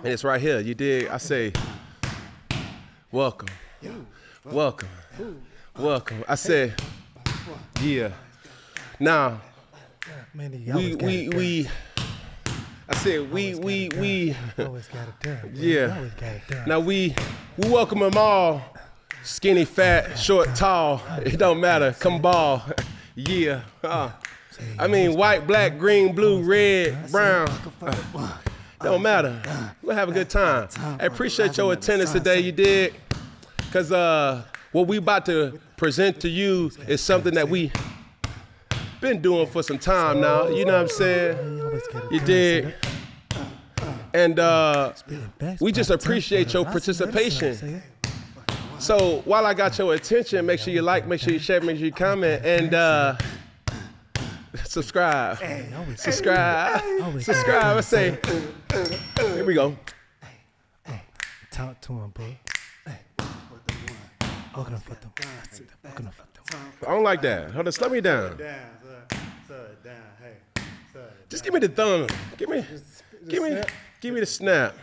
And it's right here. You dig? I say, welcome. Welcome. Welcome. I said, yeah. Now, we I said we always got it done. yeah. Always got it done. Now we welcome them all. Skinny, fat, short, tall. It don't matter. Come ball. Yeah. I mean white, black, green, blue, red, brown. Don't matter. We'll have a good time. I appreciate your attendance today. You did. Cause what we about to present to you is something that we been doing for some time now. You know what I'm saying? You did. And we just appreciate your participation. So while I got your attention, make sure you like, make sure you share, make sure you comment, and subscribe. Subscribe. Subscribe. I say, here we go. Talk to him, bro. I don't like that. Hold on, slow me down. Just give me the thumb. Give me the snap.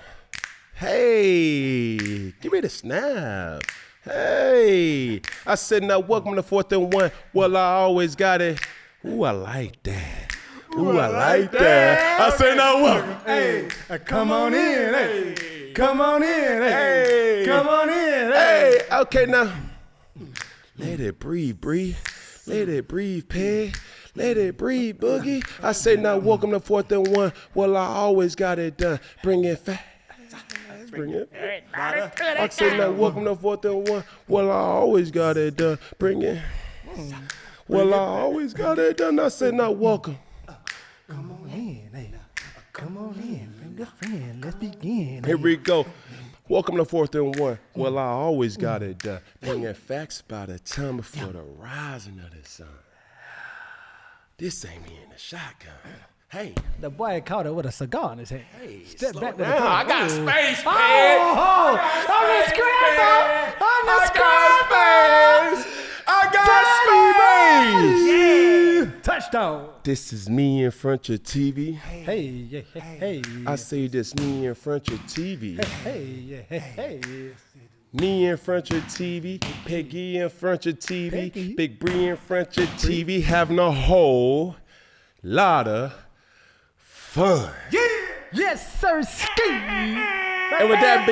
Hey, give me the snap. Hey, I said now welcome to 4th and 1. Well, I always got it. Ooh, I like that. Ooh, I like that. I said now welcome. Hey, come on in. Hey, come on in. Hey, come on in. Hey, okay now. Let it breathe, breathe. Let it breathe, Peg. Let it breathe, Boogie. I say now welcome to 4th and 1. Well, I always got it done. Bring it fast. Bring it. I say now welcome to 4th and 1. Well, I always got it done. Bring it. Well, I always got it done. I say now welcome. Come on in. Hey, come on in. Bring a friend. Let's begin. Here we go. Welcome to 4th and 1. Well, I always got it done. Bringing facts by the time before the rising of the sun. This ain't me in the shotgun. Hey. The boy caught it with a cigar in his hand. Hey, Step slow back down. to the I got space, man. On the scramble. On the scramble. I got space. Touchdown. This is me in front of your TV. Hey, yeah, hey. I say this me in front of your TV. Hey, yeah, hey. Me in front of your TV, Peggy in front of your TV, Peggy. Big Bree in front of your TV, having a whole lot of fun. Yeah. Yes, sir, ski. And with that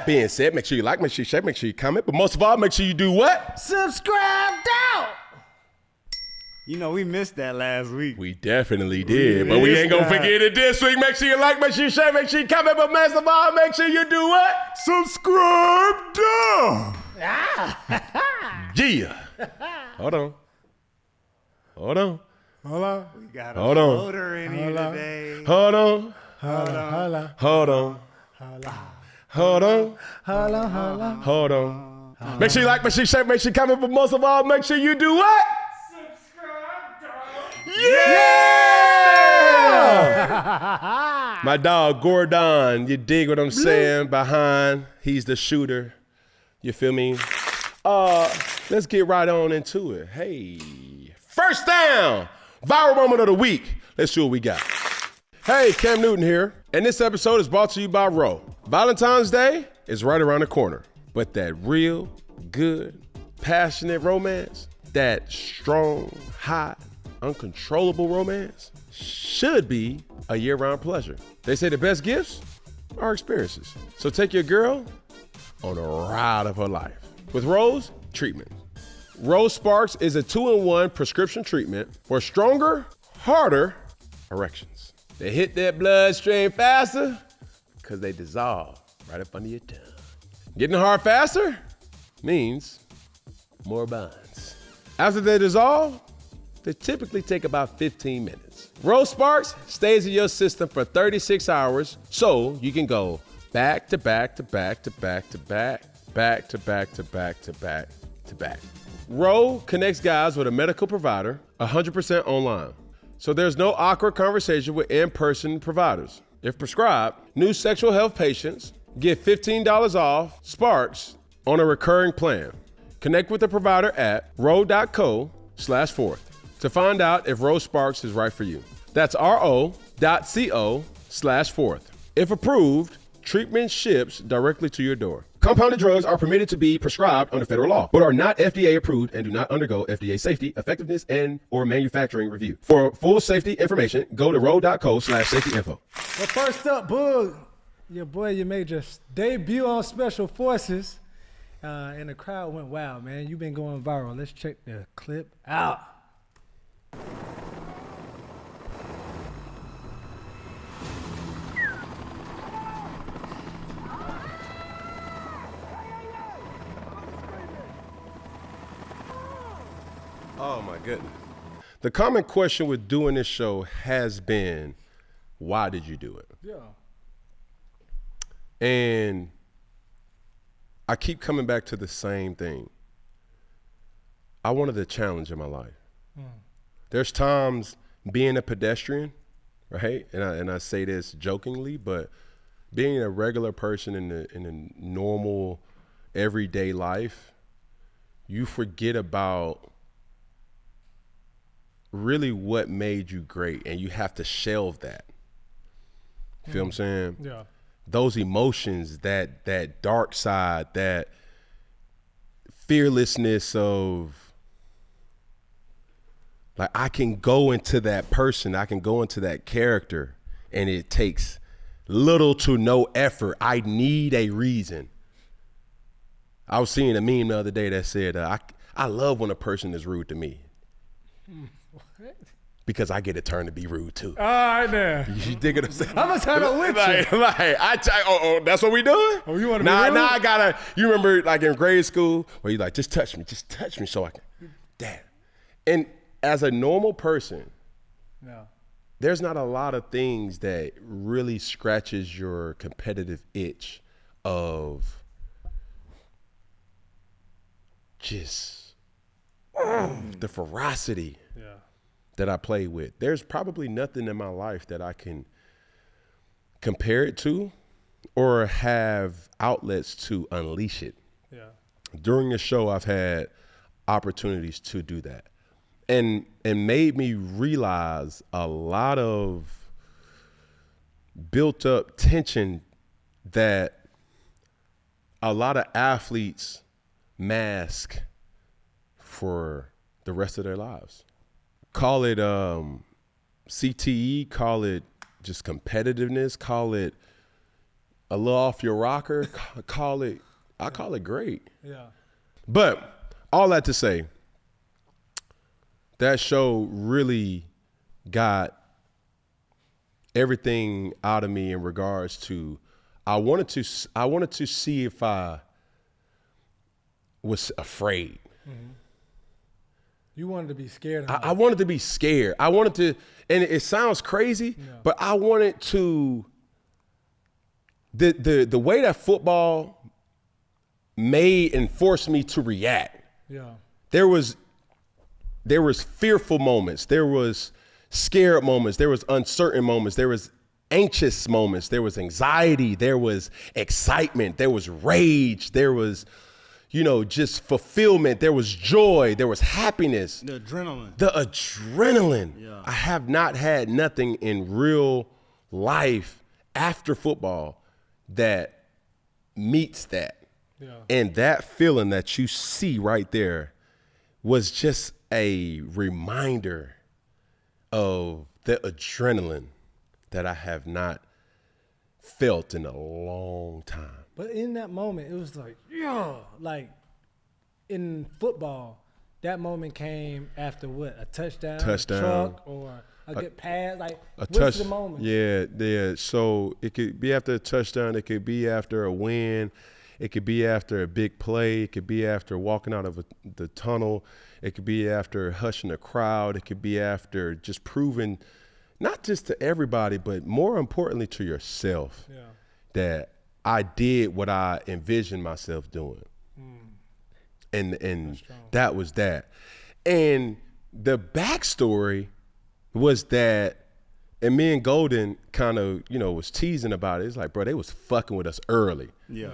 being said, make sure you like, make sure you share, make sure you comment, but most of all, make sure you do what? Subscribe down. You know, we missed that last week. We definitely did, but we ain't gonna forget it this week. Make sure you like, make sure you share, make sure you comment, but most of all, make sure you do what? Subscribe down. Yeah. Hold on. We got a floater in here today. Hold on. Make sure you like, make sure you share, make sure you comment, but most of all, make sure you do what? Yeah! My dog Gordon, you dig what I'm saying? Behind, he's the shooter. You feel me? Let's get right on into it. Hey, first down, viral moment of the week. Let's see what we got. Hey, Cam Newton here, and this episode is brought to you by Roe. Valentine's Day is right around the corner, but that real, good, passionate romance, that strong, hot, uncontrollable romance should be a year-round pleasure. They say the best gifts are experiences. So take your girl on a ride of her life with Rose Treatment. Rose Sparks is a 2-in-1 prescription treatment for stronger, harder erections. They hit that bloodstream faster because they dissolve right up under your tongue. Getting hard faster means more bonds. After they dissolve, they typically take about 15 minutes. Rose Sparks stays in your system for 36 hours, so you can go back to back to back to back to back, back to back to back to back to back. Roe connects guys with a medical provider 100% online, so there's no awkward conversation with in-person providers. If prescribed, new sexual health patients get $15 off Sparks on a recurring plan. Connect with the provider at roe.co/4th to find out if Roe Sparks is right for you. That's ro.co/4th. 4th. If approved, treatment ships directly to your door. Compounded drugs are permitted to be prescribed under federal law, but are not FDA approved and do not undergo FDA safety, effectiveness, and or manufacturing review. For full safety information, go to roll.co/safety info. Well, first up, Boog, your boy, you made your debut on Special Forces, and the crowd went wild, man. You've been going viral. Let's check the clip out. Oh my goodness. The common question with doing this show has been, why did you do it? Yeah. And I keep coming back to the same thing. I wanted a challenge in my life. There's times being a pedestrian, right? And I say this jokingly, but being a regular person in a normal, everyday life, you forget about really what made you great, and you have to shelve that. Feel what I'm saying? Yeah. Those emotions, that dark side, that fearlessness of, like, I can go into that person, I can go into that character, and it takes little to no effort. I need a reason. I was seeing a meme the other day that said, I love when a person is rude to me. Because I get a turn to be rude too. All right, then. You dig what I'm saying? I'm gonna turn it with you. That's what we doing? Oh, you want to be Nah, rude? I gotta. You remember, like in grade school, where you like, just touch me, so I can. Damn. And as a normal person, Yeah. there's not a lot of things that really scratches your competitive itch of just the ferocity that I play with. There's probably nothing in my life that I can compare it to or have outlets to unleash it. Yeah. During the show, I've had opportunities to do that, and made me realize a lot of built up tension that a lot of athletes mask for the rest of their lives. Call it CTE, call it just competitiveness, call it a little off your rocker, I call it great. Yeah. But all that to say, that show really got everything out of me in regards to, I wanted to see if I was afraid. Mm-hmm. You wanted to be scared. I wanted to be scared. I wanted to, and it sounds crazy, but I wanted to, the way that football made and forced me to react. Yeah. There was fearful moments. There was scared moments. There was uncertain moments. There was anxious moments. There was anxiety. There was excitement. There was rage. There was, just fulfillment. There was joy. There was happiness. The adrenaline. Yeah. I have not had nothing in real life after football that meets that. Yeah. And that feeling that you see right there was just a reminder of the adrenaline that I have not felt in a long time. But in that moment, it was like, like in football, that moment came after what? A touchdown? A truck, or a good pass? Like, what's the moment? Yeah. So it could be after a touchdown. It could be after a win. It could be after a big play. It could be after walking out of the tunnel. It could be after hushing a crowd. It could be after just proving, not just to everybody, but more importantly to yourself, that I did what I envisioned myself doing. And that was that. And the backstory was that, and me and Golden kind of, was teasing about it. It's like, bro, they was fucking with us early. Yeah.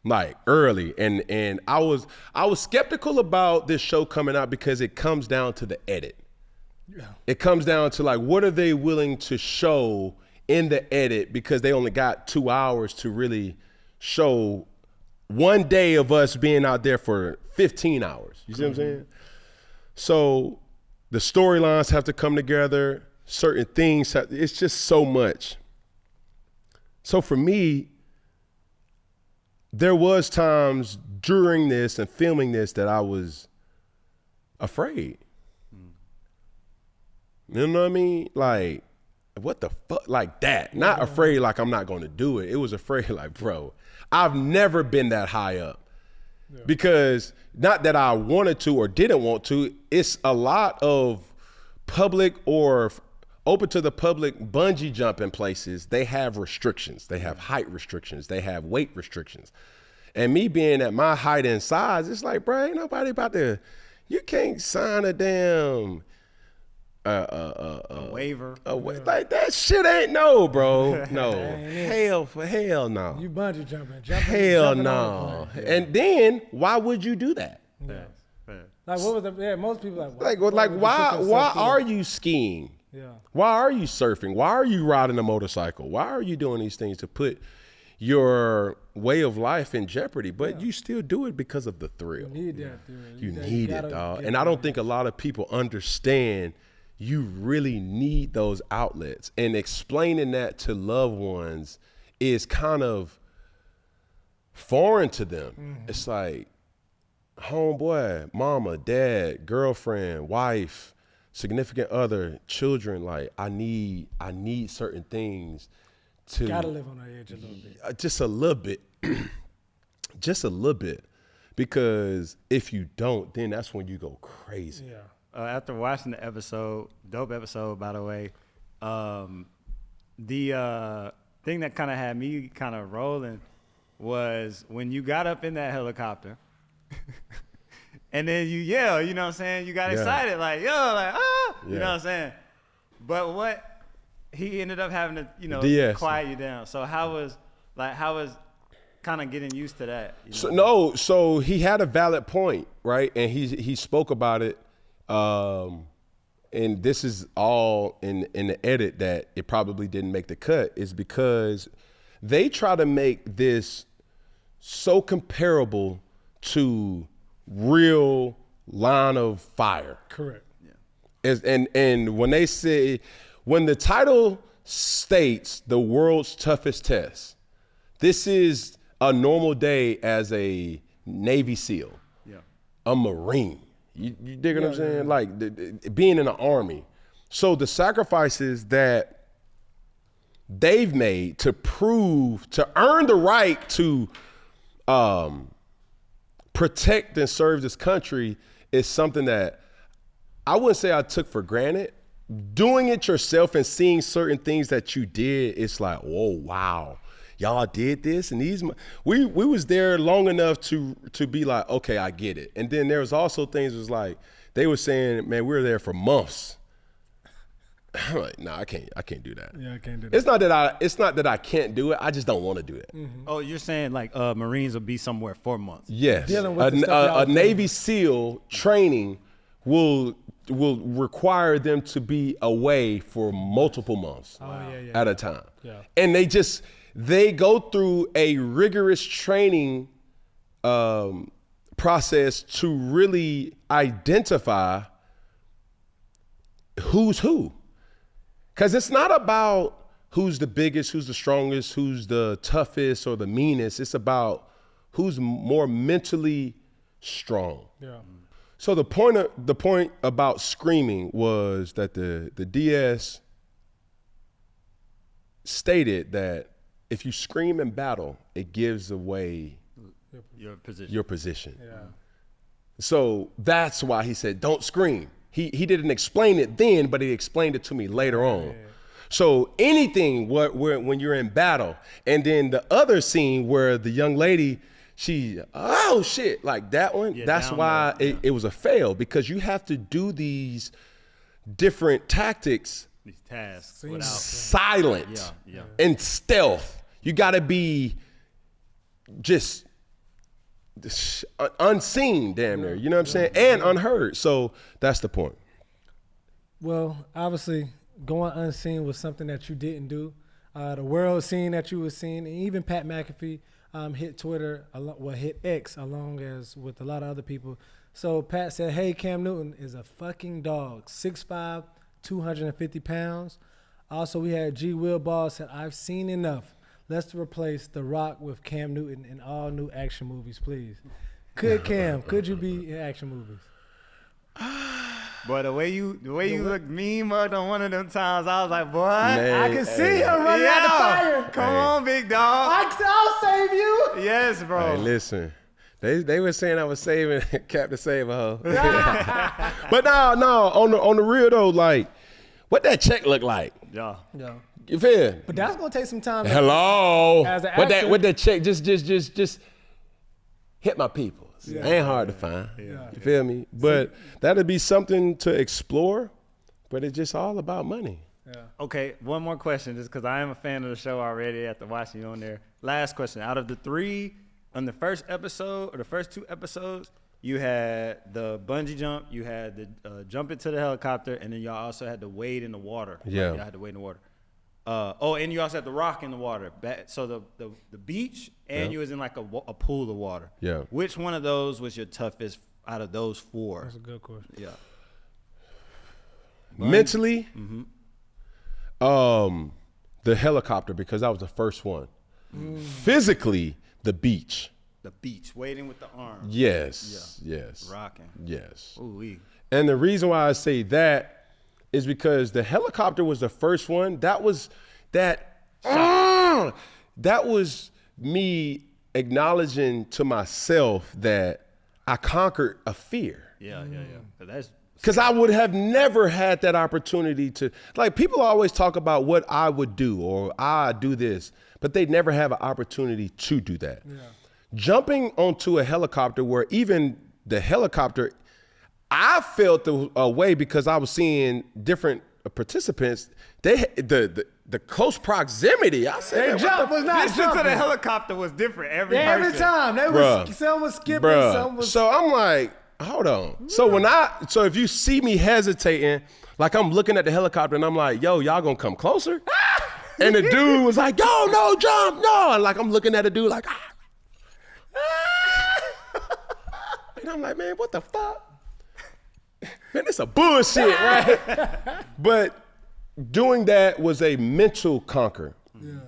Like early. And I was skeptical about this show coming out because it comes down to the edit. Yeah. It comes down to, like, what are they willing to show in the edit because they only got 2 hours to really show one day of us being out there for 15 hours. You see what I'm saying? So the storylines have to come together. Certain things, it's just so much. So for me, there was times during this and filming this that I was afraid. You know what I mean? Like, what the fuck? Like that. Not afraid like I'm not going to do it. It was afraid like, bro, I've never been that high up. Yeah. Because not that I wanted to or didn't want to, it's a lot of public or open to the public bungee jumping places. They have restrictions. They have height restrictions. They have weight restrictions. And me being at my height and size, it's like, bro, ain't nobody about to, you can't sign a damn a waiver. Like that shit ain't no, bro. No. hell no. You bungee jumping. Hell no. And then why would you do that? Yeah. Like what was the most people why are you skiing? Yeah. Why are you surfing? Why are you riding a motorcycle? Why are you doing these things to put your way of life in jeopardy? But you still do it because of the thrill. You need that thrill. You need it, dog. And I don't think a lot of people understand you really need those outlets. And explaining that to loved ones is kind of foreign to them. Mm-hmm. It's like, homeboy, mama, dad, girlfriend, wife, significant other, children, like I need certain things to gotta live on the edge a little bit. Just a little bit. Just a little bit. Because if you don't, then that's when you go crazy. Yeah. After watching the episode, dope episode by the way, the thing that kind of had me kind of rolling was when you got up in that helicopter and then you yell, you know what I'm saying? You got excited, like, yo, like, ah, you know what I'm saying? But what he ended up having to, you know, quiet you down. So how was kind of getting used to that? You know? So he had a valid point, right? And he spoke about it. And this is all in the edit that it probably didn't make the cut, is because they try to make this so comparable to real Line of Fire. Correct. Yeah. And when they say, when the title states the world's toughest test, this is a normal day as a Navy SEAL, a Marine. You dig what I'm saying? Yeah. Like being in the Army. So the sacrifices that they've made to earn the right to protect and serve this country is something that I wouldn't say I took for granted. Doing it yourself and seeing certain things that you did, it's like, whoa, wow. Y'all did this, and we was there long enough to be like, okay, I get it. And then there was also things was like they were saying, man, we were there for months. I'm like, nah, I can't do that. Yeah, I can't do that. It's not that I can't do it. I just don't want to do it. Mm-hmm. Oh, you're saying like Marines will be somewhere for months? Yes, a Navy SEAL training will require them to be away for multiple months at a time. Yeah. And they go through a rigorous training process to really identify who's who. Because it's not about who's the biggest, who's the strongest, who's the toughest or the meanest. It's about who's more mentally strong. Yeah. So the point about screaming was that the DS stated that if you scream in battle, it gives away your position. Yeah. So that's why he said, don't scream. He didn't explain it then, but he explained it to me later on. Yeah. So anything when you're in battle, and then the other scene where the young lady, oh shit, like that one, that's why it was a fail, because you have to do these different tactics, these tasks, silent and stealth. You gotta be just unseen, damn near, you know what I'm saying? And unheard. So that's the point. Well, obviously, going unseen was something that you didn't do. the world scene that you were seeing, and even Pat McAfee hit Twitter, hit X, along as with a lot of other people. So Pat said, hey, Cam Newton is a fucking dog, 6'5", 250 pounds. Also, we had G. Will Ball said, I've seen enough. Let's replace The Rock with Cam Newton in all new action movies, please. Could you be in action movies? But the way you look mean mugged on one of them times, I was like, boy, I can see him running out the fire. Come on, big dog. I'll save you. Yes, bro. Hey, listen. They were saying I was saving Captain Save-A-Ho. But no, on the real though, like, what that check look like? Yeah. You feel? But that's gonna take some time. Hello. As an actor, what that check just hit my people. Ain't hard to find. Yeah. You feel me? But that'd be something to explore. But it's just all about money. Yeah. Okay, one more question, just because I am a fan of the show already after watching you on there. Last question. Out of the three, on the first episode, or the first two episodes, you had the bungee jump, you had the jump into the helicopter, and then y'all also had to wade in the water. Yeah. Y'all had to wade in the water. And you also had the rock in the water. So the beach, and you was in like a pool of water. Yeah. Which one of those was your toughest out of those four? That's a good question. Yeah. Mentally, the helicopter, because I was the first one. Physically, the beach. The beach, wading with the arms. Yes. Rocking. Yes. Ooh-wee. And the reason why I say that is because the helicopter was the first one. That was me acknowledging to myself that I conquered a fear. Yeah. Because I would have never had that opportunity to, like, people always talk about what I would do or I do this, but they never have an opportunity to do that. Yeah. Jumping onto a helicopter where even the helicopter, I felt the way because I was seeing different participants. The close proximity. I said, they jump was not distance to the helicopter was different every time. Some was skipping, some was. So I'm like, hold on. Yeah. So if you see me hesitating, like I'm looking at the helicopter and I'm like, yo, y'all gonna come closer? And the dude was like, yo, no, jump, no. And like I'm looking at the dude like, and I'm like, man, what the fuck? Man, this a bullshit, right? But doing that was a mental conquer. Yeah.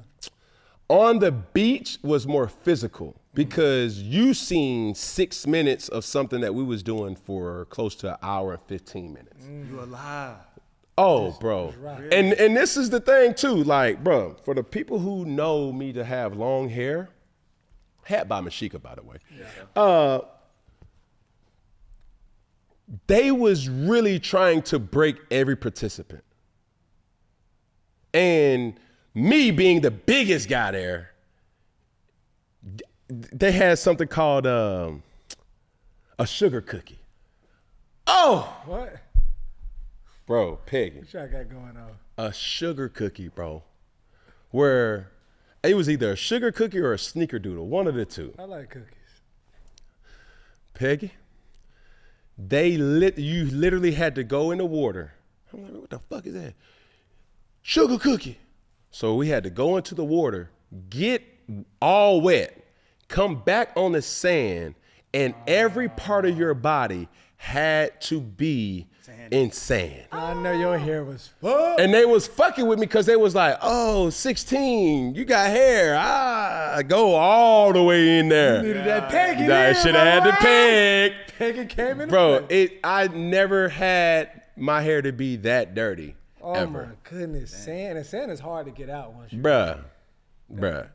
On the beach was more physical because you seen 6 minutes of something that we was doing for close to an hour and 15 minutes. You alive. Oh, bro. Right. And this is the thing too, like, bro, for the people who know me to have long hair, hat by Mashika, by the way. Yeah. They was really trying to break every participant. And me being the biggest guy there, they had something called a sugar cookie. Oh! What? Bro, Peggy. What y'all got going on? A sugar cookie, bro. Where it was either a sugar cookie or a sneakerdoodle, one of the two. I like cookies. Peggy, you literally had to go in the water. I'm like, what the fuck is that? Sugar cookie. So we had to go into the water, get all wet, come back on the sand, and every part of your body had to be in sand. I know your hair was fucked. And they was fucking with me because they was like, oh, 16, you got hair. Go all the way in there. You needed that peg. I should have had the peg. Peg came in. Bro, I never had my hair to be that dirty. Oh ever. My goodness, sand is hard to get out once you. Bruh.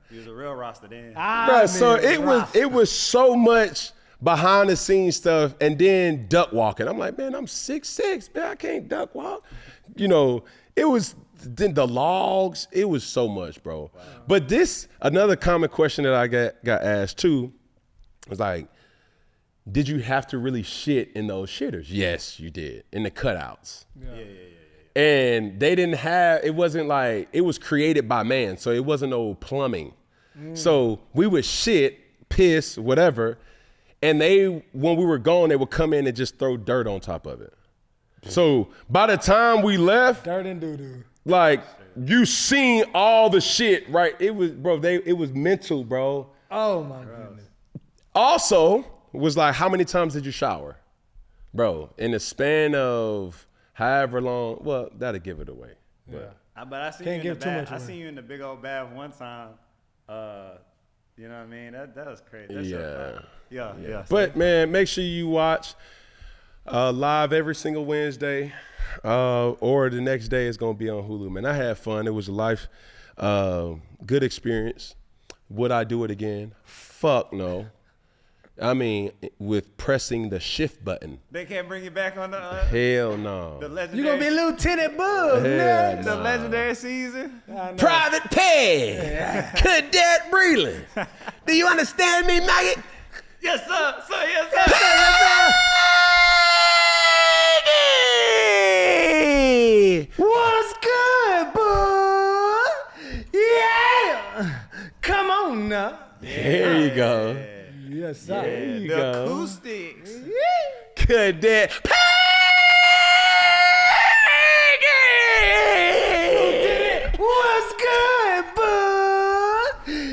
He was a real roster then. Bruh, so it was so much behind the scenes stuff, and then duck walking. I'm like, man, I'm 6'6", man, I can't duck walk. You know, it was then the logs. It was so much, bro. Wow. But another common question that I got asked too was like, did you have to really shit in those shitters? Yes, you did, in the cutouts. Yeah. And they didn't have, it wasn't like, it was created by man, so it wasn't no plumbing. So we would shit, piss, whatever, and when we were gone, they would come in and just throw dirt on top of it. So by the time we left, dirt and doo-doo. Like you seen all the shit, right? It was, bro, it was mental, bro. Oh, my goodness. Also, was like, how many times did you shower? Bro, in the span of however long, well, that'll give it away. But. Yeah. But I seen you in the bath. I seen you in the big old bath one time. You know what I mean? That was crazy. That's yeah. But man, make sure you watch live every single Wednesday, or the next day is gonna be on Hulu. Man, I had fun. It was a good experience. Would I do it again? Fuck no. I mean, with pressing the shift button. They can't bring you back on the hell no. The legendary. You gonna be Lieutenant Bug, man. The legendary season. Private Peg, Cadet Breland. Do you understand me, maggot? Yes, sir. Yes, sir. What's good, bud? Yeah. Come on now. There you go. Yes, sir. There you The go. acoustics. Cadet Peg. What's good, bud?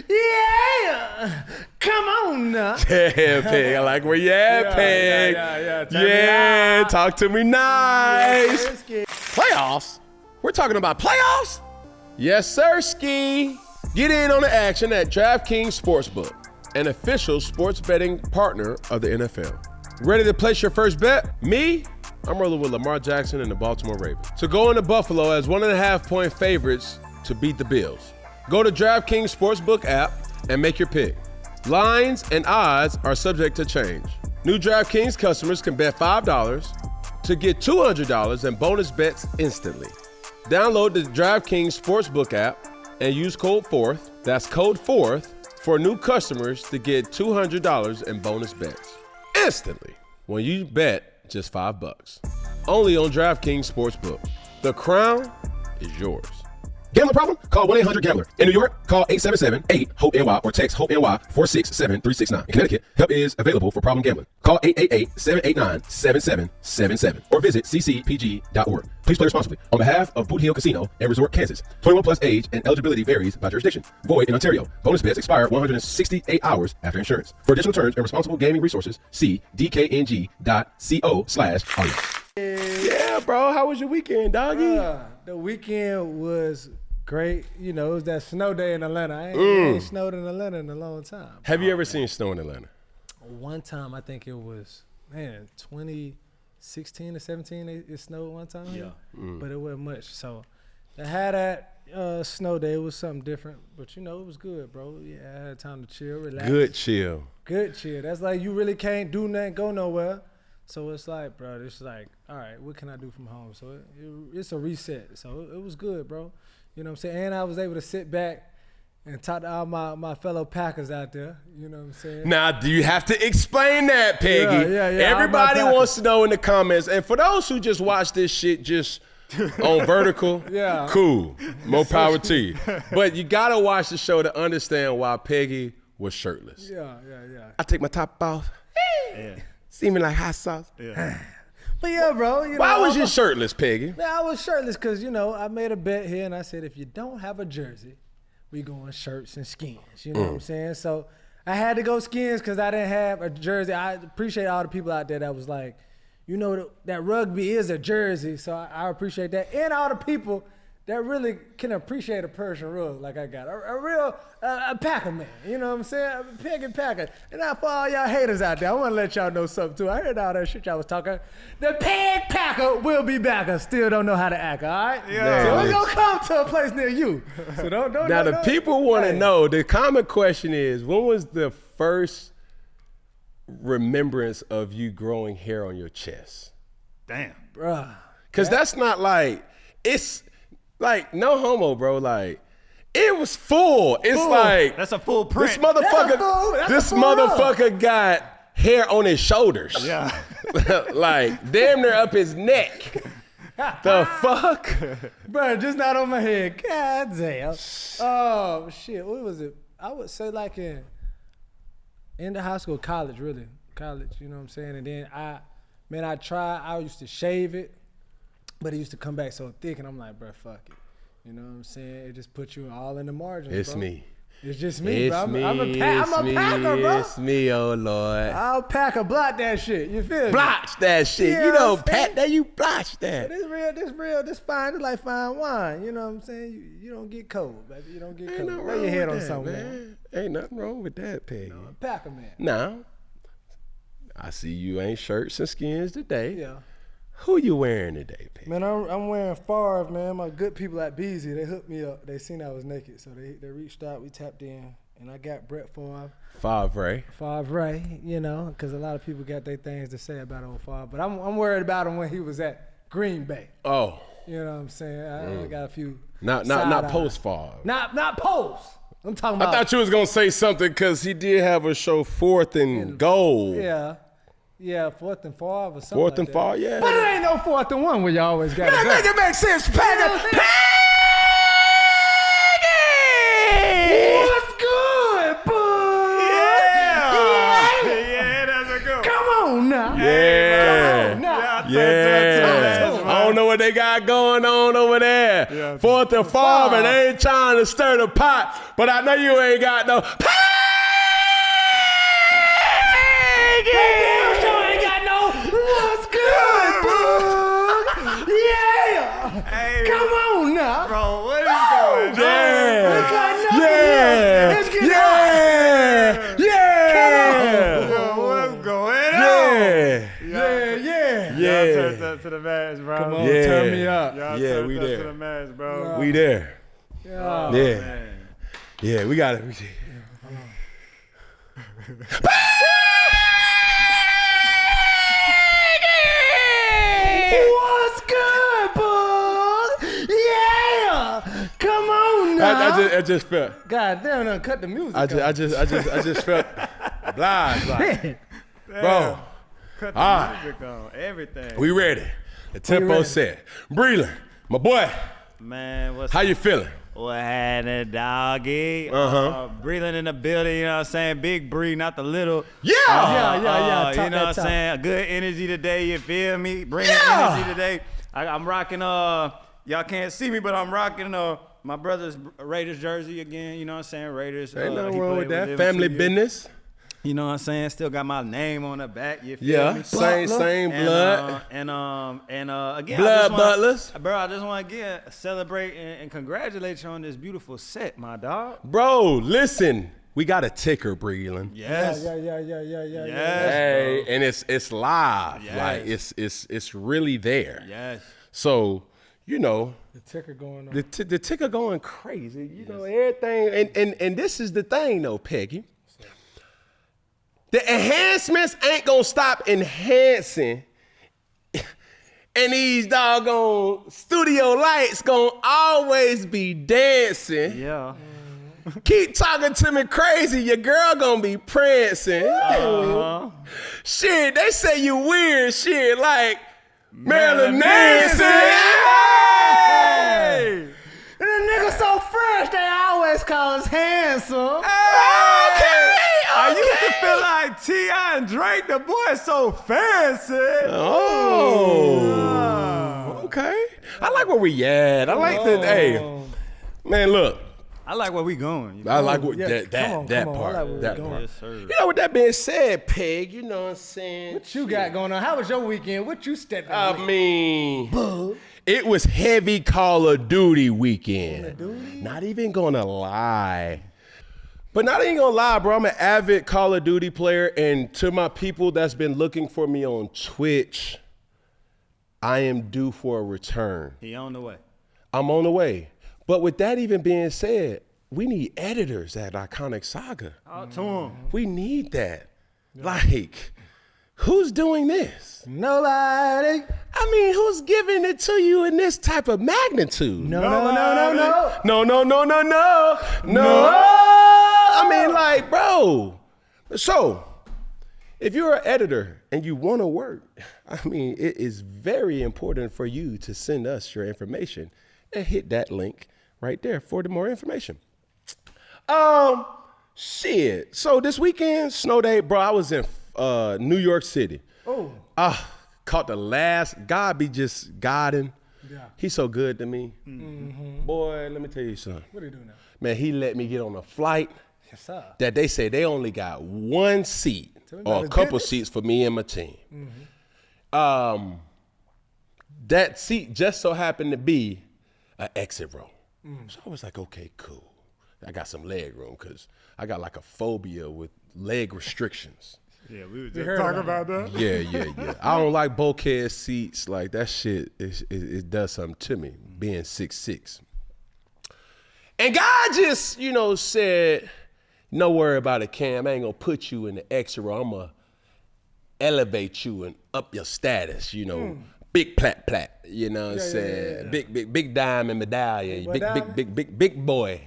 Yeah. Come on now. Yeah, Peg. I like where you at, Peg. Yeah. Talk to me nice. Yeah, Playoffs? We're talking about playoffs? Yes, sir, Ski. Get in on the action at DraftKings Sportsbook, an official sports betting partner of the NFL. Ready to place your first bet? Me? I'm rolling with Lamar Jackson and the Baltimore Ravens to go into Buffalo as 1.5-point favorites to beat the Bills. Go to DraftKings Sportsbook app and make your pick. Lines and odds are subject to change. New DraftKings customers can bet $5 to get $200 in bonus bets instantly. Download the DraftKings Sportsbook app and use code 4TH, that's code 4TH, for new customers to get $200 in bonus bets instantly when you bet just $5. Only on DraftKings Sportsbook. The crown is yours. Gambling problem? Call 1-800-GAMBLER. In New York, call 877-8-HOPE-NY or text HOPE-NY 467-369. In Connecticut, help is available for problem gambling. Call 888-789-7777 or visit ccpg.org. Please play responsibly. On behalf of Boot Hill Casino and Resort, Kansas. 21 plus age and eligibility varies by jurisdiction. Void in Ontario. Bonus bets expire 168 hours after insurance. For additional terms and responsible gaming resources, see dkng.co/audio. Yeah, bro. How was your weekend, doggy? The weekend was great. You know, it was that snow day in Atlanta. I ain't snowed in Atlanta in a long time. Have you ever seen snow in Atlanta? One time, I think it was, 2016 or 17, it snowed one time. Yeah. But it wasn't much. So I had that snow day. It was something different. But, it was good, bro. Yeah, I had time to chill, relax. Good chill. Good chill. That's like you really can't do nothing, go nowhere. So it's like, bro, it's like, all right, what can I do from home? So it's a reset. So it was good, bro. You know what I'm saying? And I was able to sit back and talk to all my fellow Packers out there. You know what I'm saying? Now, do you have to explain that, Peggy? Yeah. Everybody wants to know in the comments. And for those who just watch this shit just on vertical, cool. More power to you. But you got to watch the show to understand why Peggy was shirtless. Yeah. I take my top off. Yeah. Seeming like hot sauce. Yeah. But yeah, bro. Why was you shirtless, Peggy? Man, I was shirtless because, I made a bet here and I said, if you don't have a jersey, we going shirts and skins. You know what I'm saying? So I had to go skins because I didn't have a jersey. I appreciate all the people out there that was like, that rugby is a jersey. So I appreciate that. And all the people that really can appreciate a Persian rug like I got. A real Packer man. You know what I'm saying? A Peggy Packer. And now for all y'all haters out there, I want to let y'all know something too. I heard all that shit y'all was talking. The Peg Packer will be back. I still don't know how to act, all right? Yeah. So we're going to come to a place near you. So don't Now, the people want to know, the common question is, when was the first remembrance of you growing hair on your chest? Damn. Bruh. Because that's not like, it's like, no homo, bro. Like, it was full. It's like, That's a full print. this motherfucker got hair on his shoulders. Yeah. Like, damn near up his neck. The fuck? Bro, just not on my head. God damn. Oh, shit. What was it? I would say like in the high school, college, really. College, you know what I'm saying? And then I used to shave it, but it used to come back so thick, and I'm like, bro, fuck it. You know what I'm saying? It just puts you all in the margins, It's bro. me. It's just me, It's bro. me. I'm a It's packer, bro. It's me, oh Lord. I'll pack a block that shit. You feel me? Blotch that shit. Yeah, You know, I'm Pat, saying? that you blotch that. This real. This fine. It's like fine wine. You know what I'm saying? You don't get cold, baby. You don't get Ain't cold. nothing Lay wrong your head with on that, something, man. Ain't nothing wrong with that, Peggy. I'm a packer, man. Now, I see you ain't shirts and skins today. Yeah. Who you wearing today, Peggy? Man, I'm wearing Favre, man. My good people at Beezy, they hooked me up. They seen I was naked, so they reached out. We tapped in, and I got Brett Favre. Favre, you know, because a lot of people got their things to say about old Favre. But I'm worried about him when he was at Green Bay. Oh. You know what I'm saying? I got a few. Not post Favre. Not post. I'm talking about. I thought you was gonna say something because he did have a show 4th and goal. Yeah, 4th and 5 or something. 4th and 5, yeah. But it ain't no 4th and 1 where you always got Man, to make it make sense, Peggy. What's good, bud? Yeah, that's a good. Come on now. Yeah. Come on now. Yeah. I don't know what they got going on over there. Yeah. 4th and 5, and they ain't trying to stir the pot, but I know you ain't got no. What's good, bud? Yeah. Hey, Come on now. bro, what is going on? Bro, what's going on? Yeah. Y'all turned up to the max, bro. Come on, Yeah. turn me up. Y'all Yeah, turned we up there. to the max, bro. We there. Yeah. Yeah. Man. Yeah, we got it. What's good, bud? Yeah. Come on now. I just felt. God damn, done cut the music. I just felt obliged, like, bro. Cut the Ah. music on. Everything. We ready. The tempo ready. set. Breland, my boy, Man, what's how you feeling? what happening, doggy? Breathing in the building, you know what I'm saying? Big Bree, not the little. Yeah. Yeah. You Talk know what that I'm talk. saying? Good energy today, you feel me? Bringing Yeah. energy today. I'm rocking, y'all can't see me, but I'm rocking my brother's Raiders jersey again, you know what I'm saying? Raiders. Ain't nothing he wrong played with that. them Family 2 years. business. You know what I'm saying? Still got my name on the back, you feel Yeah. me? Same blood. And again, Blood butlers. Bro, I just want to celebrate and congratulate you on this beautiful set, my dog. Bro, listen. We got a ticker, Breland. Yes. Yeah. Yes. Hey, and it's live. Yes. Like it's really there. Yes. So, you know, The ticker going on. the ticker going crazy. You know, everything. And this is the thing though, Peggy. The enhancements ain't gonna stop enhancing. And these doggone studio lights gonna always be dancing. Yeah. Keep talking to me crazy, your girl gonna be prancing. Shit, they say you weird shit like Marilyn Manson. Hey! And the nigga so fresh, they always call us handsome. I used to feel like T.I. and Drake, the boy so fancy. Oh, okay. I like where we at. I like the, hey, man, look. I like where we going. You know? I like what yeah, that come on, part. I like where that we part. going. Yes, sir. You know, with that being said, Peg, you know what I'm saying? What you got going on? How was your weekend? What you stepping I with? mean, it was heavy Call of Duty weekend. Not even gonna lie. But not even gonna lie, bro. I'm an avid Call of Duty player, and to my people that's been looking for me on Twitch, I am due for a return. He on the way. I'm on the way. But with that even being said, we need editors at Iconic Saga. Out to him. We need that. Like, who's doing this? Nobody. I mean, who's giving it to you in this type of magnitude? No. I mean, like, bro. So, if you're an editor and you want to work, I mean, it is very important for you to send us your information and hit that link right there for the more information. Shit. So this weekend, snow day, bro, I was in New York City. Oh. Caught the last, God be just guiding. Yeah. He's so good to me. Boy, let me tell you something. What are you doing now? Man, he let me get on a flight Yes, sir. that they say they only got one seat or a couple seats for me and my team. That seat just so happened to be an exit row. So I was like, okay, cool. I got some leg room because I got like a phobia with leg restrictions. Yeah, we were just talking about that. Yeah. I don't like bulkhead seats. Like that shit, it does something to me, being 6'6". And God just, said, no worry about it, Cam. I ain't gonna put you in the extra row. I'm gonna elevate you and up your status, Big plat, you know what I'm saying? Yeah. Big diamond medallion. Big boy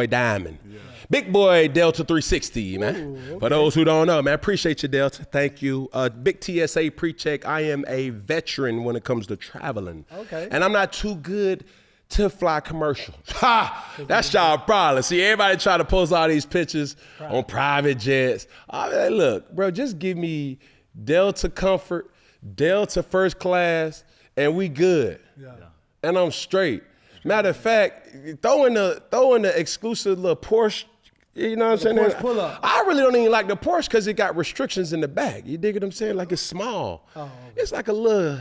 diamond. Yeah. Big boy Delta 360, man. Okay. For those who don't know, man, appreciate you, Delta. Thank you. Big TSA pre-check. I am a veteran when it comes to traveling. Okay. And I'm not too good to fly commercial. Ha! That's y'all problem. See, everybody try to post all these pictures on private jets. I mean, look, bro, just give me Delta comfort, Delta first class, and we good. Yeah. And I'm straight. Matter of fact, throw in the exclusive little Porsche, you know what I'm saying? Porsche pull up. I really don't even like the Porsche because it got restrictions in the back. You dig what I'm saying? Like it's small. Oh, okay. It's like a little,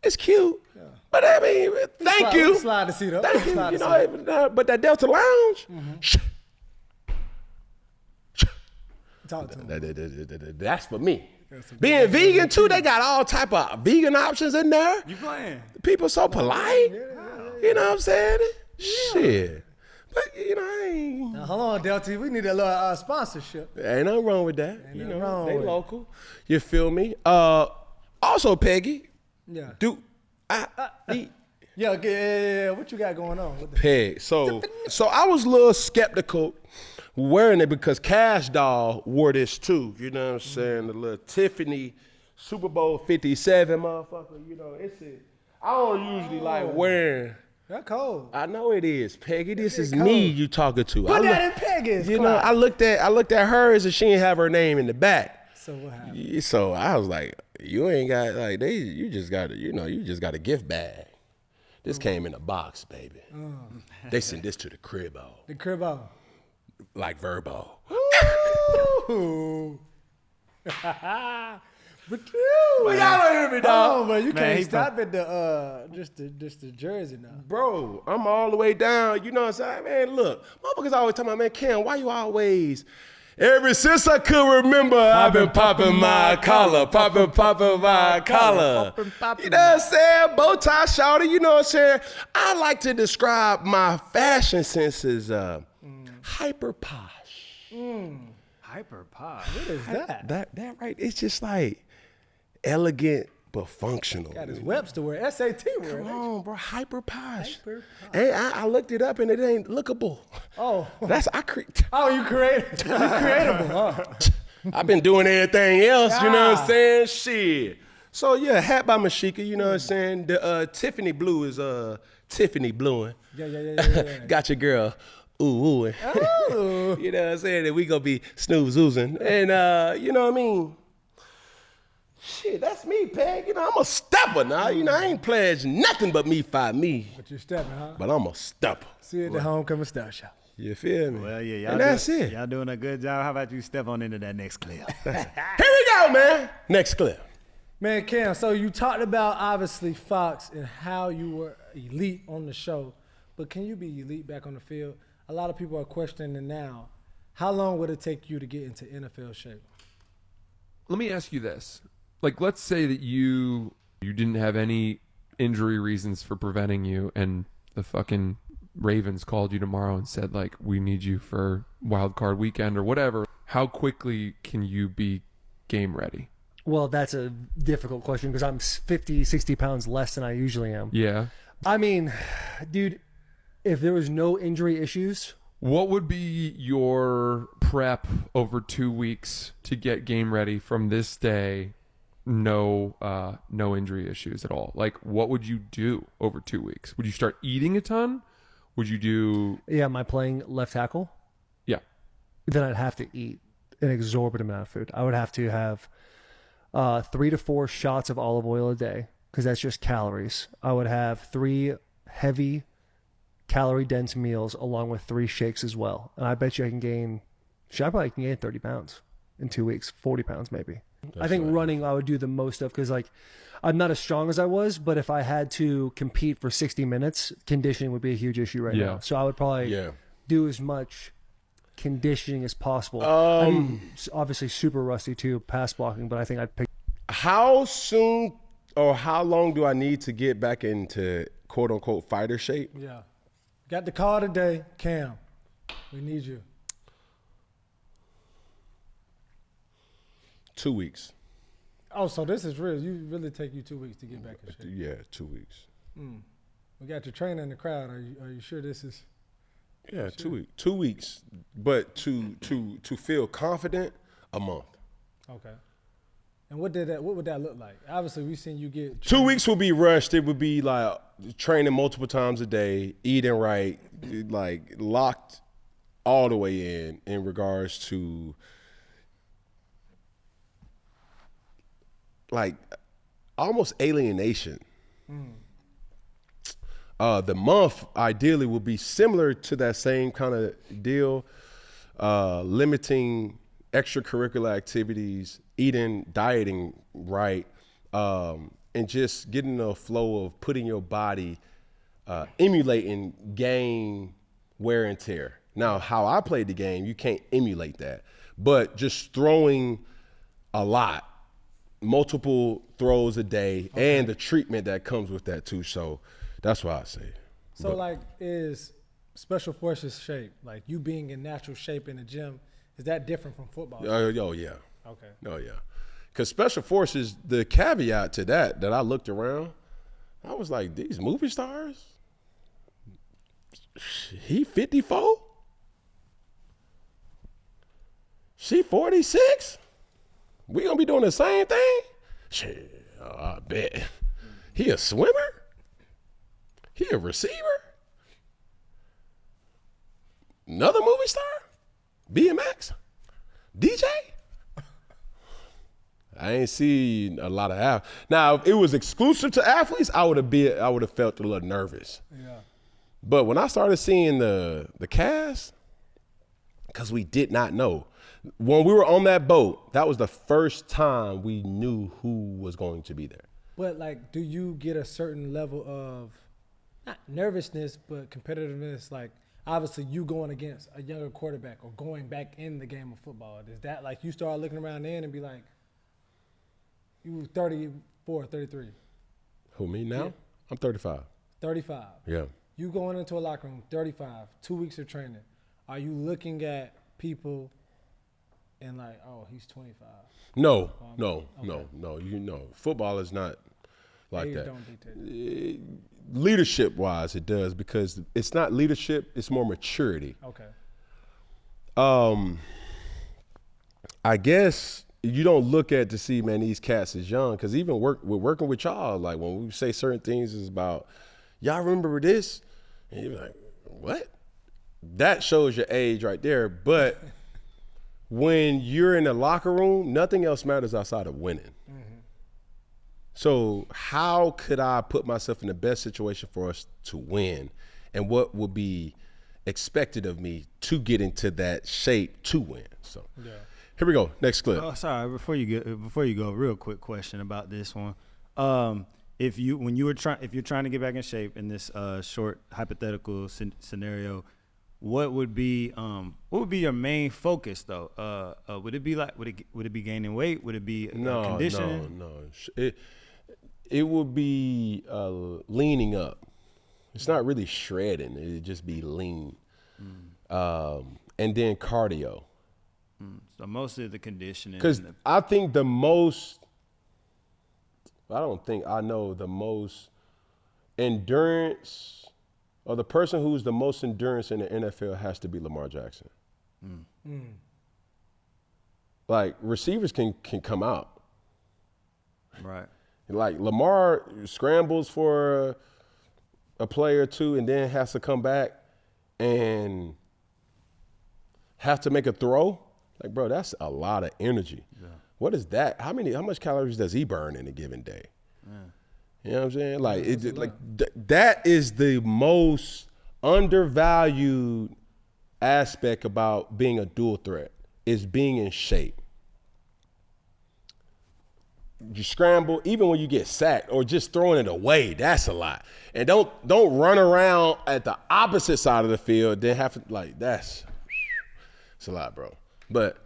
it's cute. Yeah. But I mean, thank you. Slide the seat up. Thank you. But that Delta Lounge, talk to me. That's for me. Being vegan too, they got all type of vegan options in there. You playing? People so polite. You know what I'm saying? Yeah. Shit. But I ain't. Now, hold on, Delta. We need a little sponsorship. Ain't nothing wrong with that. They local. You feel me? Also, Peggy. Yeah. Yeah. What you got going on? Peg. So I was a little skeptical wearing it because Cash Doll wore this too. You know what I'm saying? The little Tiffany Super Bowl 57 motherfucker. I don't usually like wearing. That's cold. I know it is, Peggy. This is me you talking to. Put that in Peggy's. I looked at hers and she didn't have her name in the back. So what happened? So I was like, you ain't got you just got a gift bag. This came in a box, baby. They sent this to the cribbo. The cribbo. Like Verbo. Ooh. But y'all don't hear me, dog. But you can't stop at the just the jersey now. Bro, I'm all the way down. You know what I'm saying? Man, look, motherfuckers always talking about, man, Cam, why you always... Ever since I could remember, I've been popping my collar, popping my collar. You know what I'm saying? Bow tie shawty, you know what I'm saying? I like to describe my fashion sense as hyper posh. Hyper posh. What is that? That right? It's just like elegant but functional. Got his Webster word, SAT word. Come on, bro, hyper posh. And I looked it up and it ain't lookable. Oh, you creative. You creatable, huh? I've been doing everything else, you know what I'm saying? Shit. So yeah, hat by Mashika, you know what I'm saying? The Tiffany blue is Tiffany blueing. Yeah. Got your girl. Ooh. You know what I'm saying? And we gonna be snooze oozing. And you know what I mean? Shit, that's me, Peg. I'm a stepper now. I ain't pledged nothing but me fight me. But you're stepping, huh? But I'm a stepper. See you at the homecoming style shop. You feel me? Well, yeah, y'all. And that's it. Y'all doing a good job. How about you step on into that next clip? Here we go, man. Next clip. Man, Cam, so you talked about, obviously, Fox and how you were elite on the show. But can you be elite back on the field? A lot of people are questioning now, how long would it take you to get into NFL shape? Let me ask you this. Like, let's say that you didn't have any injury reasons for preventing you, and the fucking Ravens called you tomorrow and said, like, we need you for wild card weekend or whatever. How quickly can you be game ready? Well, that's a difficult question because I'm 50, 60 pounds less than I usually am. Yeah. I mean, dude, if there was no injury issues... What would be your prep over 2 weeks to get game ready from this day? No injury issues at all. Like, what would you do over 2 weeks? Would you start eating a ton? Would you do... Yeah, am I playing left tackle? Yeah. Then I'd have to eat an exorbitant amount of food. I would have to have 3 to 4 shots of olive oil a day. because that's just calories. I would have 3 heavy calorie-dense meals along with 3 shakes as well. And I bet you I probably can gain 30 pounds in 2 weeks, 40 pounds maybe. I think running I would do the most of, because like I'm not as strong as I was, but if I had to compete for 60 minutes, conditioning would be a huge issue right now. So I would probably do as much conditioning as possible. I'm obviously super rusty too, pass blocking, but I think I'd pick. How soon or how long do I need to get back into quote unquote fighter shape? Yeah. Got the call today, Cam. We need you. 2 weeks. Oh, so this is real. You really take you 2 weeks to get back in shape. Yeah, 2 weeks. We got your trainer in the crowd. Are you sure this is? Yeah, 2 weeks. 2 weeks, but to feel confident, a month. Okay. And what would that look like? Obviously, we've seen you get 2 weeks will be rushed. It would be like training multiple times a day, eating right, like locked all the way in regards to like almost alienation. The month ideally will be similar to that same kind of deal, limiting extracurricular activities, dieting right, and just getting a flow of putting your body, emulating game wear and tear. Now, how I played the game, you can't emulate that, but just throwing a lot, multiple throws a day, and the treatment that comes with that too. So that's why I say. So like, is special forces shape, like you being in natural shape in the gym, is that different from football? Oh yeah. Okay. Oh yeah. Because special forces, the caveat to that I looked around, I was like, these movie stars, he 54? She 46? We gonna be doing the same thing? Shit, I bet. He a swimmer? He a receiver? Another movie star? BMX? DJ? I ain't see a lot of Now, if it was exclusive to athletes, I would have felt a little nervous. Yeah. But when I started seeing the cast, because we did not know. When we were on that boat, that was the first time we knew who was going to be there. But like, do you get a certain level of not nervousness, but competitiveness? Like, obviously, you going against a younger quarterback or going back in the game of football. Is that like you start looking around then and be like, you 34, 33? Who, me now? Yeah. I'm 35. 35. Yeah. You going into a locker room, 35, 2 weeks of training. Are you looking at people and like, oh, he's 25? No. You know, football is not like Age that. Don't dictate. Leadership-wise, it does, because it's not leadership; it's more maturity. Okay. I guess you don't look at to see, man, these cats is young, because even we're working with y'all. Like when we say certain things is about, y'all remember this, and you're like, what? That shows your age right there. But when you're in the locker room, nothing else matters outside of winning. So how could I put myself in the best situation for us to win, and what will be expected of me to get into that shape to win? So here we go. Next clip. Oh, sorry. Before you go, real quick question about this one. If you're trying to get back in shape in this short hypothetical scenario, what would be your main focus though? Would it be gaining weight? Would it be conditioning? No. It would be leaning up. It's not really shredding. It'd just be lean. And then cardio. So mostly the conditioning. Because I think I don't think I know the most endurance, or the person who's the most endurance in the NFL has to be Lamar Jackson. Like receivers can come out. Right. Like Lamar scrambles for a play or two and then has to come back and have to make a throw. Like, bro, that's a lot of energy. Yeah. What is that? How much calories does he burn in a given day? Yeah. You know what I'm saying? Like, that is the most undervalued aspect about being a dual threat, is being in shape. You scramble, even when you get sacked or just throwing it away, that's a lot. And don't run around at the opposite side of the field. Then have to, like, it's a lot, bro. But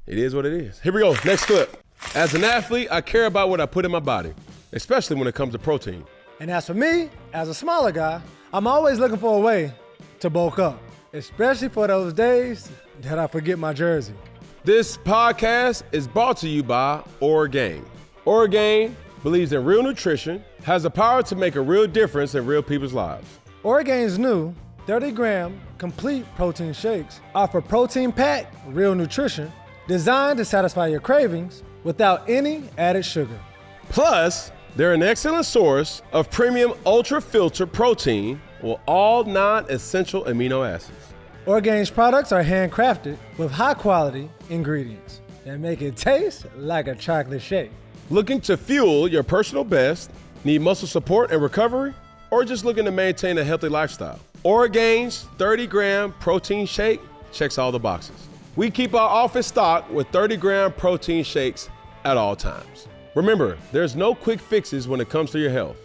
it is what it is. Here we go, next clip. As an athlete, I care about what I put in my body, especially when it comes to protein. And as for me, as a smaller guy, I'm always looking for a way to bulk up, especially for those days that I forget my jersey. This podcast is brought to you by Orgain. Orgain believes in real nutrition, has the power to make a real difference in real people's lives. Orgain's new 30-gram complete protein shakes offer protein-packed real nutrition designed to satisfy your cravings without any added sugar. Plus, they're an excellent source of premium ultra-filtered protein with all non-essential amino acids. Orgain's products are handcrafted with high-quality ingredients that make it taste like a chocolate shake. Looking to fuel your personal best, need muscle support and recovery, or just looking to maintain a healthy lifestyle? Orgain's 30-gram protein shake checks all the boxes. We keep our office stocked with 30-gram protein shakes at all times. Remember, there's no quick fixes when it comes to your health.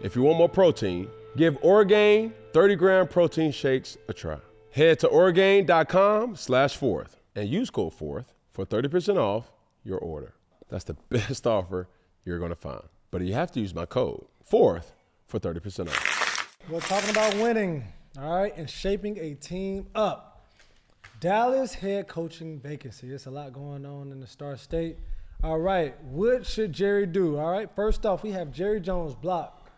If you want more protein, give Orgain 30-gram protein shakes a try. Head to Orgain.com/4th and use code 4th for 30% off your order. That's the best offer you're gonna find. But you have to use my code 4th for 30% off. We're talking about winning, all right, and shaping a team up. Dallas head coaching vacancy. There's a lot going on in the Star State. All right, what should Jerry do? All right, first off, we have Jerry Jones block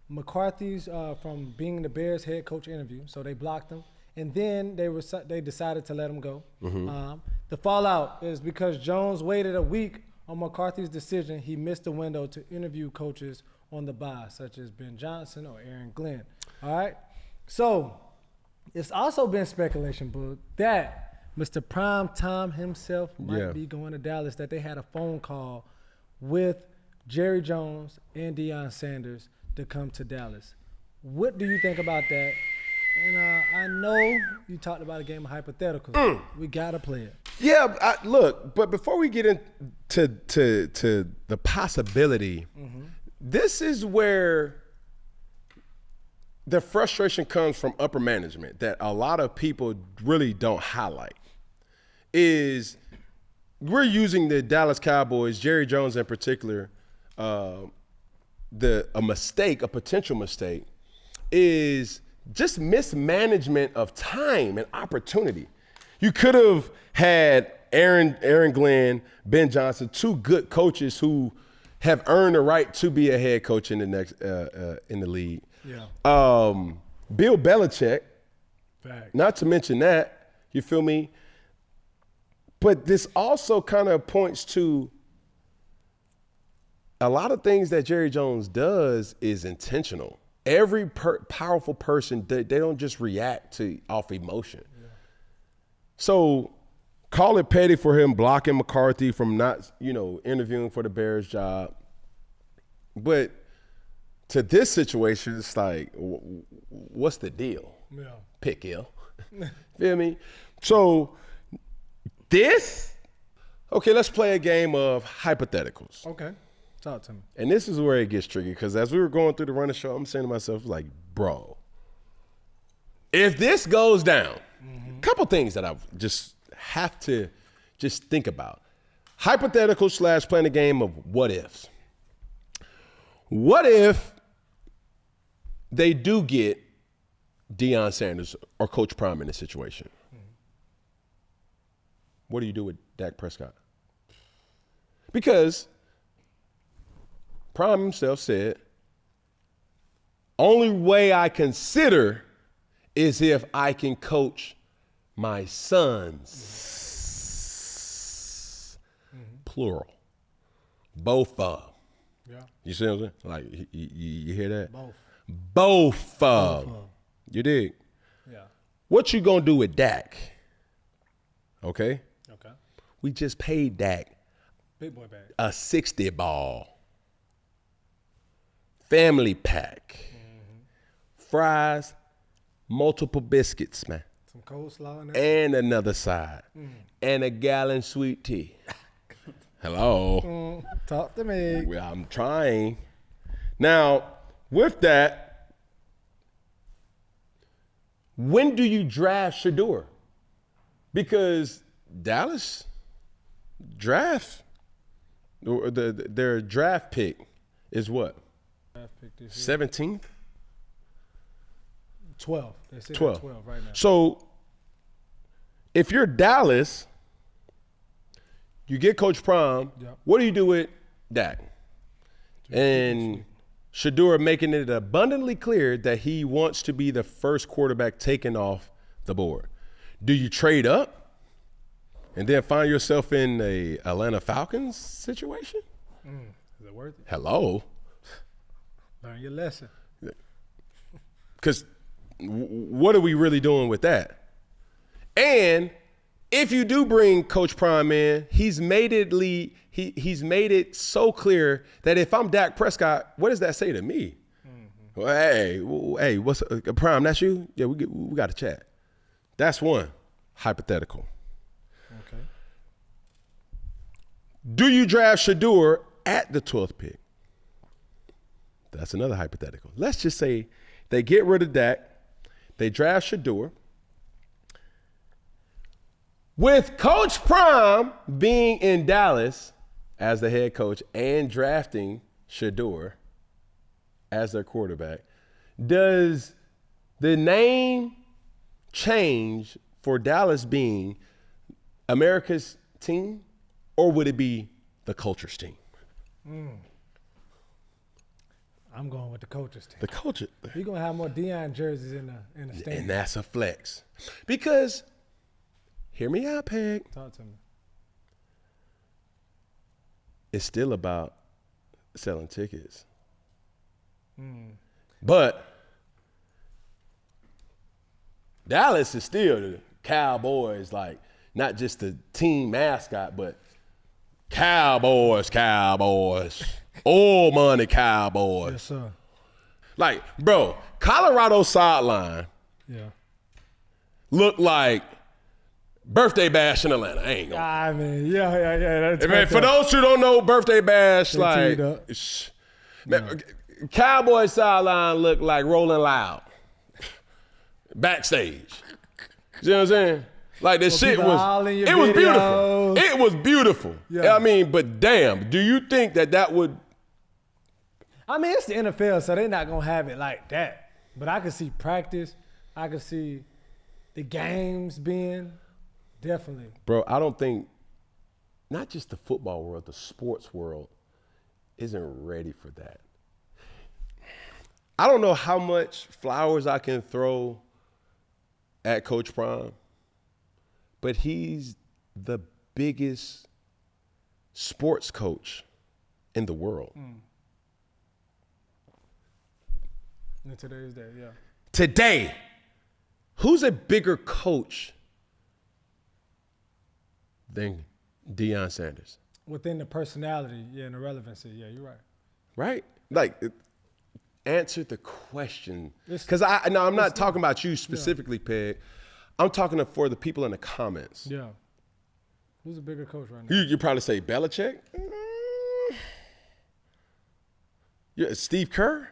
McCarthy's from being the Bears head coach interview. So they blocked him, and then they decided to let him go. The fallout is because Jones waited a week on McCarthy's decision. He missed the window to interview coaches on the bye, such as Ben Johnson or Aaron Glenn. All right, so it's also been speculation, Boog, that Mr. Prime Time himself might be going to Dallas, that they had a phone call with Jerry Jones and Deion Sanders to come to Dallas. What do you think about that? And I know you talked about a game of hypotheticals. We got to play it. Yeah, look, but before we get into the possibility, this is where the frustration comes from upper management that a lot of people really don't highlight. Is we're using the Dallas Cowboys, Jerry Jones in particular, a potential mistake, is just mismanagement of time and opportunity. You could have had Aaron Glenn, Ben Johnson, two good coaches who have earned the right to be a head coach in the next in the league. Yeah. Bill Belichick, Fact. Not to mention that, you feel me? But this also kind of points to a lot of things that Jerry Jones does is intentional. Every powerful person, they don't just react off emotion. Yeah. So call it petty for him blocking McCarthy from not, interviewing for the Bears job. But to this situation, it's like, what's the deal? Yeah. Pick ill. Feel me? So okay, let's play a game of hypotheticals. Okay. Talk to me. And this is where it gets tricky, because as we were going through the running show, I'm saying to myself, like, bro, if this goes down, a couple things that I just have to just think about. Hypothetical / playing a game of what ifs. What if they do get Deion Sanders or Coach Prime in this situation? What do you do with Dak Prescott? Because Prime himself said, only way I consider is if I can coach my sons. Plural. Both of them. Yeah. You see what I'm saying? Like, you hear that? Both of them. You dig? Yeah. What you gonna do with Dak? Okay? Okay. We just paid Dak Big boy bag. a 60 ball. family pack, fries, multiple biscuits, man. Some coleslaw in there. And another side. And a gallon sweet tea. Hello. Talk to me. Well, I'm trying. Now, with that, when do you draft Shedeur? Because Dallas draft, their draft pick is what? Draft pick this year. 17th? 12. They said 12. 12 right now. So, if you're Dallas, you get Coach Prime, Yep. what do you do with Dak? And Shedeur making it abundantly clear that he wants to be the first quarterback taken off the board. Do you trade up and then find yourself in a Atlanta Falcons situation? Is it worth it? Hello? Learn your lesson. Because what are we really doing with that? And if you do bring Coach Prime in, he's made it so clear that if I'm Dak Prescott, what does that say to me? Well, hey, what's Prime? That's you? Yeah, we got to chat. That's one hypothetical. Okay. Do you draft Shedeur at the 12th pick? That's another hypothetical. Let's just say they get rid of Dak, they draft Shedeur. With Coach Prime being in Dallas as the head coach and drafting Shedeur as their quarterback, does the name change for Dallas being America's team, or would it be the culture's team? I'm going with the coaches team. The culture. We're going to have more Deion jerseys in the stadium. And that's a flex. Because, hear me out, Peg. Talk to me. It's still about selling tickets. But Dallas is still the Cowboys, like not just the team mascot, but Cowboys, old money Cowboys. Yes, sir. Like, bro, Colorado sideline Yeah. looked like birthday bash in Atlanta. I ain't gonna. I mean, yeah. That's For those who don't know, birthday bash, They like, teed up. man, Cowboy sideline looked like Rolling Loud backstage. You know what I'm saying? Like the shit people all in your it was beautiful. videos. It was beautiful. Yeah. I mean, but damn, do you think that would? I mean, it's the NFL, so they're not going to have it like that. But I can see practice. I can see the games being definitely. Bro, I don't think, not just the football world, the sports world isn't ready for that. I don't know how much flowers I can throw at Coach Prime, but he's the biggest sports coach in the world. In today's day, yeah. Today, who's a bigger coach than Deion Sanders? Within the personality, yeah, and the relevancy, yeah, you're right. Right? Like, answer the question. Because I'm not talking about you specifically, Peg. I'm talking for the people in the comments. Yeah. Who's a bigger coach right now? You probably say Belichick. Yeah, Steve Kerr.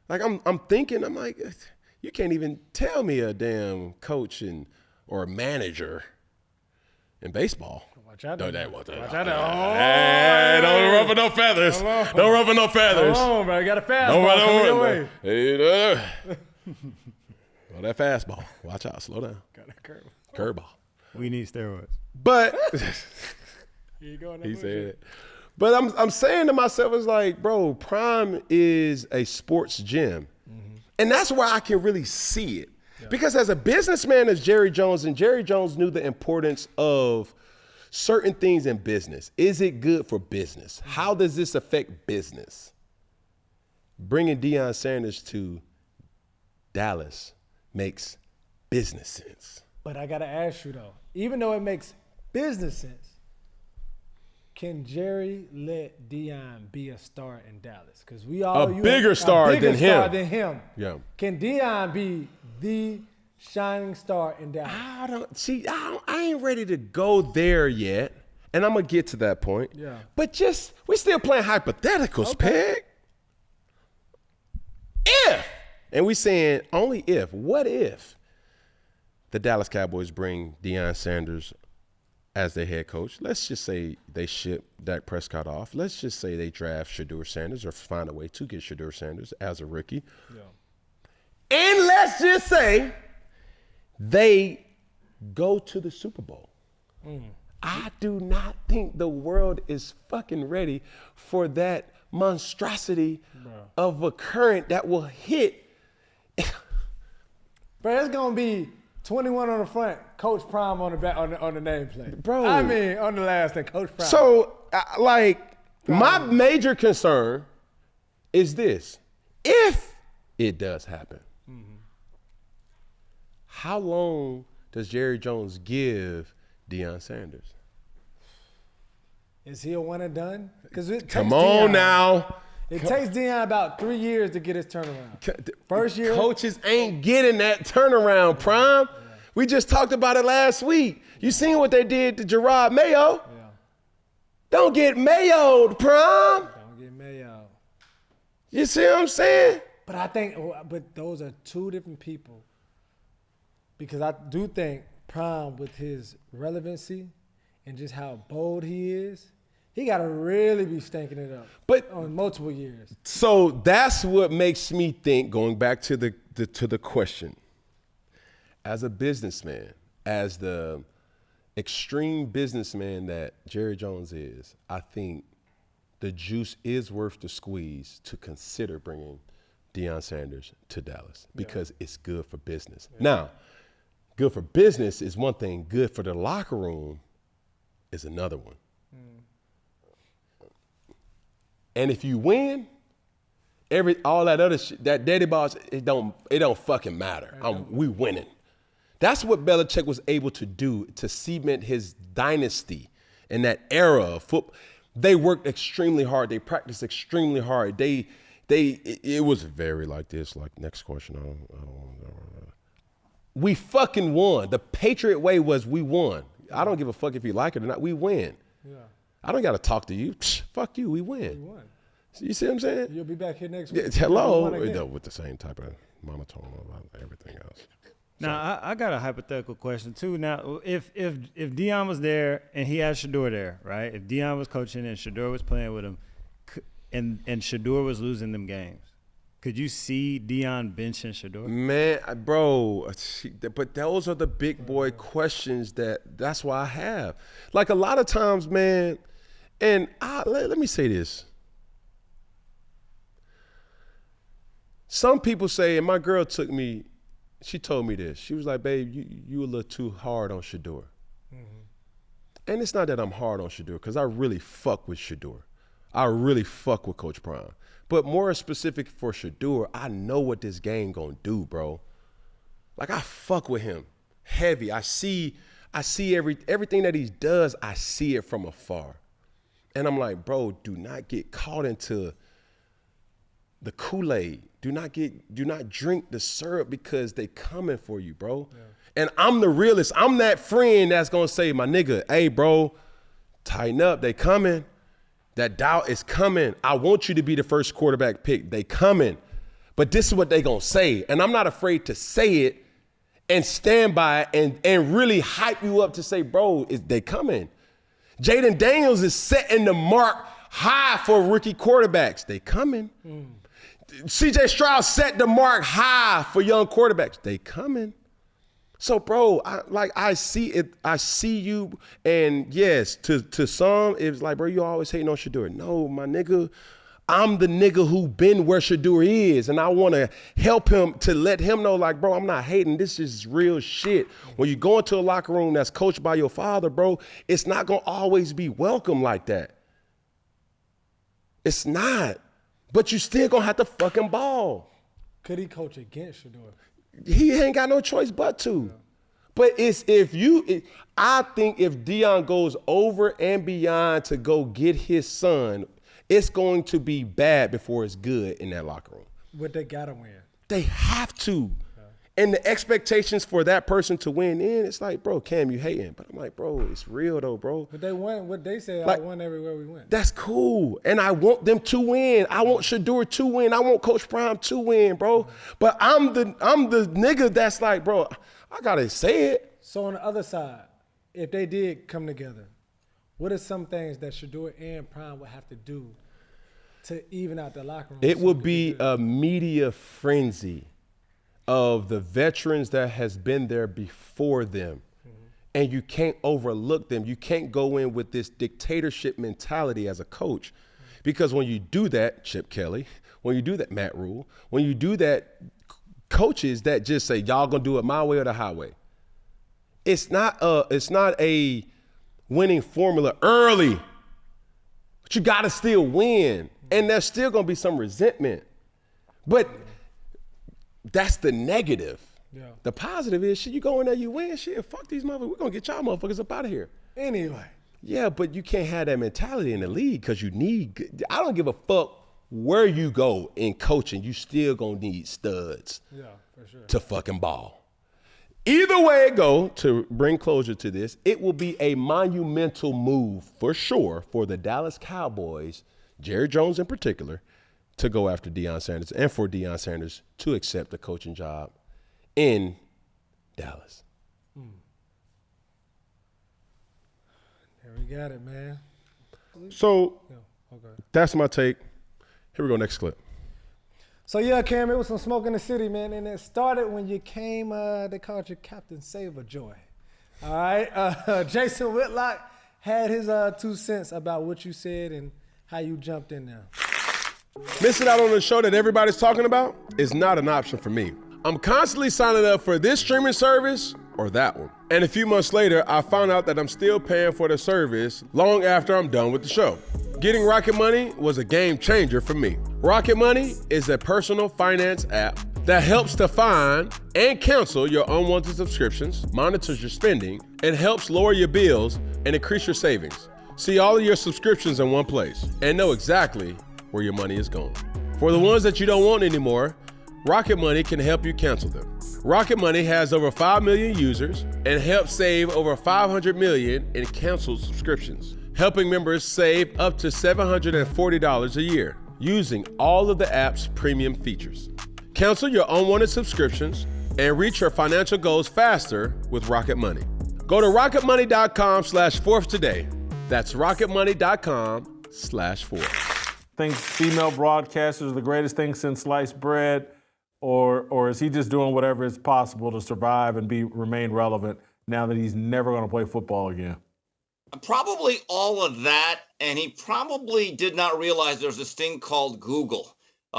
Like I'm thinking, I'm like, you can't even tell me a damn coach or a manager in baseball. Watch out. Watch out. Oh, Hey, don't ruffle no feathers. Don't ruffle no feathers. Come on, bro. You got a Don't fastball coming your way. Hey, oh, that fastball. Watch out. Slow down. Got a curve. Curveball. We need steroids. But Here you go. he said it. But I'm saying to myself, it's like, bro, Prime is a sports gym. And that's where I can really see it. Yeah. Because as a businessman as Jerry Jones, and Jerry Jones knew the importance of certain things in business. Is it good for business? How does this affect business? Bringing Deion Sanders to Dallas makes business sense. But I got to ask you, though, even though it makes business sense, Can Jerry let Deion be a star in Dallas? Because we all a bigger star than him. Yeah. Can Deion be the shining star in Dallas? I ain't ready to go there yet, and I'm gonna get to that point. Yeah. But we still playing hypotheticals, Peg. If, and we saying only if. What if the Dallas Cowboys bring Deion Sanders as their head coach? Let's just say they ship Dak Prescott off. Let's just say they draft Shedeur Sanders or find a way to get Shedeur Sanders as a rookie. Yeah. And let's just say they go to the Super Bowl. I do not think the world is fucking ready for that monstrosity of a current that will hit. Bro, it's going to be 21 on the front, Coach Prime on the back on the nameplate. Bro. I mean, on the last thing, Coach Prime. So, my major concern is this. If it does happen, how long does Jerry Jones give Deion Sanders? Is he a one and done? Come on now. It takes Deion about 3 years to get his turnaround. First year. Coaches ain't getting that turnaround, Prime. Yeah. We just talked about it last week. You seen what they did to Gerard Mayo. Yeah. Don't get Mayo'd, Prime. Don't get Mayo'd. You see what I'm saying? But those are two different people. Because I do think Prime, with his relevancy and just how bold he is, he got to really be stinking it up on multiple years. So that's what makes me think, going back to the question, as a businessman, as the extreme businessman that Jerry Jones is, I think the juice is worth the squeeze to consider bringing Deion Sanders to Dallas because it's good for business. Yeah. Now, good for business is one thing. Good for the locker room is another one. And if you win, all that other shit, that daddy boss, it don't fucking matter. We winning. That's what Belichick was able to do to cement his dynasty in that era of football. They worked extremely hard. They practiced extremely hard. It was very like this. Like, next question. We fucking won. The Patriot way was we won. I don't give a fuck if you like it or not. We win. Yeah. I don't got to talk to you. Fuck you. We win. We won. You see what I'm saying? You'll be back here next week. Yeah, hello. With the same type of monotone about everything else. Now, I got a hypothetical question, too. Now, if Deion was there and he had Shedeur there, right? If Deion was coaching and Shedeur was playing with him and Shedeur was losing them games, could you see Deion benching Shedeur? Man, bro, but those are the big boy questions that's why I have. Like, a lot of times, man, and let me say this. Some people say, and my girl she told me this. She was like, babe, you a little too hard on Shedeur. And it's not that I'm hard on Shedeur, because I really fuck with Shedeur. I really fuck with Coach Prime. But more specific for Shedeur, I know what this game gonna do, bro. Like, I fuck with him heavy. I see everything that he does, I see it from afar. And I'm like, bro, do not get caught into the Kool-Aid. Do not drink the syrup, because they coming for you, bro. Yeah. And I'm the realist. I'm that friend that's gonna say, my nigga, hey, bro, tighten up. They coming. That doubt is coming. I want you to be the first quarterback pick. They coming. But this is what they gonna say. And I'm not afraid to say it and stand by it and really hype you up to say, bro, they coming. Jaden Daniels is setting the mark high for rookie quarterbacks. They coming. CJ Stroud set the mark high for young quarterbacks. They coming. So, bro, I see it. I see you. And yes, to some, it's like, bro, you always hating on Shedeur. No, my nigga, I'm the nigga who been where Shedeur is. And I want to help him to let him know, like, bro, I'm not hating. This is real shit. When you go into a locker room that's coached by your father, bro, it's not going to always be welcome like that. It's not. But you still going to have to fucking ball. Could he coach against Shedeur? He ain't got no choice but to. But I think if Deion goes over and beyond to go get his son, it's going to be bad before it's good in that locker room. But they gotta win. They have to. And the expectations for that person to win it's like, bro, Cam, you hating. But I'm like, bro, it's real though, bro. But they won what they say, like, I won everywhere we went. That's cool. And I want them to win. I want Shedeur to win. I want Coach Prime to win, bro. But I'm the nigga that's like, bro, I gotta say it. So on the other side, if they did come together, what are some things that Shedeur and Prime would have to do to even out the locker room? It would be a media frenzy of the veterans that has been there before them. And you can't overlook them. You can't go in with this dictatorship mentality as a coach. Because when you do that, Chip Kelly, when you do that, Matt Rule, when you do that, coaches that just say, y'all gonna do it my way or the highway. It's not a winning formula early, but you gotta still win. And there's still gonna be some resentment. But that's the negative. Yeah. The positive is, shit, you go in there, you win, shit, fuck these motherfuckers. We're going to get y'all motherfuckers up out of here. Anyway. Yeah, but you can't have that mentality in the league because I don't give a fuck where you go in coaching. You still going to need studs for sure. to fucking ball. Either way it go, to bring closure to this, it will be a monumental move for sure for the Dallas Cowboys, Jerry Jones in particular, to go after Deion Sanders and for Deion Sanders to accept the coaching job in Dallas. There we got it, man. So that's my take. Here we go, next clip. So yeah, Cam, it was some smoke in the city, man, and it started when you came, they called you Captain Save-A-Joy. All right, Jason Whitlock had his 2 cents about what you said and how you jumped in there. Missing out on the show that everybody's talking about is not an option for me. I'm constantly signing up for this streaming service or that one. And a few months later, I found out that I'm still paying for the service long after I'm done with the show. Getting Rocket Money was a game changer for me. Rocket Money is a personal finance app that helps to find and cancel your unwanted subscriptions, monitors your spending, and helps lower your bills and increase your savings. See all of your subscriptions in one place and know exactly where your money is going. For the ones that you don't want anymore, Rocket Money can help you cancel them. Rocket Money has over 5 million users and helps save over 500 million in canceled subscriptions, helping members save up to $740 a year using all of the app's premium features. Cancel your unwanted subscriptions and reach your financial goals faster with Rocket Money. Go to rocketmoney.com/fourth today. That's rocketmoney.com/fourth. Think female broadcasters are the greatest thing since sliced bread, or is he just doing whatever is possible to survive and remain relevant now that he's never going to play football again? Probably all of that, and he probably did not realize there's this thing called Google.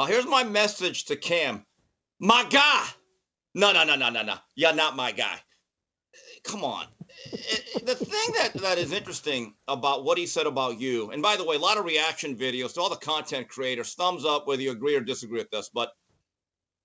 Here's my message to Cam. My guy. No. You're not my guy. Come on. The thing that is interesting about what he said about you, and by the way, a lot of reaction videos to all the content creators, thumbs up whether you agree or disagree with this, but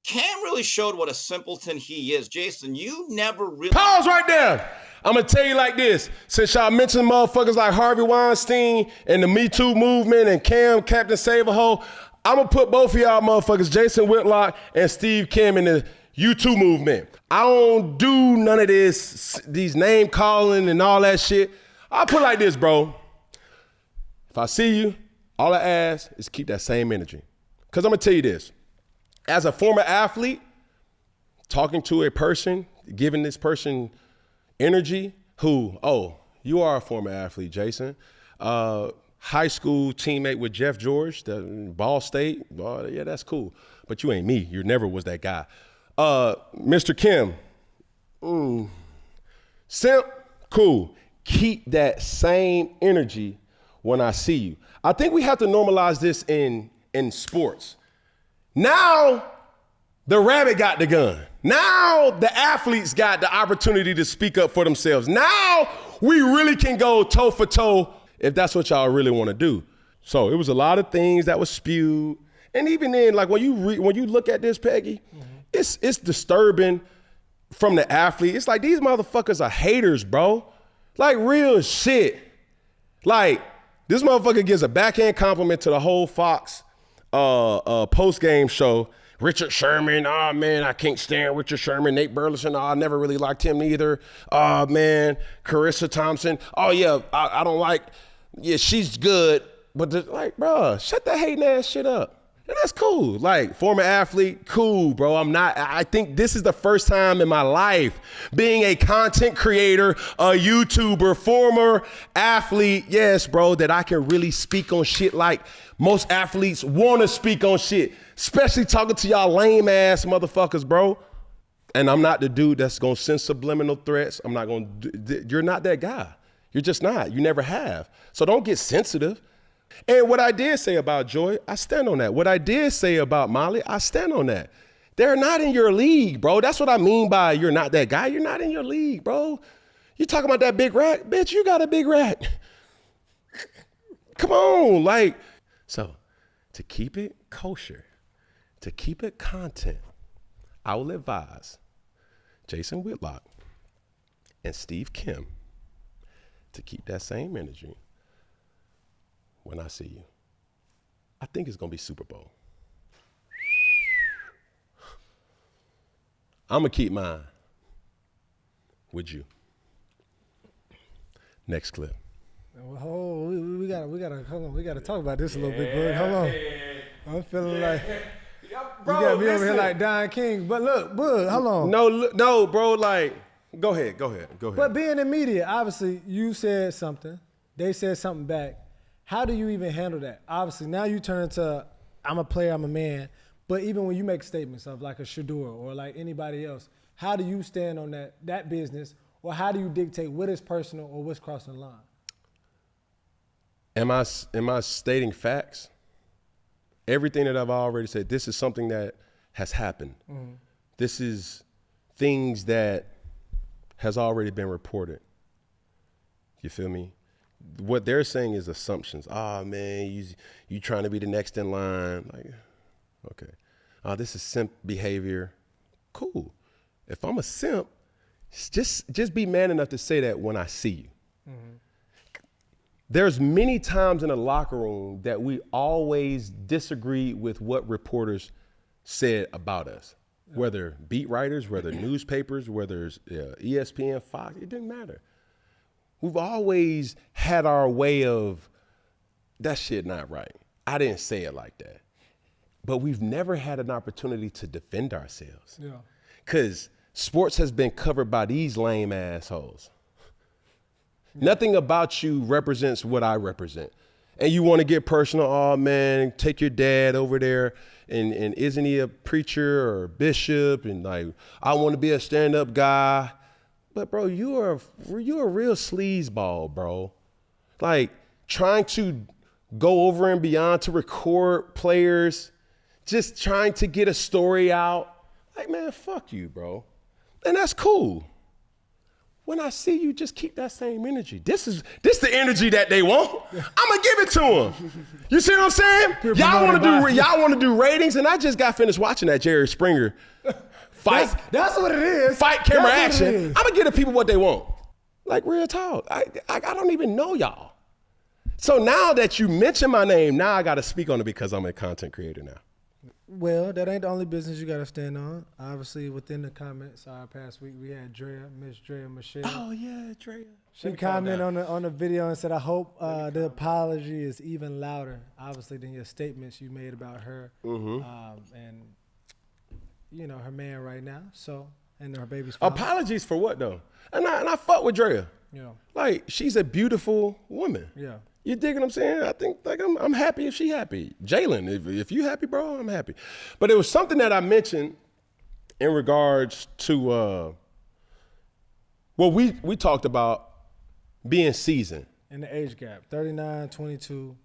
Cam really showed what a simpleton he is. Jason, you never really... Pause right there. I'm going to tell you like this. Since y'all mentioned motherfuckers like Harvey Weinstein and the Me Too movement and Cam, Captain Save-A-Ho, I'm going to put both of y'all motherfuckers, Jason Whitlock and Steve Kim, in the U2 movement. I don't do none of these name calling and all that shit. I'll put it like this, bro. If I see you, all I ask is keep that same energy. Because I'm going to tell you this. As a former athlete, talking to a person, giving this person energy, you are a former athlete, Jason. High school teammate with Jeff George, the Ball State. Yeah, that's cool. But you ain't me. You never was that guy. Mr. Kim, simp, cool. Keep that same energy when I see you. I think we have to normalize this in sports. Now, the rabbit got the gun. Now, the athletes got the opportunity to speak up for themselves. Now, we really can go toe for toe if that's what y'all really want to do. So it was a lot of things that was spewed. And even then, like when you look at this, Peggy, it's disturbing from the athlete, it's like these motherfuckers are haters, bro. Like real shit. Like this motherfucker gives a backhand compliment to the whole Fox post-game show. Richard Sherman, oh man, I can't stand Richard Sherman. Nate Burleson, oh, I never really liked him either. Oh man, Carissa Thompson, oh yeah, I don't like, yeah, she's good. But like, bro, shut that hating ass shit up. And that's cool. Like, former athlete, cool, bro. I think this is the first time in my life being a content creator, a YouTuber, former athlete, yes, bro, that I can really speak on shit like most athletes want to speak on shit, especially talking to y'all lame ass motherfuckers, bro. And I'm not the dude that's going to send subliminal threats. I'm not going to, you're not that guy. You're just not. You never have. So don't get sensitive. And what I did say about Joy, I stand on that. What I did say about Molly, I stand on that. They're not in your league, bro. That's what I mean by you're not that guy. You're not in your league, bro. You talking about that big rack? Bitch, you got a big rack. Come on, like. So to keep it kosher, to keep it content, I will advise Jason Whitlock and Steve Kim to keep that same energy when I see you. I think it's gonna be Super Bowl. I'm gonna keep mine with you. Next clip. Oh, we gotta hold on. We gotta talk about this a little bit, bud. Hold on. I'm feeling like bro, you got me over here like Don King. But look, bud, hold on. No, bro. Like, go ahead. But being in media, obviously, you said something. They said something back. How do you even handle that? Obviously, now you turn to, I'm a player, I'm a man. But even when you make statements of like a Shador or like anybody else, how do you stand on that business, or how do you dictate what is personal or what's crossing the line? Am I stating facts? Everything that I've already said, this is something that has happened. Mm-hmm. This is things that has already been reported. You feel me? What they're saying is assumptions. Oh man, you trying to be the next in line. Like, okay. This is simp behavior. Cool. If I'm a simp, just be man enough to say that when I see you. Mm-hmm. There's many times in the locker room that we always disagree with what reporters said about us, whether beat writers, whether newspapers, whether it's ESPN, Fox, it didn't matter. We've always had our way of, that shit not right. I didn't say it like that. But we've never had an opportunity to defend ourselves. Yeah. Because sports has been covered by these lame assholes. Nothing about you represents what I represent. And you want to get personal, oh man, take your dad over there and isn't he a preacher or a bishop? And like, I want to be a stand-up guy. But bro, you're a real sleazeball, bro. Like trying to go over and beyond to record players, just trying to get a story out. Like, man, fuck you, bro. And that's cool. When I see you, just keep that same energy. This the energy that they want. I'm gonna give it to them. You see what I'm saying? Y'all want to do ratings, and I just got finished watching that Jerry Springer fight. That's what it is. Fight camera action. I'm gonna give the people what they want. Like real talk. I don't even know y'all. So now that you mention my name, now I gotta speak on it because I'm a content creator now. Well, that ain't the only business you got to stand on. Obviously, within the comments, past week we had Miss Draya Michelle. Oh yeah, Draya. She commented on the video and said, "I hope the apology is even louder, obviously, than your statements you made about her, and you know her man right now. So and her baby's father. Apologies for what though? And I fuck with Draya. Yeah, like she's a beautiful woman. Yeah. You dig what I'm saying? I think like I'm happy if she happy. Jalen, if you happy, bro, I'm happy. But it was something that I mentioned in regards to we talked about being seasoned. And the age gap, 39, 22.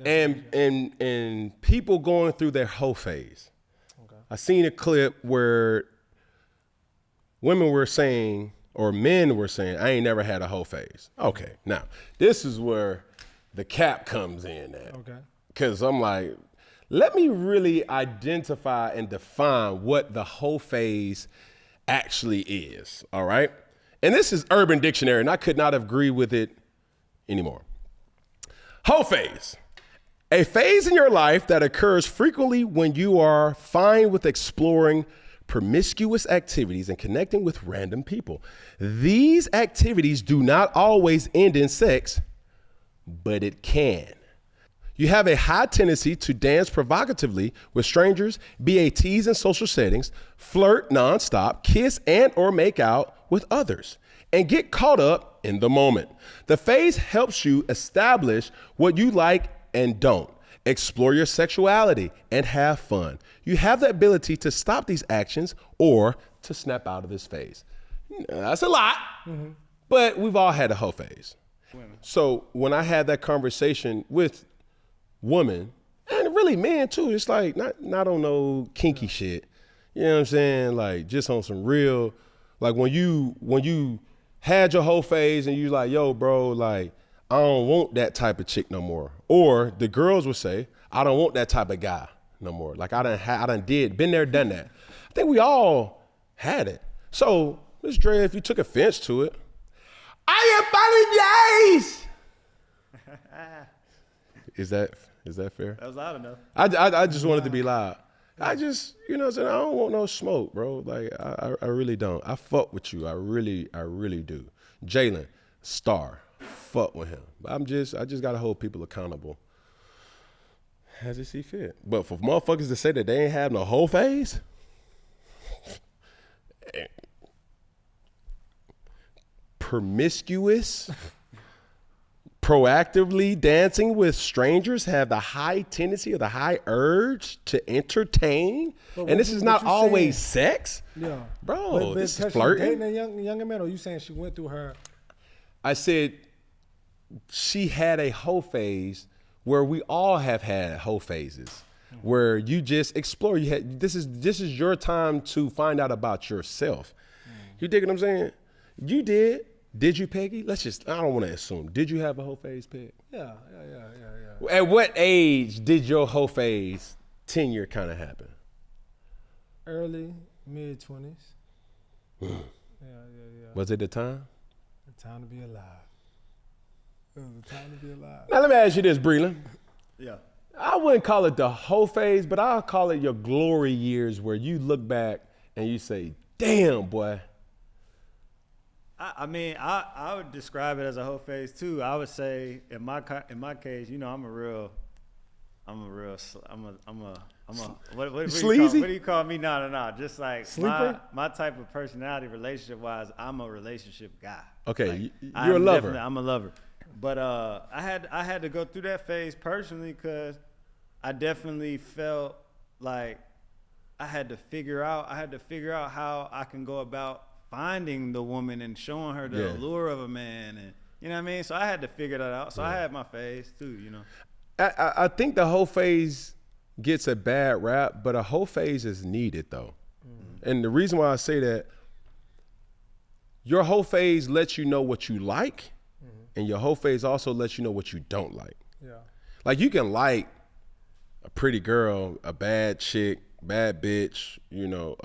And people going through their hoe phase. Okay. I seen a clip where women were saying, or men were saying, I ain't never had a hoe phase. Okay, now this is where the cap comes in at. Okay. Because I'm like, let me really identify and define what the hoe phase actually is, all right? And this is Urban Dictionary, and I could not agree with it anymore. Hoe phase. A phase in your life that occurs frequently when you are fine with exploring promiscuous activities and connecting with random people. These activities do not always end in sex, but it can. You have a high tendency to dance provocatively with strangers, be a tease in social settings, flirt nonstop, kiss and or make out with others, and get caught up in the moment. The phase helps you establish what you like and don't, explore your sexuality, and have fun. You have the ability to stop these actions or to snap out of this phase. That's a lot, but we've all had a hoe phase. So when I had that conversation with women, and really men too, it's like not on no kinky shit. You know what I'm saying? Like just on some real, like when you had your whole phase and you like, yo, bro, like I don't want that type of chick no more. Or the girls would say, I don't want that type of guy no more. Like been there, done that. I think we all had it. So, Ms. Dre, if you took offense to it, I apologize. Is that fair? That was loud enough. I just wanted to be loud. I just, you know what I'm saying? I don't want no smoke, bro. Like, I really don't. I fuck with you. I really do. Jalen, star. Fuck with him. I just gotta hold people accountable as they see fit. But for motherfuckers to say that they ain't have no whole phase, promiscuous, proactively dancing with strangers, have the high tendency or the high urge to entertain, and this is not always sex. Yeah, bro, this is flirting. flirting. Dating a younger man, or you saying she went through her? I said she had a hoe phase where we all have had hoe phases, where you just explore. This is your time to find out about yourself. You dig what I'm saying? You did. Did you, Peggy? I don't want to assume. Did you have a hoe phase, Peg? Yeah. At what age did your hoe phase tenure kind of happen? Early, mid-20s. Yeah. Was it the time? The time to be alive. It was the time to be alive. Now let me ask you this, Breland. Yeah. I wouldn't call it the hoe phase, but I'll call it your glory years where you look back and you say, damn, boy. I mean, I would describe it as a whole phase too. I would say in my case, you know, what sleazy? What do you call me? No. Just like Sleeper? my type of personality, relationship wise, I'm a relationship guy. Okay, Like, you're a lover. I'm a lover. But I had to go through that phase personally because I definitely felt like I had to figure out how I can go about finding the woman and showing her the allure of a man, and you know what I mean. So I had to figure that out. So I had my phase too, you know. I think the whole phase gets a bad rap, but a whole phase is needed though. And the reason why I say that, your whole phase lets you know what you like, and your whole phase also lets you know what you don't like. Yeah. Like you can like a pretty girl, a bad chick, bad bitch, you know,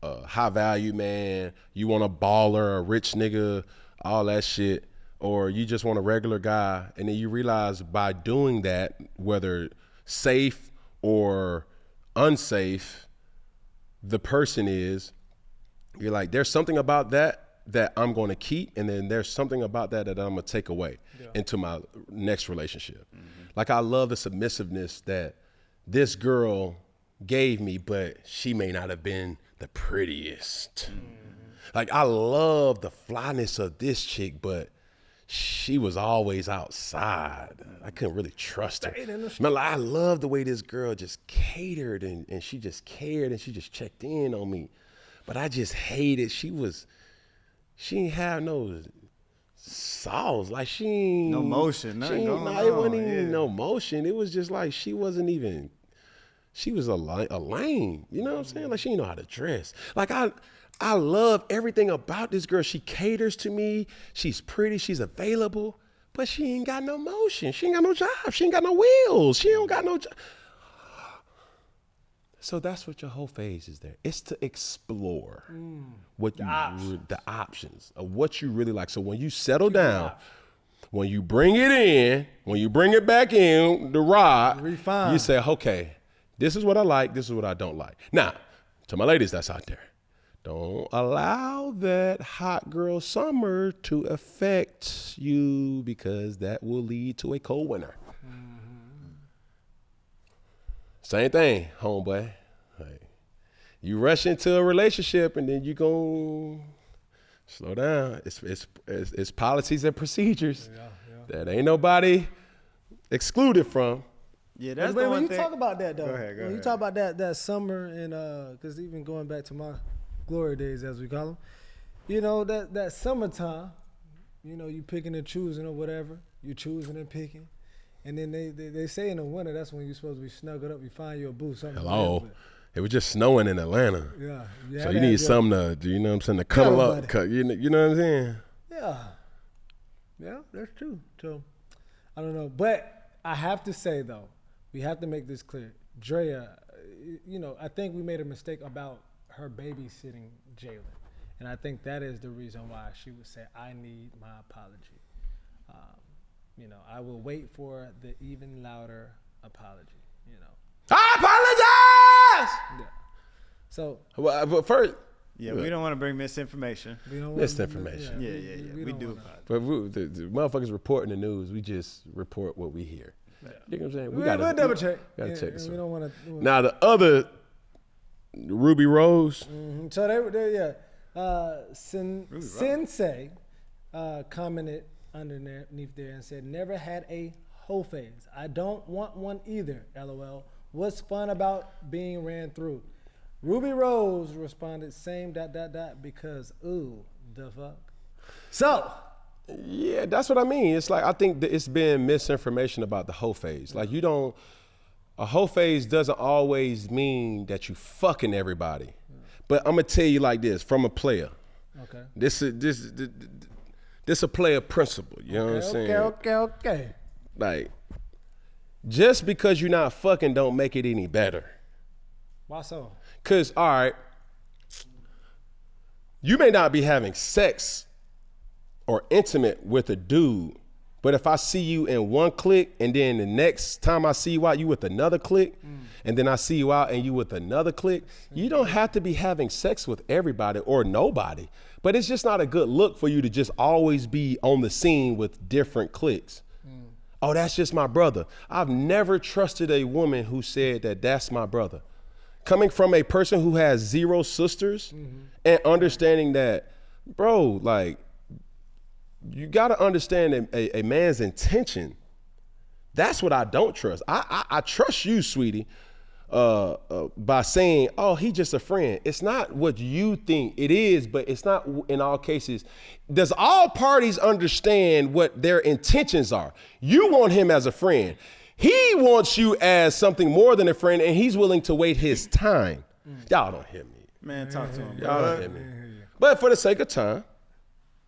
a high value man, you want a baller, a rich nigga, all that shit, or you just want a regular guy, and then you realize by doing that, whether safe or unsafe the person is, you're like, there's something about that I'm going to keep, and then there's something about that I'm going to take away into my next relationship. Like I love the submissiveness that this girl gave me, but she may not have been the prettiest. Like I love the flyness of this chick, but she was always outside. I couldn't really trust her. Man, like, I love the way this girl just catered and she just cared and she just checked in on me. But I just hated, she ain't have no sauce. Like she ain't. No motion. It wasn't even no motion. It was just like she was a lame, you know what I'm saying? Like she didn't know how to dress. Like I love everything about this girl. She caters to me. She's pretty. She's available, but she ain't got no motion. She ain't got no job. She ain't got no wheels. She don't got no job. So that's what your whole phase is there. It's to explore what the options of what you really like. So when you settle down, when you bring it in, when you bring it back in, the rod, refine. You say, okay, this is what I like, this is what I don't like. Now, to my ladies that's out there, don't allow that hot girl summer to affect you because that will lead to a cold winter. Same thing, homeboy. Like, you rush into a relationship and then you go slow down. It's policies and procedures that ain't nobody excluded from. Yeah, that's But the when one you thing. talk about that though, Go ahead. when you talk about that summer and because even going back to my glory days as we call them, you know that summertime, you know you picking and choosing or whatever, you choosing and picking. And then they say in the winter, that's when you're supposed to be snuggled up. You find your boo, something. Hello. Like It was just snowing in Atlanta. yeah. So you need something to, you know what I'm saying, to cuddle up. You know what I'm saying? Yeah, that's true. So, I don't know. But I have to say, though, we have to make this clear. Draya, you know, I think we made a mistake about her babysitting Jalen. And I think that is the reason why she would say, I need my apology. You know, I will wait for the even louder apology, you know. I apologize! Yeah. So. Well, but first. Yeah, we don't want to bring misinformation. Misinformation. Yeah. We do. But the motherfuckers reporting the news, we just report what we hear. Yeah. You know what I'm saying? We'll double check. Gotta check this. We don't want to. Now the other Ruby Rose. Mm-hmm. So Sensei commented underneath there and said, "Never had a whole phase. I don't want one either. LOL. What's fun about being ran through?" Ruby Rose responded, "Same ... because ooh, the fuck." So. Yeah, that's what I mean. It's like I think that it's been misinformation about the whole phase. Like a whole phase doesn't always mean that you fucking everybody. But I'm gonna tell you like this from a player. Okay. This a player principle. You know what I'm saying? Okay. Like, just because you're not fucking don't make it any better. Why so? Cause all right, you may not be having sex or intimate with a dude, but if I see you in one clique and then the next time I see you out, you with another clique, and then I see you out and you with another clique, you don't have to be having sex with everybody or nobody. But it's just not a good look for you to just always be on the scene with different cliques. Oh, that's just my brother. I've never trusted a woman who said that that's my brother. Coming from a person who has 0 sisters and understanding that, bro, like, you gotta understand a man's intention. That's what I don't trust. I trust you, sweetie, by saying, oh, he's just a friend. It's not what you think it is, but it's not in all cases. Does all parties understand what their intentions are? You want him as a friend. He wants you as something more than a friend, and he's willing to wait his time. Y'all don't hear me. Man, talk to him. Y'all don't hear me. But for the sake of time,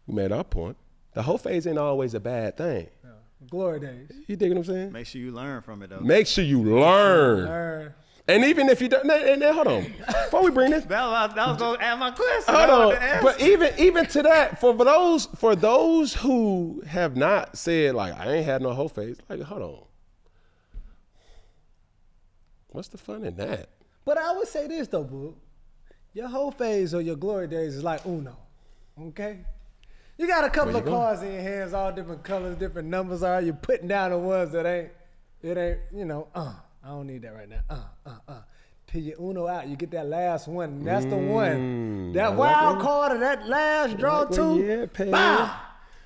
we made our point. The whole phase ain't always a bad thing. Yeah. Glory days. You dig what I'm saying? Make sure you learn from it, though. Make sure you learn. And even if you don't, and hold on. Before we bring this. That was going to add my question. Hold on. But even to that, for those who have not said, like, I ain't had no whole phase, like, hold on. What's the fun in that? But I would say this, though, boo. Your whole phase or your glory days is like Uno. Okay? You got a couple of cards in your hands, all different colors, different numbers. All right, you're putting down the ones that ain't, you know, I don't need that right now. Till you Uno out, you get that last one. And that's the one. That wild card or that last draw too. Bam!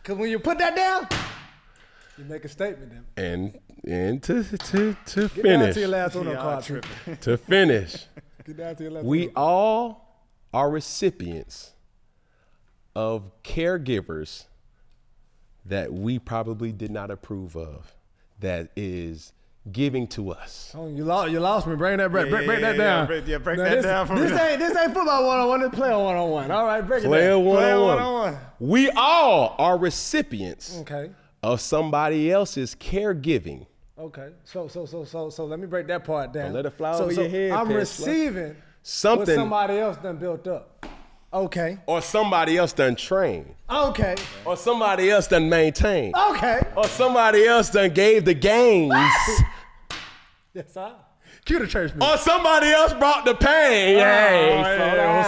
Because when you put that down, you make a statement then. And to Get finish. down to your last Uno card. To finish. Get down to your last We Uno. all are recipients of caregivers that we probably did not approve of, that is giving to us. Oh, you lost me. Bring that, break that down. Break that down for me. This ain't football 101. It's player 101. All right, break it Player down. 101. We all are recipients Okay. of somebody else's caregiving Okay. So let me break that part down. Don't let it fly over your head. I'm Pimp. receiving Something. what somebody else done built up. Okay. Or somebody else done trained. Okay. Or somebody else done maintained. Okay. Or somebody else done gave the gains. Yes, sir. Cue the church music. Or somebody else brought the pain.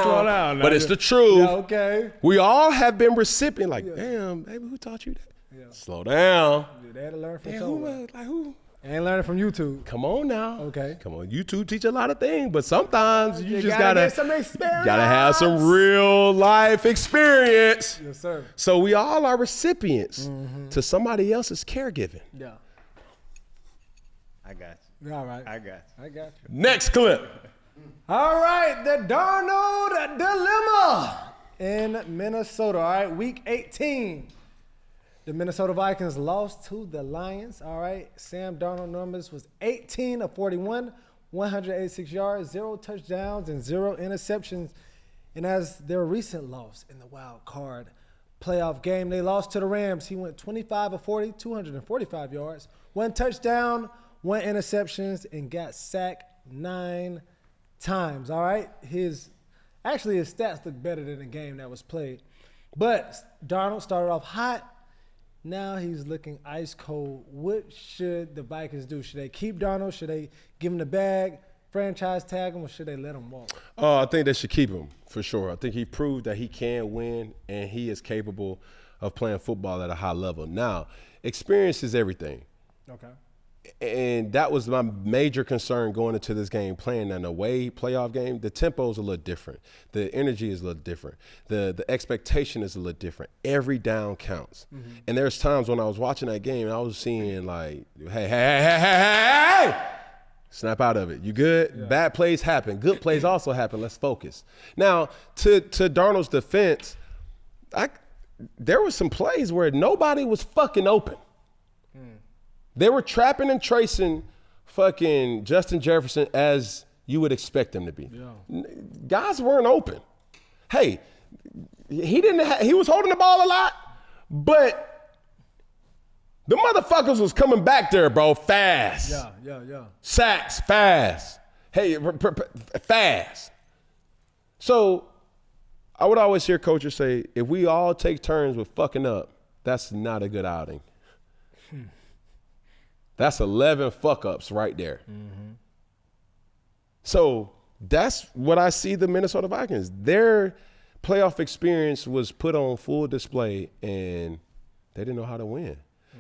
Slow down. But it's the truth. Yeah, okay. We all have been recipients. Like, damn, baby, who taught you that? Yeah. Slow down. Yeah, they had to learn from Damn, somewhere. who? Ain't learning from YouTube. Come on now. Okay. Come on. YouTube teach a lot of things, but sometimes you just gotta gotta get some experience. gotta have some real life experience. Yes, sir. So we all are recipients to somebody else's caregiving. Yeah. I got All right. you. I got you. Next clip. All right, the Darnold Dilemma in Minnesota. All right, week 18. The Minnesota Vikings lost to the Lions. All right, Sam Darnold numbers was 18 of 41, 186 yards, 0 touchdowns, and 0 interceptions. And as their recent loss in the wild card playoff game, they lost to the Rams. He went 25 of 40, 245 yards, 1 touchdown, 1 interceptions, and got sacked 9 times. All right, his stats look better than the game that was played. But Darnold started off hot. Now he's looking ice cold. What should the Vikings do? Should they keep Darnold? Should they give him the bag, franchise tag him, or should they let him walk? I think they should keep him for sure. I think he proved that he can win and he is capable of playing football at a high level. Now, experience is everything. Okay. And that was my major concern going into this game, playing an away playoff game. The tempo is a little different. The energy is a little different. The expectation is a little different. Every down counts. And there's times when I was watching that game and I was seeing like, hey, snap out of it. You good? Yeah. Bad plays happen. Good plays also happen. Let's focus. Now, to Darnold's defense, there were some plays where nobody was fucking open. They were trapping and tracing fucking Justin Jefferson as you would expect them to be. Yeah. Guys weren't open. Hey, he was holding the ball a lot, but the motherfuckers was coming back there, bro, fast. Yeah. Sacks, fast. Hey, fast. So I would always hear coaches say, if we all take turns with fucking up, that's not a good outing. That's 11 fuck-ups right there. So that's what I see the Minnesota Vikings. Their playoff experience was put on full display, and they didn't know how to win.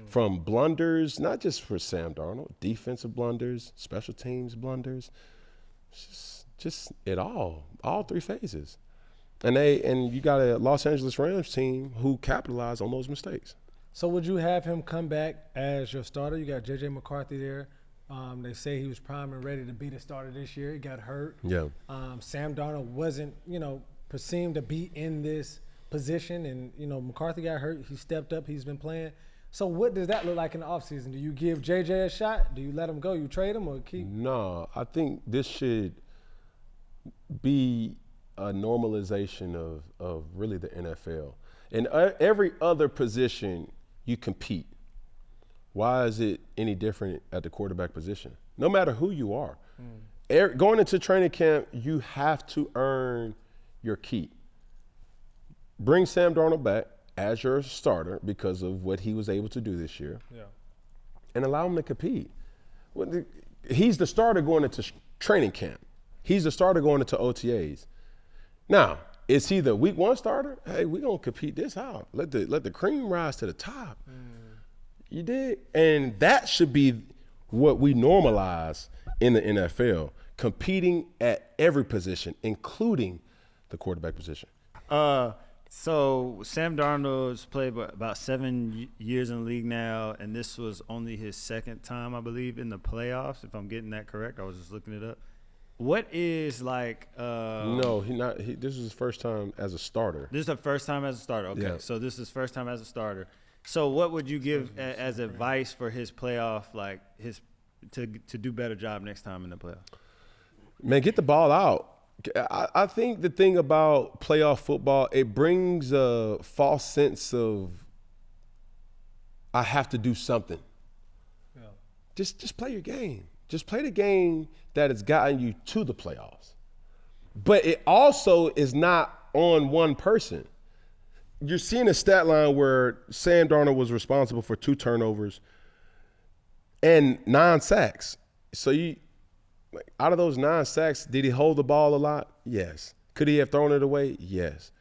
From blunders, not just for Sam Darnold, defensive blunders, special teams blunders, just it all 3 phases. And you got a Los Angeles Rams team who capitalized on those mistakes. So would you have him come back as your starter? You got J.J. McCarthy there. They say he was primed and ready to be the starter this year. He got hurt. Yeah. Sam Darnold wasn't, perceived to be in this position. And, McCarthy got hurt. He stepped up. He's been playing. So what does that look like in the offseason? Do you give J.J. a shot? Do you let him go? You trade him or keep? No, I think this should be a normalization of really the NFL. In every other position, you compete. Why is it any different at the quarterback position? No matter who you are. Going into training camp, you have to earn your keep. Bring Sam Darnold back as your starter because of what he was able to do this year. Yeah. And allow him to compete. He's the starter going into training camp. He's the starter going into OTAs. Now, is he the week 1 starter? Hey, we're going to compete this out. Let the cream rise to the top. You did? And that should be what we normalize in the NFL, competing at every position, including the quarterback position. So Sam Darnold's played about 7 years in the league now, and this was only his 2nd time, I believe, in the playoffs, if I'm getting that correct. I was just looking it up. What is like? No, this is his first time as a starter. This is the first time as a starter. Okay, yeah. So this is his first time as a starter. So what would you give as advice for his playoff, to do better job next time in the playoffs? Man, get the ball out. I think the thing about playoff football, it brings a false sense of I have to do something. Yeah. just play your game. Just play the game that has gotten you to the playoffs. But it also is not on one person. You're seeing a stat line where Sam Darnold was responsible for 2 turnovers and 9 sacks. So out of those 9 sacks, did he hold the ball a lot? Yes. Could he have thrown it away? Yes.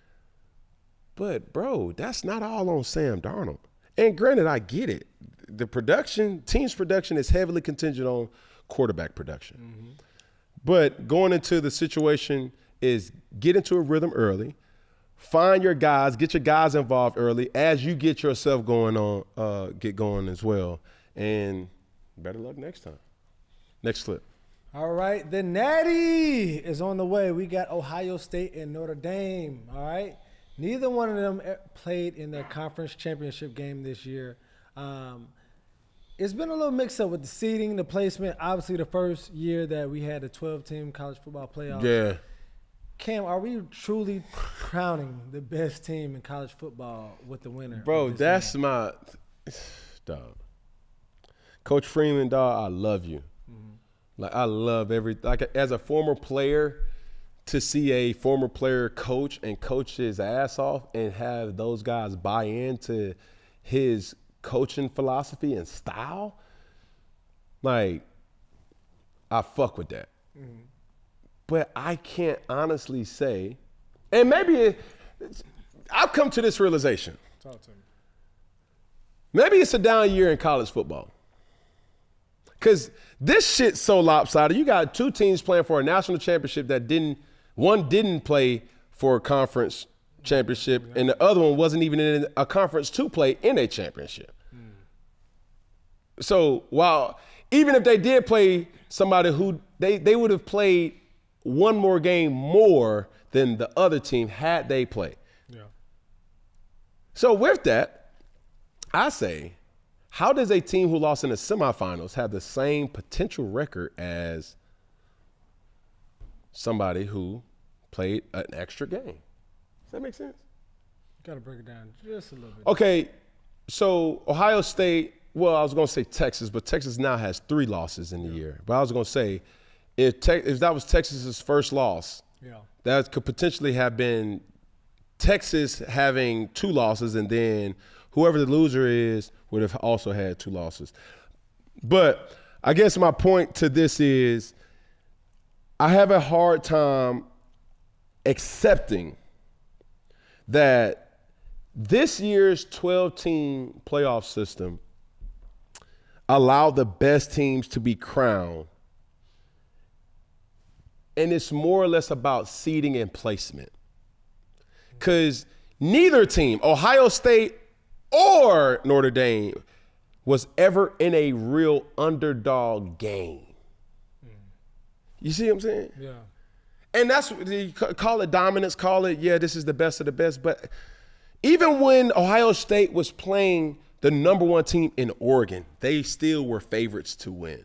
But, bro, that's not all on Sam Darnold. And granted, I get it. The team's production is heavily contingent on quarterback production. Mm-hmm. But going into the situation is get into a rhythm early, find your guys, get your guys involved early as you get yourself get going as well. And better luck next time. Next clip. All right, the Natty is on the way. We got Ohio State and Notre Dame, all right? Neither one of them played in their conference championship game this year. It's been a little mix-up with the seeding, the placement. Obviously, the first year that we had a 12-team college football playoff. Yeah. Cam, are we truly crowning the best team in college football with the winner? Bro, that's my dog. Coach Freeman, dog, I love you. Mm-hmm. Like, I love as a former player, to see a former player coach and coach his ass off and have those guys buy into his coaching philosophy and style, like, I fuck with that. Mm-hmm. But I can't honestly say, and maybe I've come to this realization. Talk to me. Maybe it's a down year in college football. Because this shit's so lopsided. You got 2 teams playing for a national championship one didn't play for a conference championship, and the other one wasn't even in a conference to play in a championship. So even if they did play somebody who they would have played one more game more than the other team had they played. Yeah. So with that, I say, how does a team who lost in the semifinals have the same potential record as somebody who played an extra game? Does that make sense? Got to break it down just a little bit. Okay, so Ohio State, well, I was going to say Texas, but Texas now has 3 losses in the year. But I was going to say, if that was Texas's first loss, that could potentially have been Texas having 2 losses, and then whoever the loser is would have also had 2 losses. But I guess my point to this is I have a hard time accepting that this year's 12-team playoff system allowed the best teams to be crowned. And it's more or less about seeding and placement. Because neither team, Ohio State or Notre Dame, was ever in a real underdog game. You see what I'm saying? Yeah. And that's what you call it dominance, call it, this is the best of the best. But even when Ohio State was playing the number 1 team in Oregon, they still were favorites to win.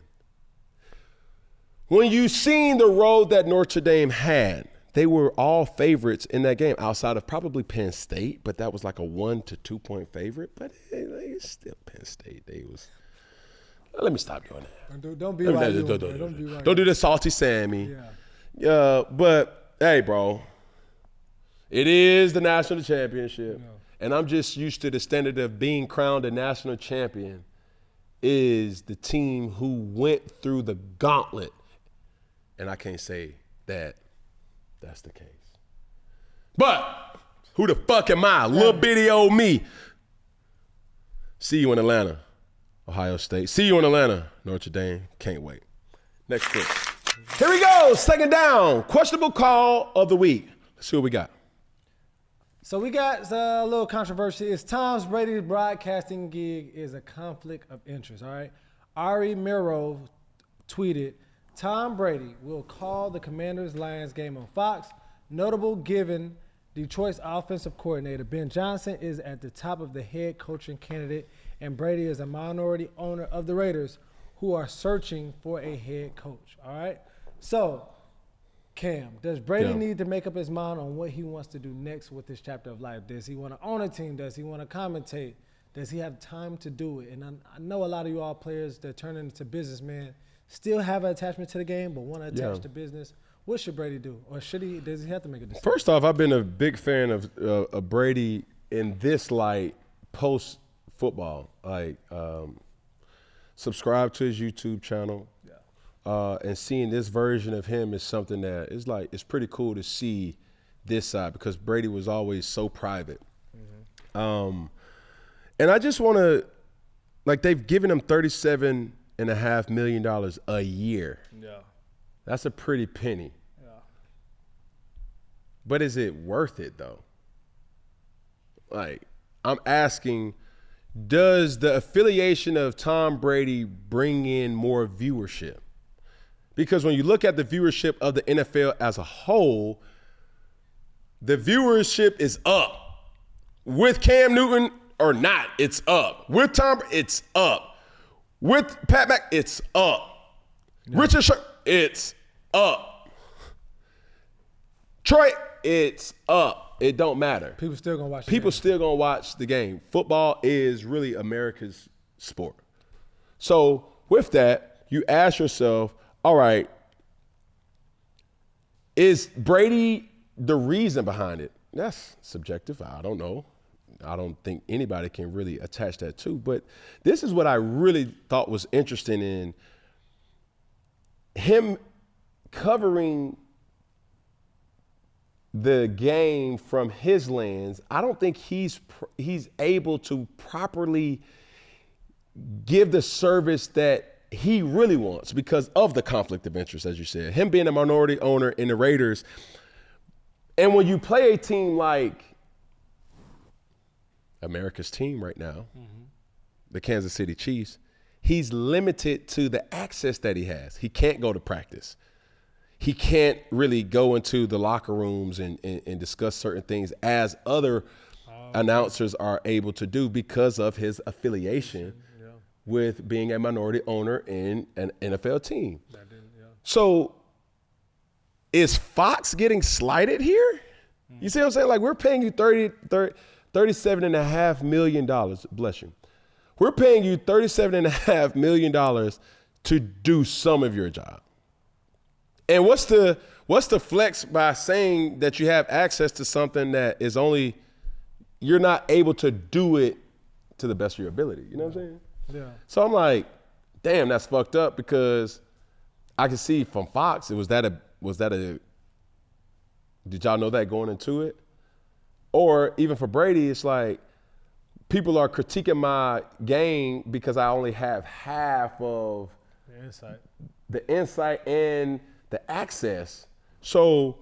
When you seen the road that Notre Dame had, they were all favorites in that game outside of probably Penn State, but that was like a 1 to 2 point favorite. But it's still Penn State. Let me stop doing that. Don't be right. Don't do the salty Sammy. Yeah. But hey, bro, it is the national championship, and I'm just used to the standard of being crowned a national champion is the team who went through the gauntlet, and I can't say that that's the case. But who the fuck am I? Little bitty old me. See you in Atlanta, Ohio State. See you in Atlanta, Notre Dame. Can't wait. Next clip. Here we go. Second down. Questionable call of the week. Let's see what we got. So we got a little controversy. Is Tom Brady's broadcasting gig is a conflict of interest, all right? Ari Miro tweeted, Tom Brady will call the Commanders-Lions game on Fox. Notable given Detroit's offensive coordinator, Ben Johnson, is at the top of the head coaching candidate, and Brady is a minority owner of the Raiders who are searching for a head coach, all right? So, Cam, does Brady need to make up his mind on what he wants to do next with this chapter of life? Does he want to own a team? Does he want to commentate? Does he have time to do it? And I know a lot of you all players that turn into businessmen still have an attachment to the game, but want to attach to business. What should Brady do? Or does he have to make a decision? First off, I've been a big fan of Brady in this light post-football. Like, subscribe to his YouTube channel. And seeing this version of him is something that is like, it's pretty cool to see this side because Brady was always so private. And I just want to, like, they've given him $37.5 million a year. Yeah. That's a pretty penny. Yeah. But is it worth it, though? Like, I'm asking, does the affiliation of Tom Brady bring in more viewership? Because when you look at the viewership of the NFL as a whole, the viewership is up. With Cam Newton or not, it's up. With Tom, it's up. With Pat Mac, it's up. Yeah. Richard Sherman, it's up. Troy, it's up. It don't matter. People still gonna watch. People still gonna watch the game. Football is really America's sport. So with that, you ask yourself, all right, is Brady the reason behind it? That's subjective. I don't know. I don't think anybody can really attach that to. But this is what I really thought was interesting in him covering the game from his lens. I don't think he's able to properly give the service that he really wants because of the conflict of interest, as you said. Him being a minority owner in the Raiders. And when you play a team like America's team right now, the Kansas City Chiefs, he's limited to the access that he has. He can't go to practice. He can't really go into the locker rooms and discuss certain things as other announcers are able to do because of his affiliation with being a minority owner in an NFL team. So is Fox getting slighted here? You see what I'm saying? Like, we're paying you $37.5 million. Bless you. We're paying you $37.5 million to do some of your job. And what's the flex by saying that you have access to something that is only, you're not able to do it to the best of your ability? You know what I'm saying? Yeah. So I'm like, damn, that's fucked up because I can see from Fox, was that a, did y'all know that going into it? Or even for Brady, it's like people are critiquing my game because I only have half of the insight and the access. So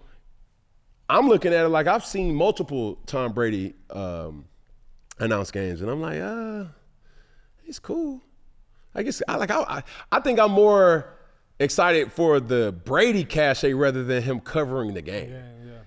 I'm looking at it like I've seen multiple Tom Brady announced games, and I'm like, he's cool. I guess I think I'm more excited for the Brady cachet rather than him covering the game. Yeah.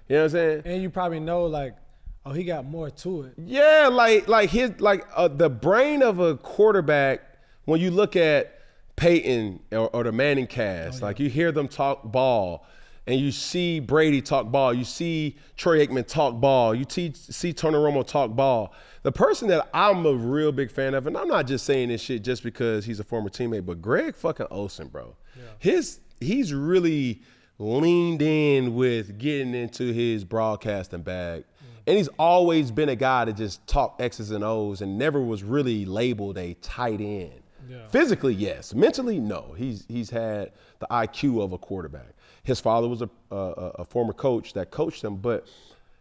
You know what I'm saying? And you probably know, like, oh, he got more to it. Yeah, the brain of a quarterback. When you look at Peyton or the Manning cast, like you hear them talk ball, and you see Brady talk ball. You see Troy Aikman talk ball. You see Tony Romo talk ball. The person that I'm a real big fan of, and I'm not just saying this shit just because he's a former teammate, but Greg fucking Olsen, bro. Yeah. He's really leaned in with getting into his broadcasting bag. And he's always been a guy that just talked X's and O's and never was really labeled a tight end. Yeah. Physically, yes. Mentally, no. He's had the IQ of a quarterback. His father was a former coach that coached him. But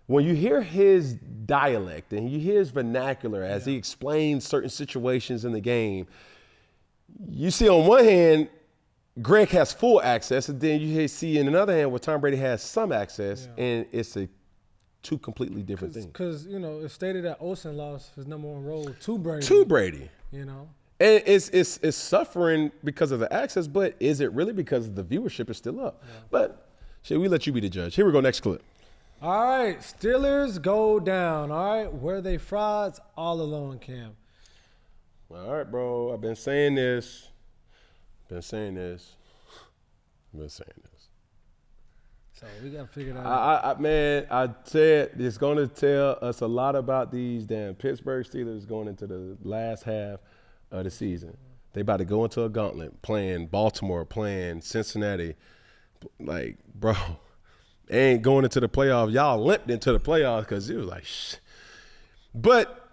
when you hear his dialect and you hear his vernacular as he explains certain situations in the game, you see on one hand, Greg has full access, and then you see in another hand where Tom Brady has some access, and it's two completely different things. Because, it's stated that Olsen lost his number one role to Brady. To Brady. And it's suffering because of the access, but is it really because the viewership is still up? Yeah. But shit, we let you be the judge. Here we go, next clip. All right, Steelers go down. All right, were they frauds all along, Cam? All right, bro. I've been saying this. So we got to figure that out. Man, I said it's going to tell us a lot about these damn Pittsburgh Steelers going into the last half of the season. They about to go into a gauntlet, playing Baltimore, playing Cincinnati. Like, bro, they ain't going into the playoffs. Y'all limped into the playoffs because it was like, shh. But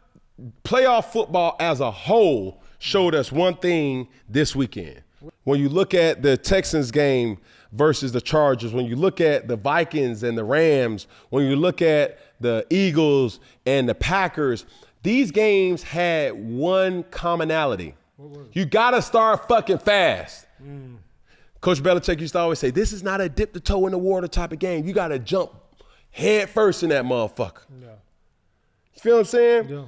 playoff football as a whole showed us one thing this weekend. When you look at the Texans game versus the Chargers, when you look at the Vikings and the Rams, when you look at the Eagles and the Packers, these games had one commonality. You got to start fucking fast. Coach Belichick used to always say, this is not a dip the toe in the water type of game. You got to jump head first in that motherfucker. Yeah. You feel what I'm saying? Yeah.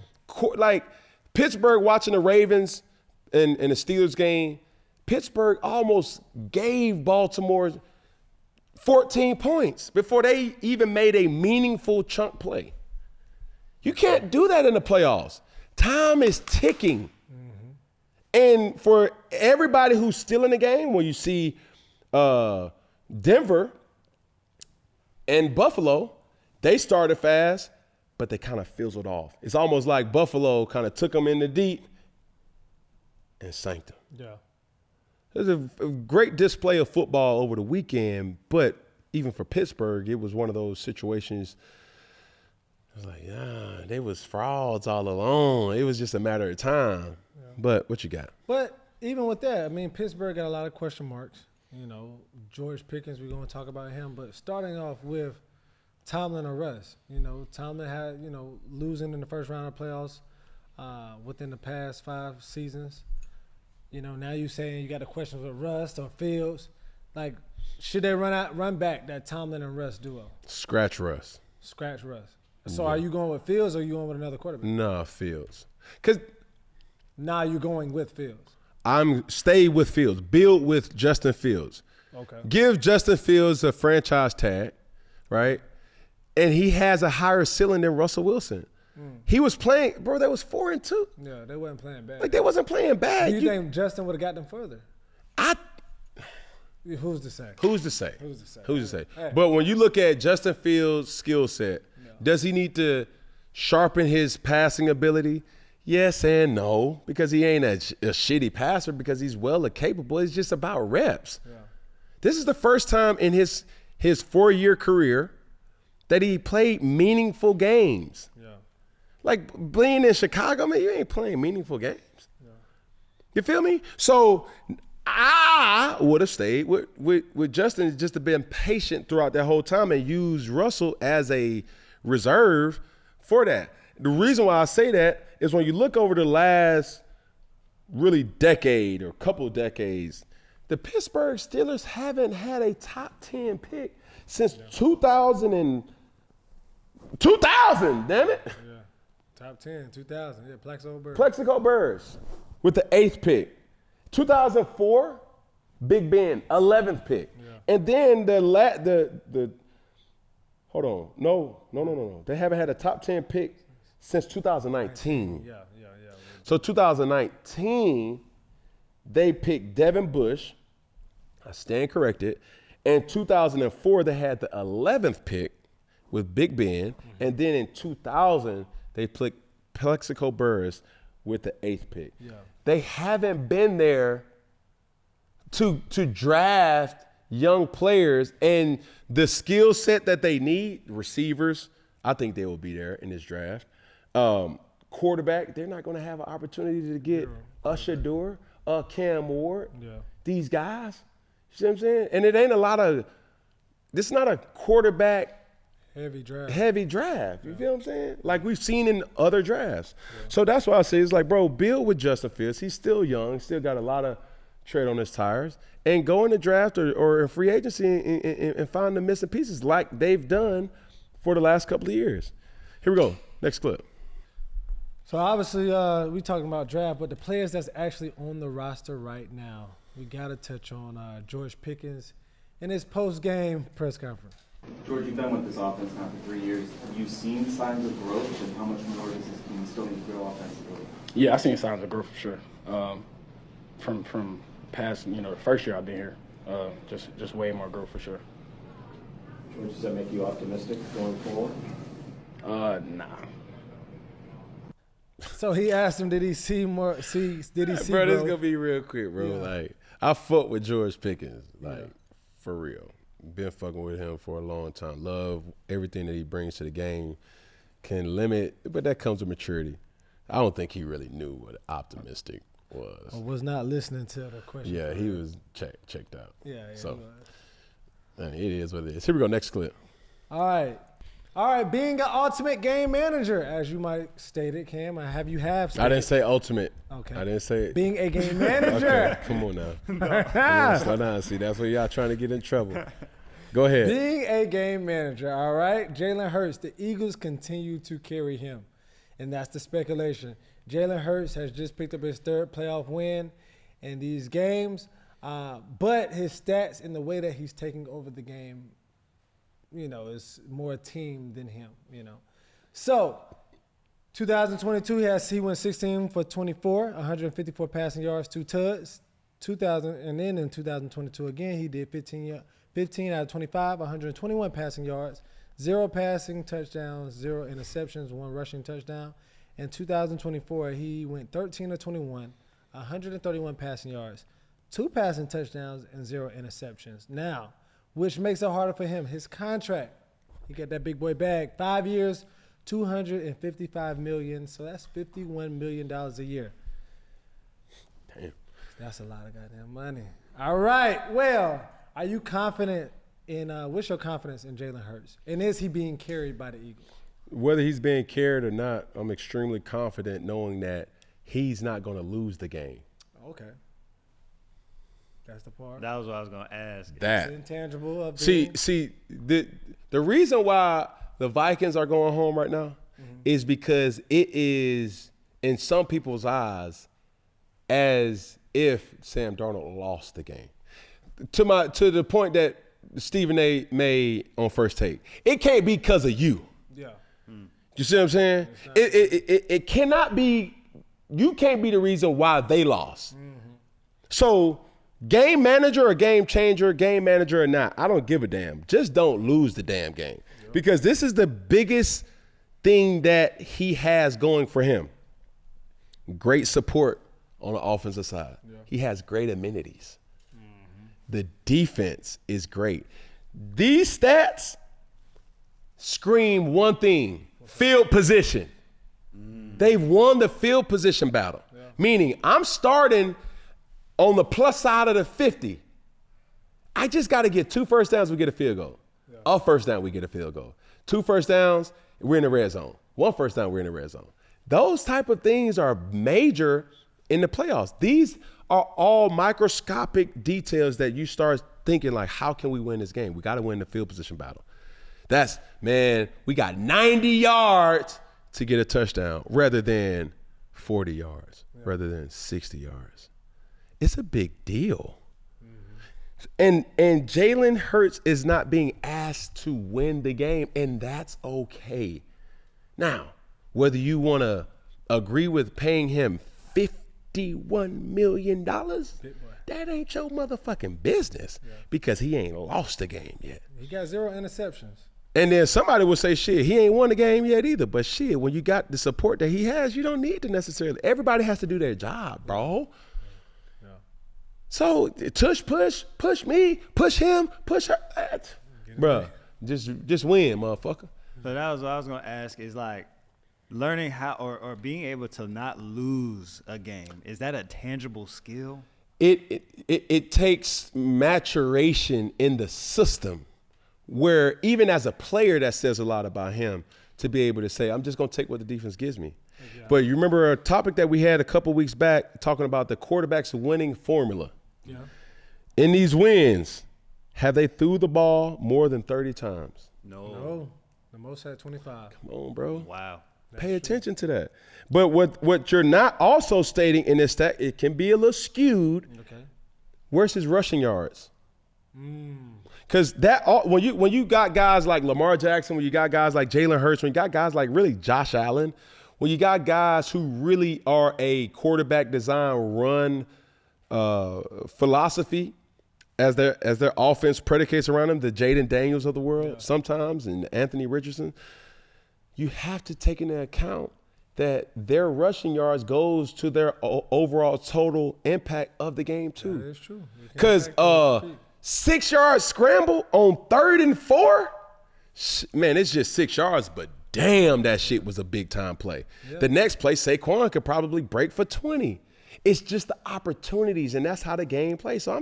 Like Pittsburgh watching the Ravens and the Steelers game, Pittsburgh almost gave Baltimore 14 points before they even made a meaningful chunk play. You can't do that in the playoffs. Time is ticking. And for everybody who's still in the game, when you see Denver and Buffalo, they started fast, but they kind of fizzled off. It's almost like Buffalo kind of took them in the deep and sank them. Yeah. It was a great display of football over the weekend, but even for Pittsburgh, it was one of those situations. It was like, yeah, they was frauds all along. It was just a matter of time. Yeah. But what you got? But even with that, I mean, Pittsburgh got a lot of question marks. You know, George Pickens, we're going to talk about him. But starting off with Tomlin or Russ, you know, Tomlin had, you know, losing in the first round of playoffs within the past 5 seasons. You know, now you saying you got the questions with Russ or Fields. Like, should they run back that Tomlin and Russ duo? Scratch Russ. Scratch Russ. So are you going with Fields or are you going with another quarterback? No, Fields. Because now you're going with Fields. Stay with Fields. Build with Justin Fields. Okay. Give Justin Fields a franchise tag, right? And he has a higher ceiling than Russell Wilson. He was playing, bro, they was 4-2. Yeah, they wasn't playing bad. Like, they wasn't playing bad. Do you think Justin would have got them further? Who's to say? Who's to say? Hey. But when you look at Justin Fields' skill set, does he need to sharpen his passing ability? Yes and no, because he ain't a shitty passer, because he's well capable. It's just about reps. Yeah. This is the first time in his 4-year career that he played meaningful games. Yeah. Like being in Chicago, man, you ain't playing meaningful games. Yeah. You feel me? So I would have stayed with Justin, just to be patient throughout that whole time and use Russell as a reserve for that. The reason why I say that is when you look over the last really decade or couple decades, the Pittsburgh Steelers haven't had a top 10 pick since 2000, damn it. Yeah. Top 10, 2000. Yeah, Plexico Burress with the 8th pick. 2004, Big Ben, 11th pick. Yeah. And then hold on. No. They haven't had a top 10 pick since 2019. Yeah. So 2019, they picked Devin Bush. I stand corrected. In 2004, they had the 11th pick with Big Ben. And then in 2000, they picked Plexico Burress with the 8th pick. Yeah. They haven't been there to draft young players, and the skill set that they need, receivers, I think they will be there in this draft. Quarterback, they're not going to have an opportunity to get Usher Door, Cam Ward, these guys. You see what I'm saying? And it ain't this is not a quarterback heavy draft. You feel what I'm saying? Like we've seen in other drafts. Yeah. So that's why I say it's like, bro, build with Justin Fields. He's still young, still got a lot of tread on his tires, and go in the draft or in free agency and find the missing pieces like they've done for the last couple of years. Here we go. Next clip. So obviously we talking about draft, but the players that's actually on the roster right now, we got to touch on George Pickens in his post-game press conference. George, you've been with this offense now for 3 years. Have you seen signs of growth, and how much more does this team still need to grow offensively? Yeah, I've seen signs of growth for sure. From past, the first year I've been here, just way more growth for sure. Does that make you optimistic going forward? Nah. So he asked him, did he see more? Did he see? Bro, this growth? gonna be real quick, bro. Yeah. Like, I fuck with George Pickens, like for real. Been fucking with him for a long time. Love everything that he brings to the game. Can limit, but that comes with maturity. I don't think he really knew what optimistic was. Or was not listening to the question. Yeah, he was checked out. Yeah. So, it is what it is. Here we go. Next clip. All right. Being an ultimate game manager, as you might state it, Cam. I didn't say ultimate. Okay. I didn't say it. Being a game manager. Okay, come on now. Come on, slow down. See, that's where y'all trying to get in trouble. Go ahead. Being a game manager, all right? Jalen Hurts, the Eagles continue to carry him. And that's the speculation. Jalen Hurts has just picked up his third playoff win in these games. But his stats and the way that he's taking over the game, is more a team than him, So, 2022, he went 16 for 24, 154 passing yards, 2 tuds. And then in 2022 again, he did 15 out of 25, 121 passing yards, 0 passing touchdowns, 0 interceptions, 1 rushing touchdown. In 2024, he went 13 of 21, 131 passing yards, 2 passing touchdowns, and 0 interceptions. Now, which makes it harder for him, his contract. He got that big boy bag, 5 years, $255 million. So that's $51 million a year. Damn. That's a lot of goddamn money. All right. Well, are you confident in what's your confidence in Jalen Hurts? And is he being carried by the Eagles? Whether he's being carried or not, I'm extremely confident knowing that he's not going to lose the game. Okay. That's the part. That was what I was going to ask. That. It's intangible of See, the reason why the Vikings are going home right now is because it is, in some people's eyes, as if Sam Darnold lost the game. To the point that Stephen A. made on First Take. It can't be because of you. Yeah. You see what I'm saying? It cannot be, you can't be the reason why they lost. So, game manager or game changer, game manager or not, I don't give a damn. Just don't lose the damn game. Because this is the biggest thing that he has going for him. Great support on the offensive side. Yeah. He has great amenities. The defense is great. These stats scream one thing: field position. They've won the field position battle. Yeah. Meaning, I'm starting on the plus side of the 50. I just got to get 2 first downs, we get a field goal. Yeah. A first down, we get a field goal. 2 first downs, we're in the red zone. 1 first down, we're in the red zone. Those type of things are major in the playoffs. These are all microscopic details that you start thinking like, how can we win this game? We got to win the field position battle. That's, man, we got 90 yards to get a touchdown rather than 40 yards, rather than 60 yards. It's a big deal. And Jalen Hurts is not being asked to win the game, and that's okay. Now, whether you want to agree with paying him $51 million, that ain't your motherfucking business because he ain't lost the game yet. He got 0 interceptions. And then somebody will say, shit, he ain't won the game yet either. But shit, when you got the support that he has, you don't need to necessarily. Everybody has to do their job, bro. Yeah. So push me, push him, push her. Bro, just win, motherfucker. So that was what I was going to ask is like learning how or being able to not lose a game. Is that a tangible skill? It takes maturation in the system. Where even as a player, that says a lot about him to be able to say, I'm just going to take what the defense gives me. Yeah. But you remember a topic that we had a couple weeks back talking about the quarterback's winning formula. Yeah. In these wins, have they threw the ball more than 30 times? No. The most had 25. Come on, bro. Wow. Pay attention to that. But what you're not also stating in this stat, it can be a little skewed. Okay. Where's his rushing yards? Because when you got guys like Lamar Jackson, when you got guys like Jalen Hurts, when you got guys like really Josh Allen, when you got guys who really are a quarterback design run philosophy, as their offense predicates around them, the Jaden Daniels of the world sometimes, and Anthony Richardson, you have to take into account that their rushing yards goes to their overall total impact of the game too. That is true. Because 6-yard scramble on 3rd and 4, man, it's just 6 yards, but damn, that shit was a big time play. Yeah. The next play, Saquon could probably break for 20. It's just the opportunities, and that's how the game plays. So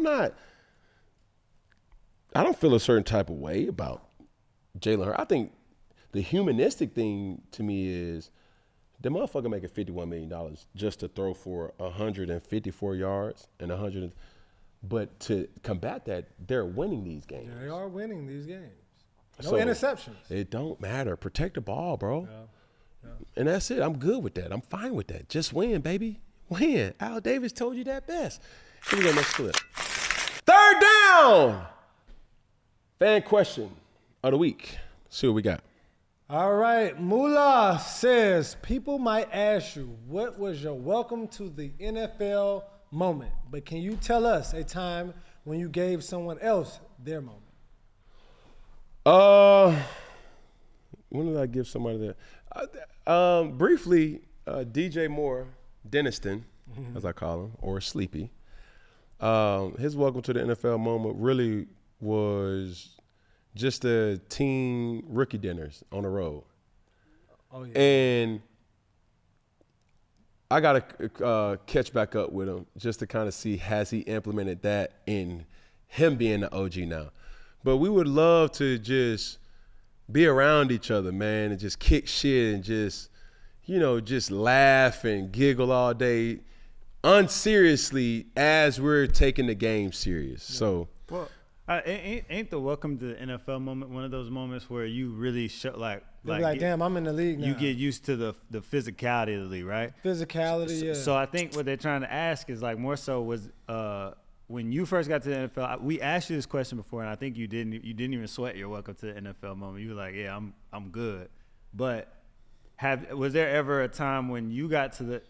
I don't feel a certain type of way about Jalen Hurts. I think the humanistic thing to me is the motherfucker making $51 million just to throw for 154 yards and 100. But to combat that, they're winning these games. Yeah, they are winning these games. No so interceptions. It don't matter. Protect the ball, bro. Yeah. And that's it. I'm good with that. I'm fine with that. Just win, baby. Win. Al Davis told you that best. Here we go, next clip. 3rd down. Fan question of the week. See what we got. All right. Moolah says, people might ask you, what was your welcome to the NFL moment? But can you tell us a time when you gave someone else their moment? When did I give somebody that? Briefly, DJ Moore, Denniston, as I call him, or Sleepy. His welcome to the NFL moment really was just the team rookie dinners on the road. Oh, yeah. And I got to catch back up with him just to kind of see, has he implemented that in him being the OG now. But we would love to just be around each other, man, and just kick shit and just, just laugh and giggle all day unseriously as we're taking the game serious. Yeah. So, well, ain't the welcome to the NFL moment one of those moments where you really show like damn, I'm in the league now. You get used to the physicality of the league, right? Physicality, yeah. So I think what they're trying to ask is like more so was when you first got to the NFL. We asked you this question before, and I think you didn't even sweat your welcome to the NFL moment. You were like, yeah, I'm good. But was there ever a time when you got to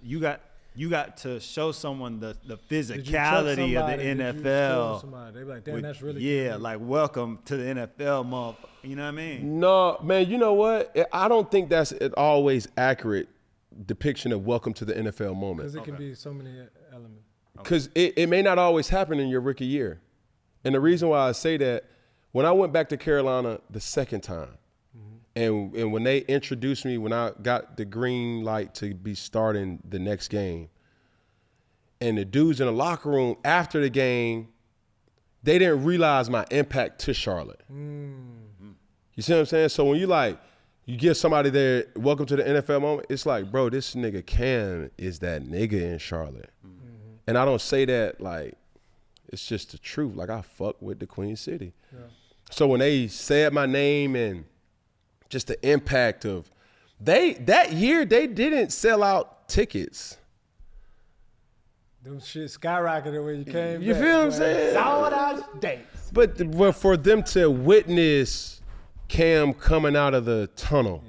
show someone the physicality of the NFL? They be like, damn, that's really good. Like welcome to the NFL, motherfucker. You know what I mean? No, man. You know what? I don't think that's an always accurate depiction of welcome to the NFL moment. Because it can be so many elements. Because it may not always happen in your rookie year. And the reason why I say that, when I went back to Carolina the second time, and when they introduced me, when I got the green light to be starting the next game, and the dudes in the locker room after the game, they didn't realize my impact to Charlotte. You see what I'm saying? So when you give somebody their welcome to the NFL moment, it's like, bro, this nigga Cam is that nigga in Charlotte. And I don't say that like, it's just the truth. Like, I fuck with the Queen City. Yeah. So when they said my name and just the impact of that year, they didn't sell out tickets. Them shit skyrocketed when you came You back, feel what I'm saying? Sold out dates. But for them to witness Cam coming out of the tunnel,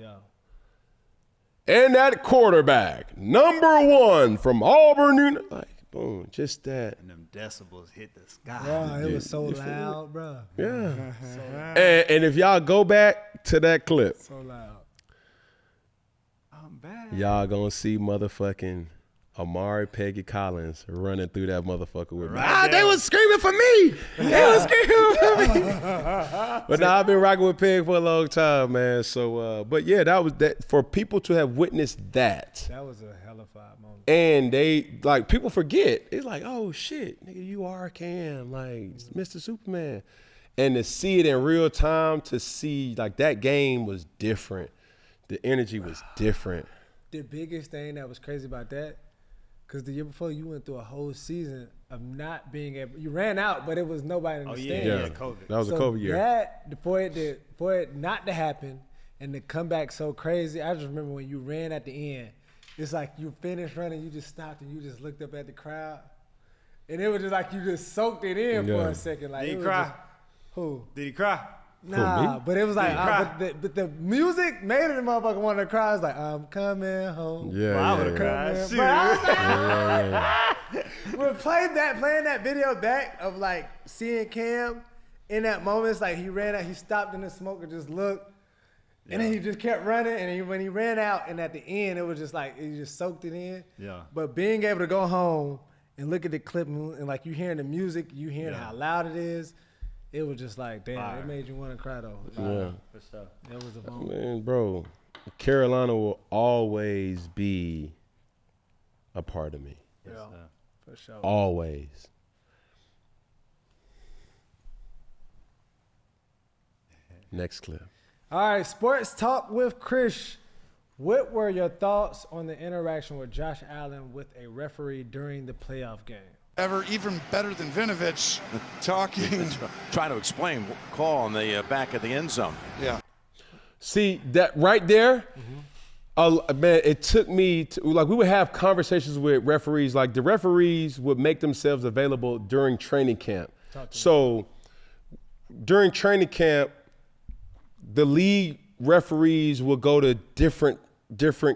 and that quarterback, #1 from Auburn, like, boom, just that. And them decibels hit the sky. Bro, it was so loud, bro. Yeah. So loud. And if y'all go back to that clip, so loud. I'm back. Y'all gonna see motherfucking Amari Peggy Collins running through that motherfucker with me. They was screaming for me. They was screaming for me. But now I've been rocking with Peg for a long time, man. So, but yeah, that was that. For people to have witnessed that. That was a hellified moment. And they, like, people forget. It's like, oh shit, nigga, you are Cam, like Mr. Superman. And to see it in real time, to see like that game was different. The energy was different. The biggest thing that was crazy about that, because the year before you went through a whole season of not being able, you ran out, but it was nobody in the stand. Yeah, COVID. That was a COVID year. That, for it not to happen and to come back so crazy, I just remember when you ran at the end, it's like you finished running, you just stopped and you just looked up at the crowd. And it was just like you just soaked it in for a second. Like, did he cry? Who? Did he cry? Nah, but it was like, but the music made it the motherfucker wanted to cry. It's like, I'm coming home. Yeah, well, I would have cried. When playing that video back of like seeing Cam in that moment, it's like he ran out, he stopped in the smoke and just looked. And then he just kept running, and when he ran out, and at the end, it was just like, he just soaked it in. Yeah. But being able to go home and look at the clip, and like you hearing the music, you hearing how loud it is, it was just like, damn, it made you want to cry though. Yeah. For sure. That was the moment. Man, bro, Carolina will always be a part of me. Yeah, for sure. Always. Next clip. All right, sports talk with Chris. What were your thoughts on the interaction with Josh Allen with a referee during the playoff game? Even better than Vinovich talking. Trying to explain call on the back of the end zone. Yeah. See, that right there, man, it took me to, like, we would have conversations with referees. Like, the referees would make themselves available during training camp. So during training camp, the league referees will go to different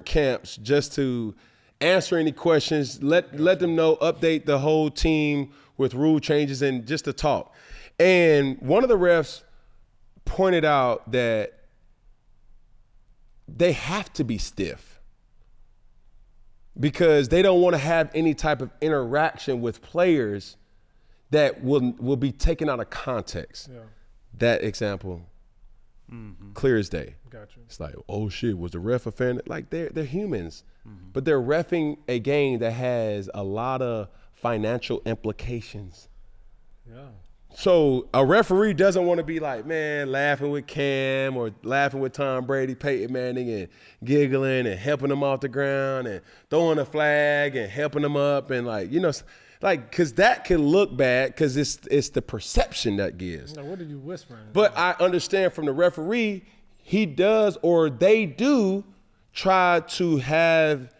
camps just to answer any questions, let them know, update the whole team with rule changes and just to talk. And one of the refs pointed out that they have to be stiff because they don't want to have any type of interaction with players that will be taken out of context. Yeah. That example, clear as day. Gotcha. It's like, oh shit, was the ref offended? Like, they're humans, but they're reffing a game that has a lot of financial implications. Yeah. So a referee doesn't want to be like, man, laughing with Cam or laughing with Tom Brady, Peyton Manning, and giggling and helping them off the ground and throwing a flag and helping them up and like, you know, like, because that can look bad because it's the perception that gives. Now, what are you whispering? But I understand from the referee, he does or they do try to have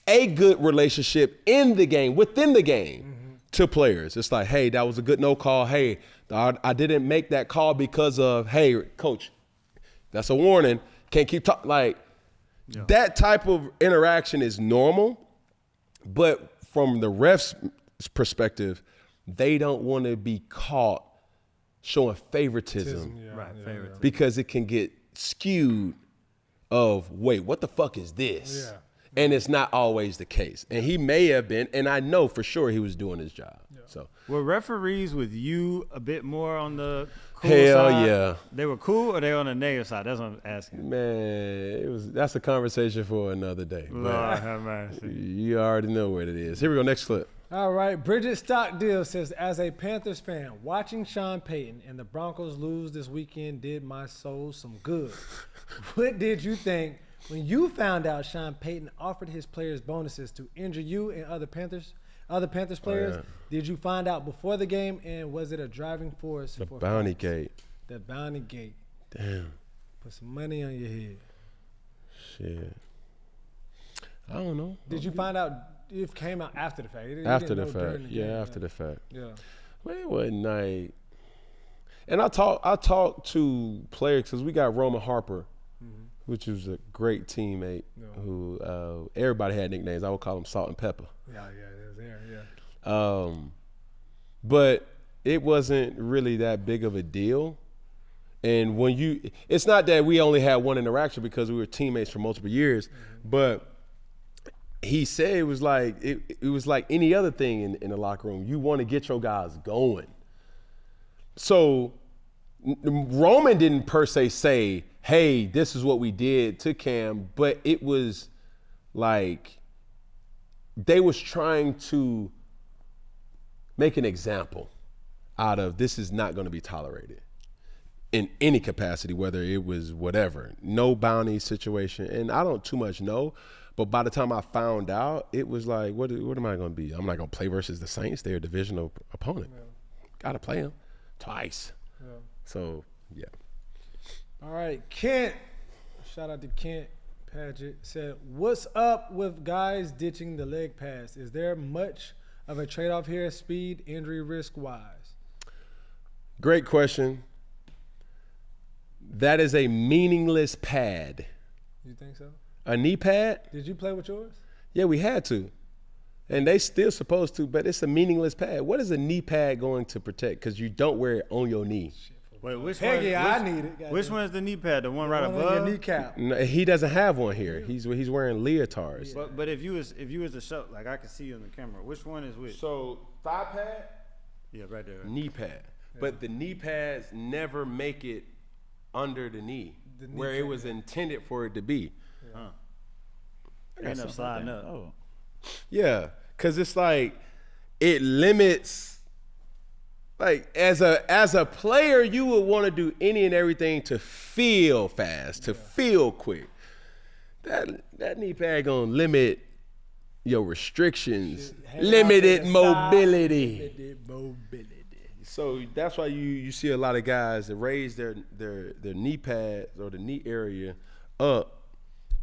a good relationship in the game, within the game, to players. It's like, hey, that was a good no call. Hey, I didn't make that call because of, hey, coach, that's a warning. Can't keep talking. Like, that type of interaction is normal, but from the ref's perspective, they don't want to be caught showing favoritism. Favoritism. Because it can get skewed of, wait, what the fuck is this? Yeah. And it's not always the case. And he may have been, and I know for sure he was doing his job. Yeah. So were referees with you a bit more on the cool hell side? yeah. They were cool or they were on the negative side? That's what I'm asking. Man, that's a conversation for another day. Lord have mercy. You already know what it is. Here we go, next clip. All right, Bridget Stockdale says, as a Panthers fan, watching Sean Payton and the Broncos lose this weekend did my soul some good. What did you think when you found out Sean Payton offered his players bonuses to injure you and other Panthers players? Yeah. Did you find out before the game, and was it a driving force? The for bounty fans? gate. The bounty gate. Damn. Put some money on your head. Shit. I don't know. Did you find out it came out after the fact? After the fact. Yeah, after the fact. Yeah. Well, it wasn't like, and I talked to players because we got Roman Harper, which was a great teammate who everybody had nicknames. I would call him Salt and Pepper. Yeah, it was there, yeah. But it wasn't really that big of a deal. And it's not that we only had one interaction because we were teammates for multiple years, but he said it was like it was like any other thing in the locker room. You want to get your guys going. So Roman didn't per se say, hey, this is what we did to Cam, but it was like they was trying to make an example out of this is not going to be tolerated in any capacity, whether it was whatever, no bounty situation. And I don't too much know, but by the time I found out, it was like, what am I going to be? I'm not going to play versus the Saints. They're a divisional opponent. Got to play them twice. Yeah. So, yeah. All right, Kent. Shout out to Kent Paget. Said, what's up with guys ditching the leg pass? Is there much of a trade-off here, speed, injury risk-wise? Great question. That is a meaningless pad. You think so? A knee pad? Did you play with yours? Yeah, we had to. And they still supposed to, but it's a meaningless pad. What is a knee pad going to protect? Because you don't wear it on your knee. Wait, which Peggy, one? I need it. Which one is the knee pad? The one right One on above? your kneecap. No, he doesn't have one here. He's wearing leotards. But if you was to show, like I can see you on the camera, which one is which? So thigh pad, Yeah, right there. knee pad. But the knee pads never make it under the knee, where it was intended for it to be. End up sliding up. Oh. Yeah, because it's like it limits. Like as a player, you would want to do any and everything to feel fast, to feel quick. That knee pad gonna limit your restrictions, limited mobility. So that's why you see a lot of guys that raise their knee pads or the knee area up,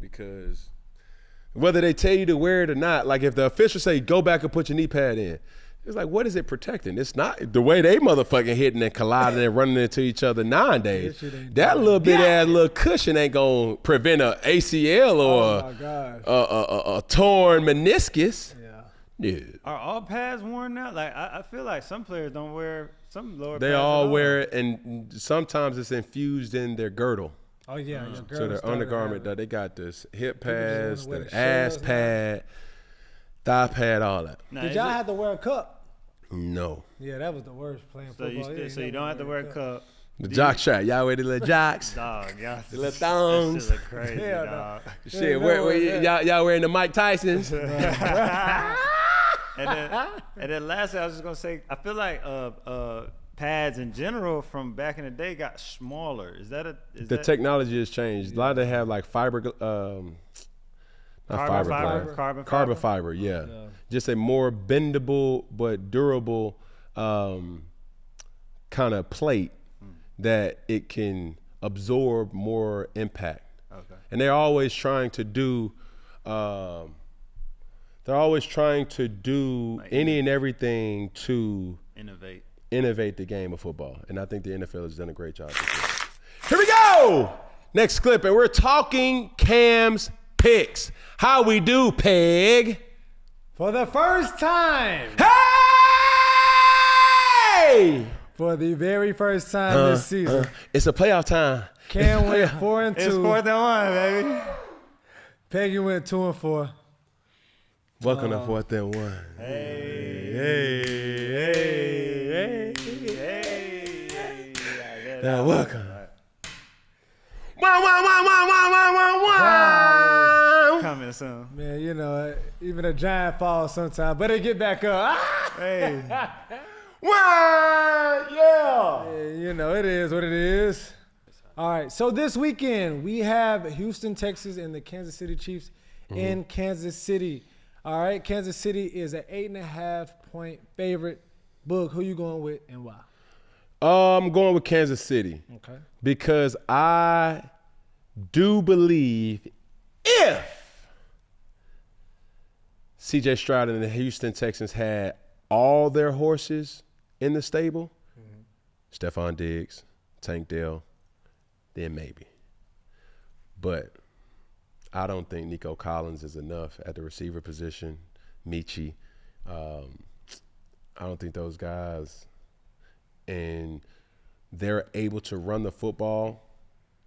because whether they tell you to wear it or not, like if the officials say go back and put your knee pad in, it's like, what is it protecting? It's not the way they motherfucking hitting and colliding and running into each other nowadays. That little bit ass little cushion ain't gonna prevent a ACL or a torn meniscus. Yeah. Are all pads worn now? Like I feel like some players don't wear some lower pads. They all wear it, and sometimes it's infused in their girdle. Oh yeah, so their undergarment, they got this hip pads, the ass pad, thigh pad, all that. Now, did y'all have to wear a cup? No. Yeah, that was the worst playing football. So you don't have to wear a cup. The jock strap, y'all wear the little jocks, Dog, y'all, the little thongs. This shit look crazy, dog. Shit, y'all wearing the Mike Tysons? And then lastly, I was just gonna say, I feel like pads in general from back in the day got smaller. Is that the technology has changed? A lot of them have like carbon fiber, yeah. Just a more bendable but durable kind of plate that it can absorb more impact. Okay. And they're always trying to do any and everything to innovate the game of football. And I think the NFL has done a great job. Here we go. Next clip, and we're talking Cam's picks. How we do, Peg? For the first time. Hey! For the very first time this season. It's a playoff time. Cam went 4-2. It's 4-1, baby. Peggy went 2-4. Welcome to 4th and 1. Hey. Now welcome. Coming soon. Man, you know, even a giant falls sometimes, but they get back up. Hey. Yeah, you know, it is what it is. All right, so this weekend we have Houston, Texas, and the Kansas City Chiefs in Kansas City. All right, Kansas City is an 8.5-point favorite. Boog, who you going with and why? I'm going with Kansas City. Okay. Because I do believe if C.J. Stroud and the Houston Texans had all their horses in the stable, Stephon Diggs, Tank Dell, then maybe. But I don't think Nico Collins is enough at the receiver position. Michi, I don't think those guys, and they're able to run the football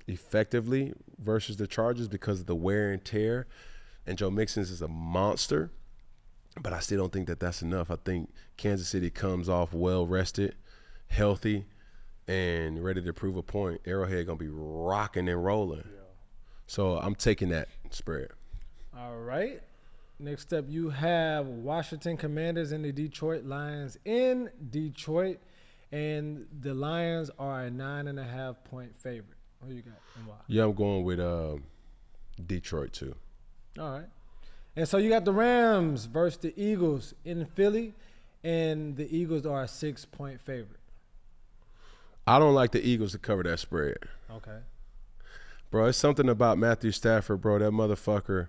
effectively versus the Chargers because of the wear and tear. And Joe Mixon is a monster, but I still don't think that that's enough. I think Kansas City comes off well-rested, healthy, and ready to prove a point. Arrowhead going to be rocking and rolling. Yeah. So I'm taking that spread. All right. Next up, you have Washington Commanders and the Detroit Lions in Detroit. And the Lions are a 9.5-point favorite. Who you got and why? Yeah, I'm going with Detroit too. All right. And so you got the Rams versus the Eagles in Philly. And the Eagles are a 6-point favorite. I don't like the Eagles to cover that spread. Okay. Bro, it's something about Matthew Stafford, bro. That motherfucker.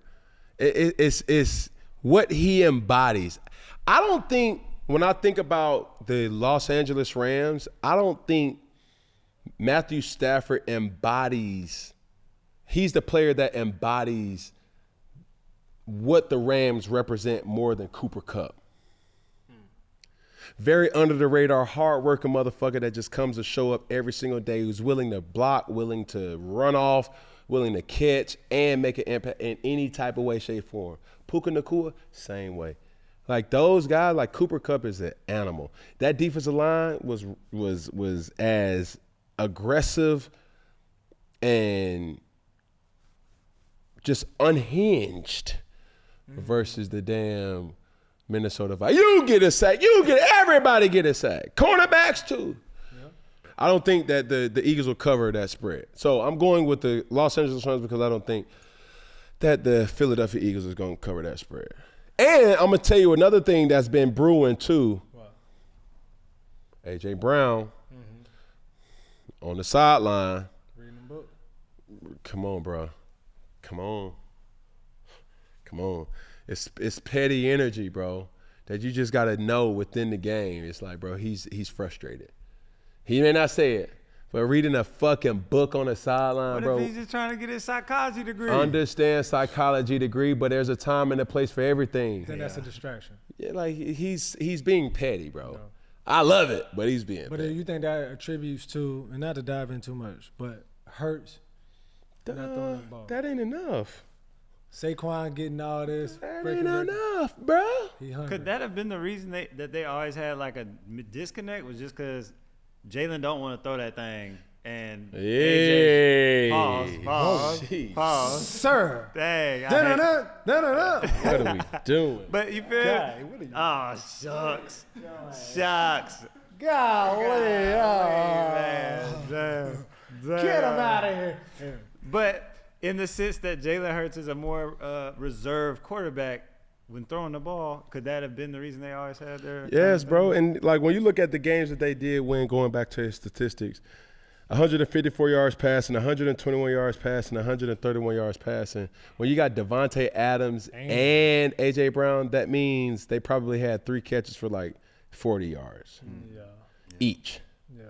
It's what he embodies. I don't think, when I think about the Los Angeles Rams, I don't think Matthew Stafford embodies, he's the player that embodies what the Rams represent more than Cooper Kupp. Very under the radar, hard-working motherfucker that just comes to show up every single day, who's willing to block, willing to run off, willing to catch, and make an impact in any type of way, shape, form. Puka Nacua, same way. Like those guys, like Cooper Kupp is an animal. That defensive line was as aggressive and just unhinged versus the damn Minnesota Vikings. You get a sack. Everybody get a sack. Cornerbacks too. Yep. I don't think that the Eagles will cover that spread. So I'm going with the Los Angeles Rams because I don't think that the Philadelphia Eagles is going to cover that spread. And I'm going to tell you another thing that's been brewing too. What? A.J. Brown on the sideline. Reading the book. Come on, bro. Come on. It's petty energy, bro, that you just got to know within the game. It's like, bro, he's frustrated. He may not say it, but reading a fucking book on the sideline, bro. What if he's just trying to get his psychology degree? Understand psychology degree, but there's a time and a place for everything. Then that's a distraction. Yeah, like he's being petty, bro. No. I love it, but he's being petty. You think that attributes to, and not to dive in too much, but Hurts not throwing the ball? That ain't enough. Saquon getting all this. That ain't enough, bro. Could that have been the reason that they always had like a disconnect? Was just because Jalen don't want to throw that thing and hey. Pause. Sir. Dang. What are we doing? But you feel? God, oh, shucks. Shucks. Golly. Damn. Get him out of here. But in the sense that Jalen Hurts is a more reserved quarterback when throwing the ball, could that have been the reason they always had their? Yes, bro. And like when you look at the games that they did win, going back to his statistics, 154 yards passing, 121 yards passing, 131 yards passing. When you got Devontae Adams and A.J. Brown, that means they probably had 3 catches for like 40 yards each. Yeah.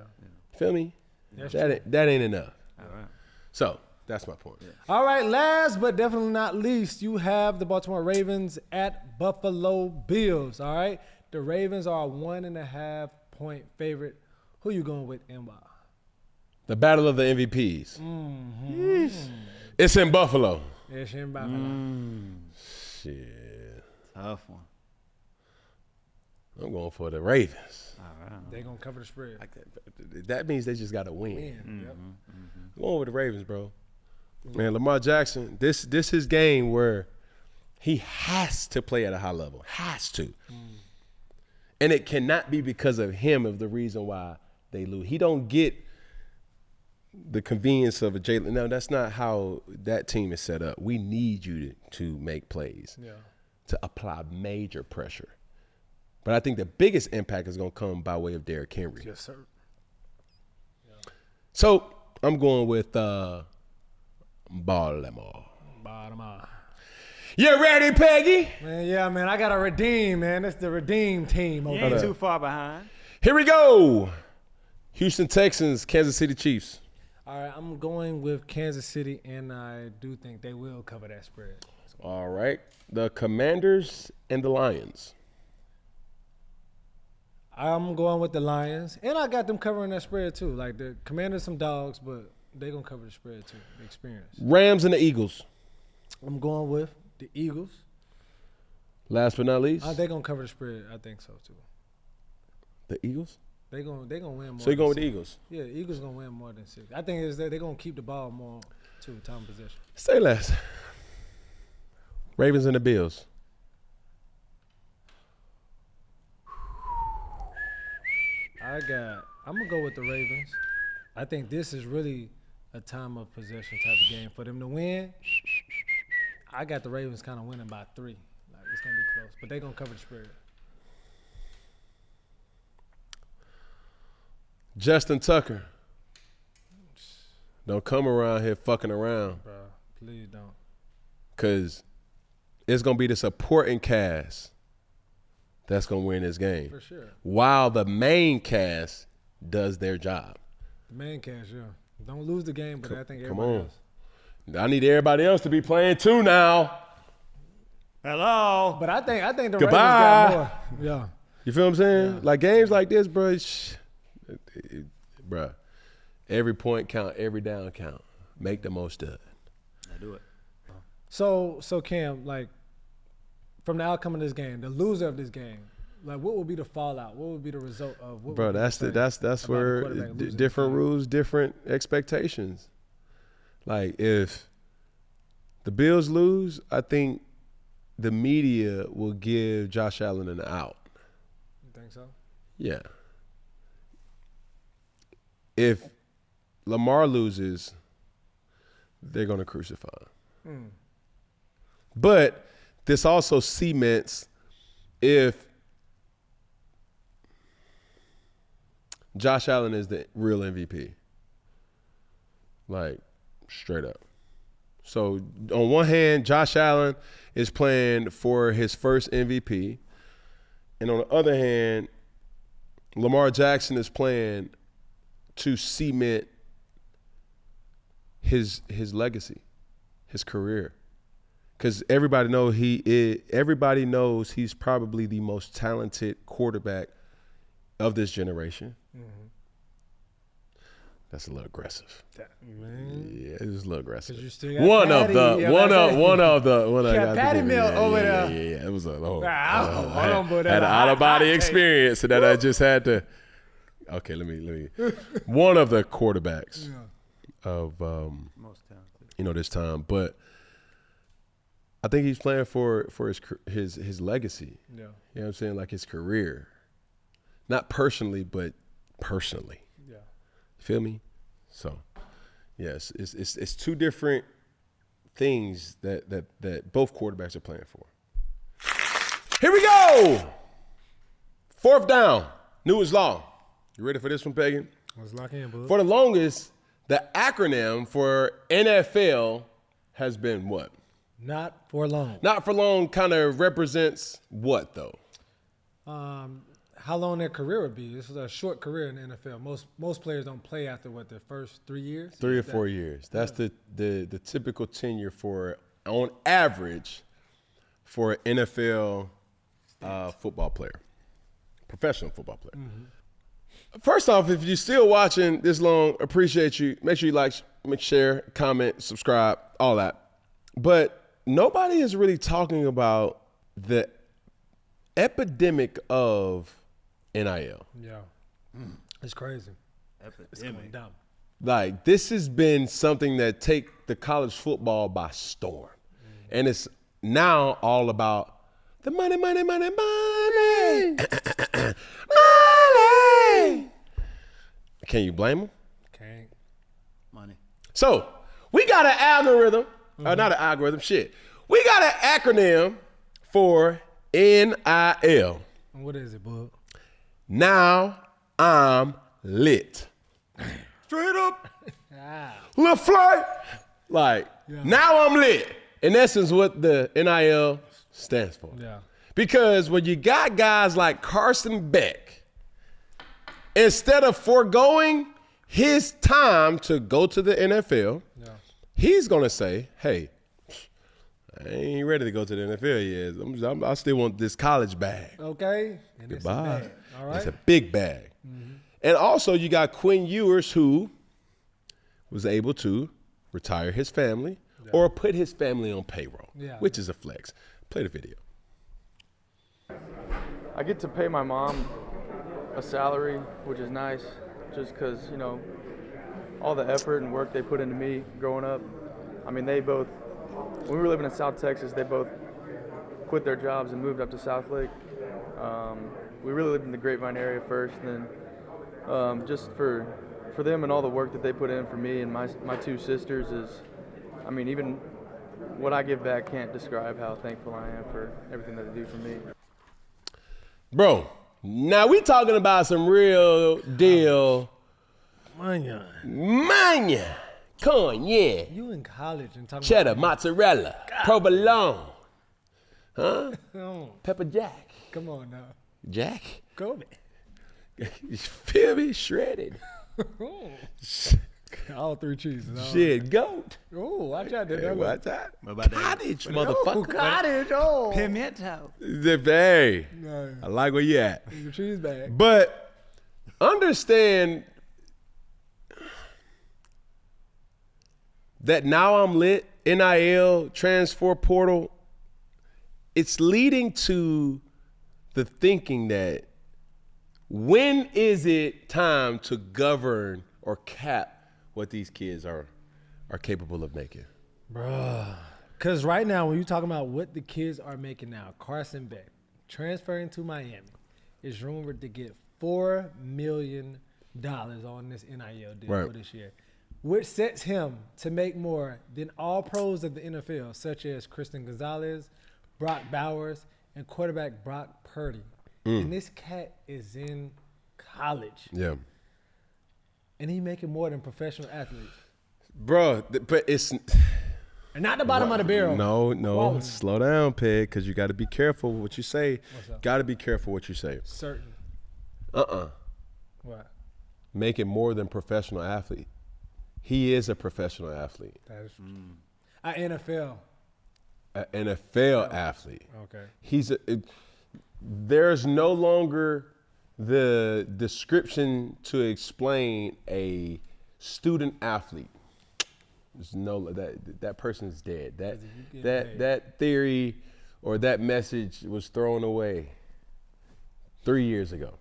Feel me? That ain't enough. All right. So that's my point. Yeah. All right, last but definitely not least, you have the Baltimore Ravens at Buffalo Bills. All right, the Ravens are a 1.5 point favorite. Who you going with and why? The battle of the MVPs. It's in Buffalo. It's in Buffalo. Shit. Tough one. I'm going for the Ravens. All right. They're going to cover the spread. Like that means they just got to win. Yep. I'm going with the Ravens, bro. Man, Lamar Jackson, this his game where he has to play at a high level. Has to. And it cannot be because of him of the reason why they lose. He don't get the convenience of a Jalen. No, that's not how that team is set up. We need you to make plays, to apply major pressure. But I think the biggest impact is going to come by way of Derrick Henry. Yes, sir. Yeah. So I'm going with Baltimore. You ready, Peggy? Man, yeah, man. I got to redeem, man. It's the redeem team. You ain't too far behind. Here we go. Houston Texans, Kansas City Chiefs. All right, I'm going with Kansas City, and I do think they will cover that spread. All right. The Commanders and the Lions. I'm going with the Lions, and I got them covering that spread too. Like the Commanders, some dogs, but they're going to cover the spread too, the experience. Rams and the Eagles. I'm going with the Eagles. Last but not least. They're going to cover the spread. I think so too. The Eagles? They're gonna win more. So you're going with the Eagles? Yeah, the Eagles going to win more than 6. I think they're going to keep the ball more to time of possession. Say less. Ravens and the Bills. I'm going to go with the Ravens. I think this is really a time of possession type of game. For them to win, I got the Ravens kind of winning by 3. Like, it's going to be close. But they're going to cover the spread. Justin Tucker. Don't come around here fucking around. Bro, please don't. Because it's going to be the supporting cast that's going to win this game. For sure. While the main cast does their job. The main cast, yeah. Don't lose the game, but I think everybody else. I need everybody else to be playing too now. Hello. But I think the Ravens Goodbye. got more. Yeah. You feel what I'm saying? Yeah. Like games like this, bro. Bro, every point count, every down count. Make the most of it. I do it. So Cam, like, from the outcome of this game, the loser of this game, like, what would be the fallout? What would be the result of? What Bro, that's where different rules, different expectations. Like if the Bills lose, I think the media will give Josh Allen an out. You think so? Yeah. If Lamar loses, they're going to crucify him. But this also cements if Josh Allen is the real MVP. Like, straight up. So, on one hand, Josh Allen is playing for his first MVP. And on the other hand, Lamar Jackson is playing to cement his legacy, his career. Because everybody knows he's probably the most talented quarterback of this generation. Mm-hmm. That's a little aggressive. Yeah, it was a little aggressive. You still got one of Patty Mill over there. Yeah. It was a hold on, but had an out of body experience that I just had to. Okay, let me. One of the quarterbacks of most talented. This time, but I think he's playing for his legacy. Yeah, you know what I'm saying, like his career, not personally, but personally. Yeah, you feel me? So, yes, it's two different things that both quarterbacks are playing for. Here we go. 4th down. Newton's Law. You ready for this one, Peggy? Let's lock in, bud. For the longest, the acronym for NFL has been what? Not for long. Not for long kind of represents what, though? How long their career would be. This is a short career in the NFL. Most players don't play after, their first 3 years? 3 or 4 years. That's the typical tenure on average, for an NFL football player, professional football player. Mm-hmm. First off, if you're still watching this long, appreciate you. Make sure you like, share, comment, subscribe, all that. But nobody is really talking about the epidemic of NIL. Yeah. It's crazy. It's going down. Like, this has been something that take the college football by storm. And it's now all about the money, money, money, money. Money. Can you blame them? Can't. Money. So, we got an algorithm. Not an algorithm, shit. We got an acronym for NIL. What is it, bud? Now I'm lit. Straight up. LaFleur. Like, now I'm lit. In essence, what the NIL stands for. Yeah. Because when you got guys like Carson Beck, instead of foregoing his time to go to the NFL, he's going to say, hey, I ain't ready to go to the NFL yet. I still want this college bag. Okay. And goodbye. It's a bag. All right. It's a big bag. Mm-hmm. And also you got Quinn Ewers, who was able to retire his family or put his family on payroll, which is a flex. Play the video. I get to pay my mom a salary, which is nice, just because, all the effort and work they put into me growing up. I mean, they both, when we were living in South Texas, they both quit their jobs and moved up to Southlake. We really lived in the Grapevine area first, and then just for them and all the work that they put in for me and my two sisters is, I mean, even what I give back can't describe how thankful I am for everything that they do for me. Bro, now we talking about some real deal. Mania. Corn, yeah. You in college and talking cheddar, about mozzarella, provolone. Huh? Pepper jack. Come on now. Jack? Go. You feel me? Shredded. all three cheeses. Shit, goat. Oh, watch out. Hey, what's that? What about Cottage, that? motherfucker. Cottage. Oh. Pimento. Hey, No. I like where you at. Your cheese bag. But understand that now I'm lit, NIL, transfer portal, it's leading to the thinking that when is it time to govern or cap what these kids are capable of making? Bruh. Because right now, when you're talking about what the kids are making now, Carson Beck transferring to Miami is rumored to get $4 million on this NIL deal for this year, which sets him to make more than all pros of the NFL, such as Christian Gonzalez, Brock Bowers, and quarterback Brock Purdy. And this cat is in college. Yeah. And he making more than professional athletes. Bro, but it's... And not the bottom of the barrel. No. Slow down, Peg, because you got to be careful what you say. Got to be careful what you say. Certain. What? Making more than professional athlete. He is a professional athlete. That is an NFL. An NFL athlete. Okay. There's no longer the description to explain a student athlete. There's no that person is dead. That theory or that message was thrown away 3 years ago.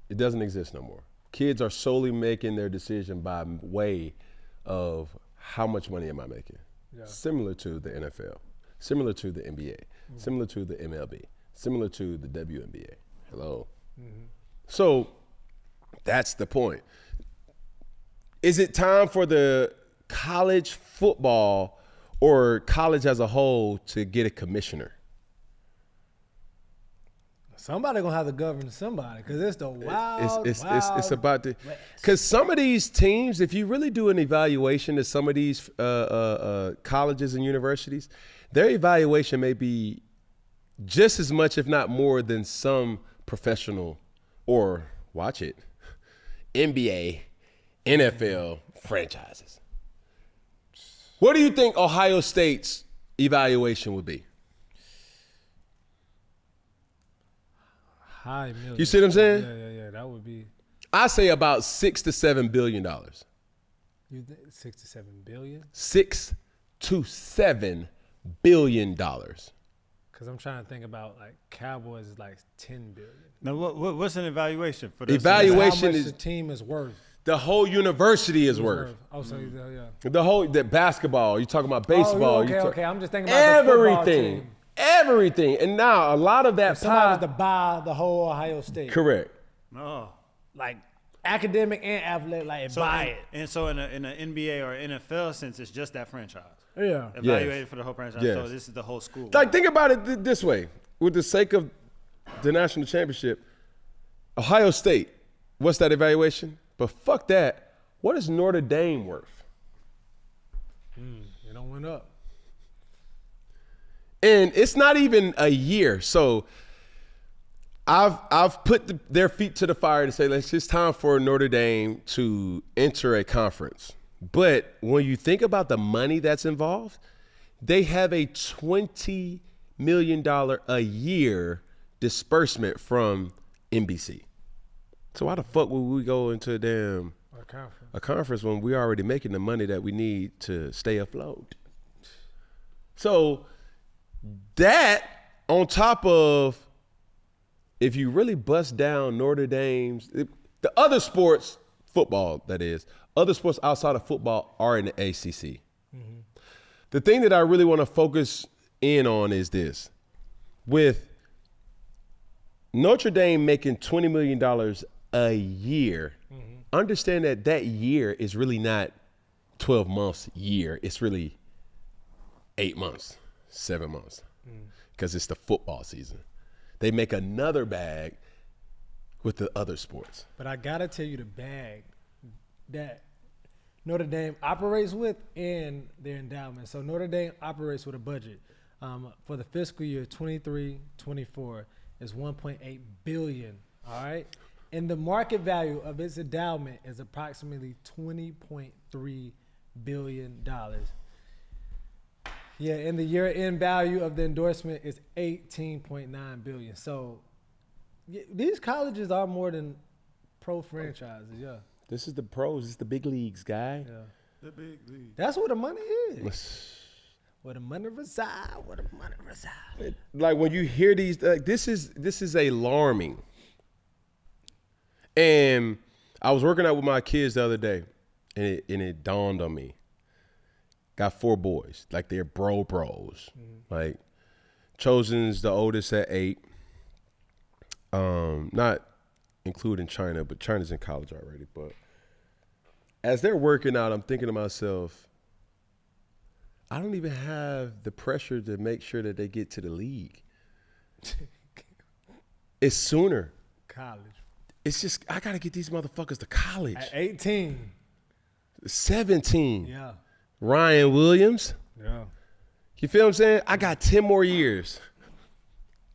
It doesn't exist no more. Kids are solely making their decision by way of how much money am I making. Yeah. Similar to the NFL, similar to the NBA, similar to the MLB, similar to the WNBA. Hello. So that's the point. Is it time for the college football or college as a whole to get a commissioner? Somebody gonna have to govern somebody because it's the wild. It's about the because some of these teams, if you really do an evaluation of some of these colleges and universities, their evaluation may be just as much, if not more, than some professional or watch it NBA, NFL franchises. What do you think Ohio State's evaluation would be? High million. You see what I'm saying? Yeah. That would be. I say about $6 to $7 billion. You think 6 to 7 billion? $6 to $7 billion. Because I'm trying to think about like Cowboys is like 10 billion. Now, what's an evaluation for this? Evaluation how much is the team is worth. The whole university is worth. Oh, so yeah. The basketball. You talking about baseball? Okay. I'm just thinking about the football team. Everything. And now a lot of that somebody was to buy the whole Ohio State. Correct. Oh. Like academic and athletic, like buy it. And so in an NBA or NFL sense, it's just that franchise. Yeah. Evaluated for the whole franchise. Yes. So this is the whole school. Like think about it this way. With the sake of the national championship, Ohio State, what's that evaluation? But fuck that. What is Notre Dame worth? It don't went up. And it's not even a year. So I've put their feet to the fire to say, it's time for Notre Dame to enter a conference. But when you think about the money that's involved, they have a $20 million a year disbursement from NBC. So why the fuck would we go into a conference when we're already making the money that we need to stay afloat? So that on top of, if you really bust down Notre Dame's, the other sports, football that is, other sports outside of football are in the ACC. The thing that I really want to focus in on is this. With Notre Dame making $20 million a year, understand that year is really not 12 months year. It's really 8 months, 7 months, because it's the football season. They make another bag with the other sports. But I got to tell you the bag that Notre Dame operates with and their endowment. So Notre Dame operates with a budget for the fiscal year 23-24 is $1.8 billion, all right? And the market value of its endowment is approximately $20.3 billion. Yeah, and the year-end value of the endorsement is $18.9 billion. So these colleges are more than pro franchises, yeah. This is the pros. This is the big leagues, guy. Yeah. The big league. That's where the money is. Where the money reside, where the money reside. Like when you hear these, like this is alarming. And I was working out with my kids the other day, and it dawned on me. Got 4 boys, like they're bros. Mm-hmm. Like Chosen's the oldest at 8. Not including China, but China's in college already. But as they're working out, I'm thinking to myself, I don't even have the pressure to make sure that they get to the league. It's sooner. College. It's just, I got to get these motherfuckers to college. At 18. 17. Yeah. Ryan Williams. Yeah. You feel what I'm saying? I got 10 more years.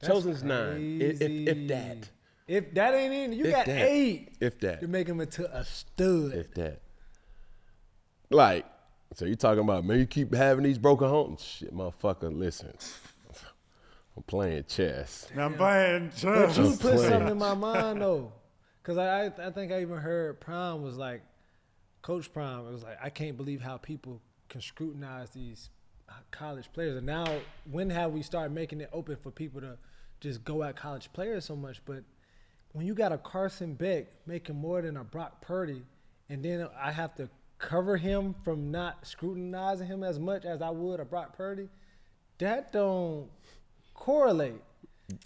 That's Chosen's 9. If that. If that ain't in, you If got that. 8. If that. To make him into a stud. If that. Like, so you talking about, man, you keep having these broken homes. Shit, motherfucker, listen. I'm playing chess. I'm playing chess. But you put something in my mind, though. Because I think I even heard Prime was like, Coach Prime, it was like, I can't believe how people can scrutinize these college players. And now, when have we started making it open for people to just go at college players so much? But when you got a Carson Beck making more than a Brock Purdy, and then I have to cover him from not scrutinizing him as much as I would a Brock Purdy, that don't correlate.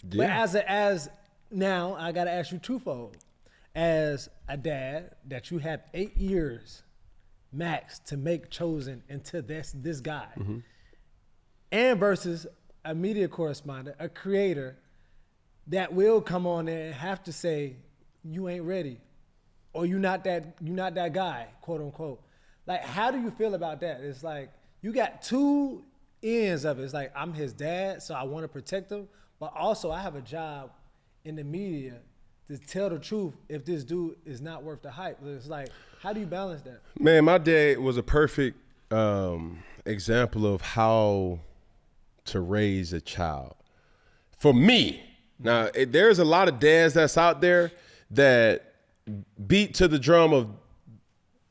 Yeah. But as now, I got to ask you twofold. As a dad, that you have 8 years max to make Chosen into this guy, and versus a media correspondent, a creator that will come on there and have to say you ain't ready, or you're not that guy, quote unquote. Like, how do you feel about that? It's like you got 2 ends of it. It's like, I'm his dad, so I want to protect him, but also I have a job in the media to tell the truth if this dude is not worth the hype. It's like, how do you balance that? Man, my dad was a perfect example of how to raise a child. For me, now there's a lot of dads that's out there that beat to the drum of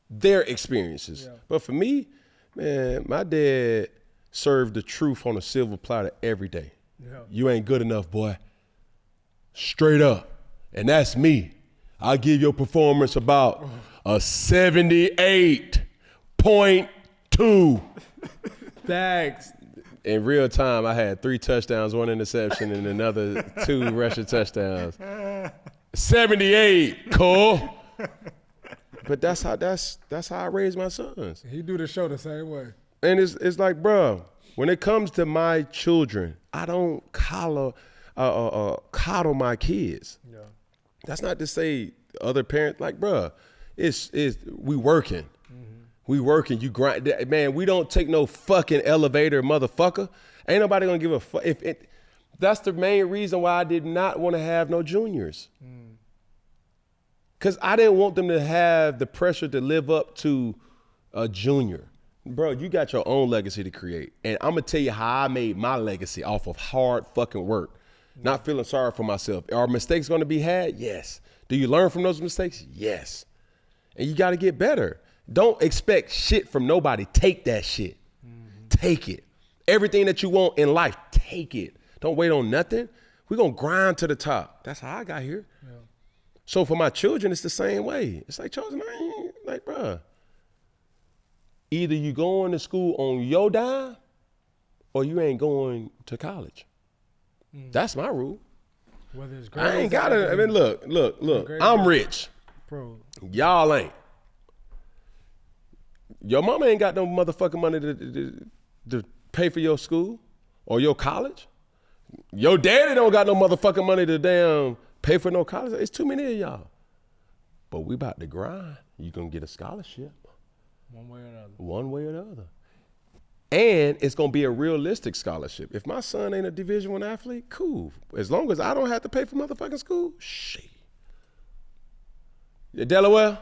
their experiences. Yeah. But for me, man, my dad served the truth on a silver platter every day. Yeah. You ain't good enough, boy. Straight up. And that's me. I give your performance about a 78.2. Thanks. In real time, I had 3 touchdowns, 1 interception, and another 2 rushing touchdowns. 78, Cole. But that's how I raise my sons. He do the show the same way. And it's like, bro, when it comes to my children, I don't coddle my kids. Yeah. That's not to say other parents, like, bro, we working. Mm-hmm. We working. You grind. Man, we don't take no fucking elevator, motherfucker. Ain't nobody gonna give a fuck. That's the main reason why I did not want to have no juniors. Because I didn't want them to have the pressure to live up to a junior. Bro, you got your own legacy to create. And I'm going to tell you how I made my legacy off of hard fucking work. Not feeling sorry for myself. Are mistakes going to be had? Yes. Do you learn from those mistakes? Yes. And you got to get better. Don't expect shit from nobody. Take that shit. Take it. Everything that you want in life, take it. Don't wait on nothing. We're going to grind to the top. That's how I got here. Yeah. So for my children, it's the same way. It's like, Chosen, like, bruh, either you going to school on your dime or you ain't going to college. That's my rule. Whether it's I ain't got to, I mean, look. I'm rich. Bro. Y'all ain't. Your mama ain't got no motherfucking money to pay for your school or your college. Your daddy don't got no motherfucking money to damn pay for no college. It's too many of y'all. But we about to grind. You gonna get a scholarship. One way or the other. One way or the other. And it's gonna be a realistic scholarship. If my son ain't a Division I athlete, cool. As long as I don't have to pay for motherfucking school, shit. Delaware?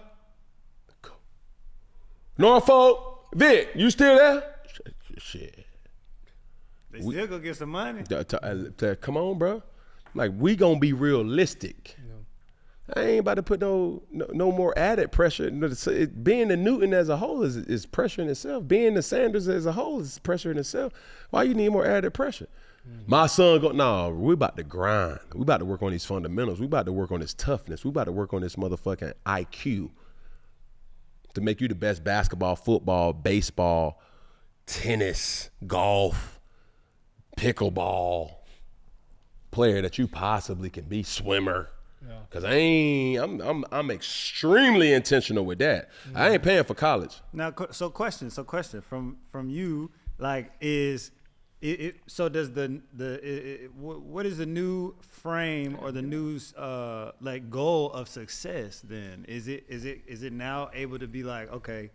Norfolk? Vic, you still there? Shit. They still gonna get some money. Come on, bro. Like, we gonna be realistic. I ain't about to put no more added pressure. Being the Newton as a whole is pressure in itself. Being the Sanders as a whole is pressure in itself. Why you need more added pressure? My son we about to grind. We about to work on these fundamentals. We about to work on this toughness. We about to work on this motherfucking IQ to make you the best basketball, football, baseball, tennis, golf, pickleball player that you possibly can be, swimmer. Cause I'm extremely intentional with that. I ain't paying for college. Now, so question from you, like, is it? So does what is the new frame or the new like goal of success? Then is it now able to be like, okay,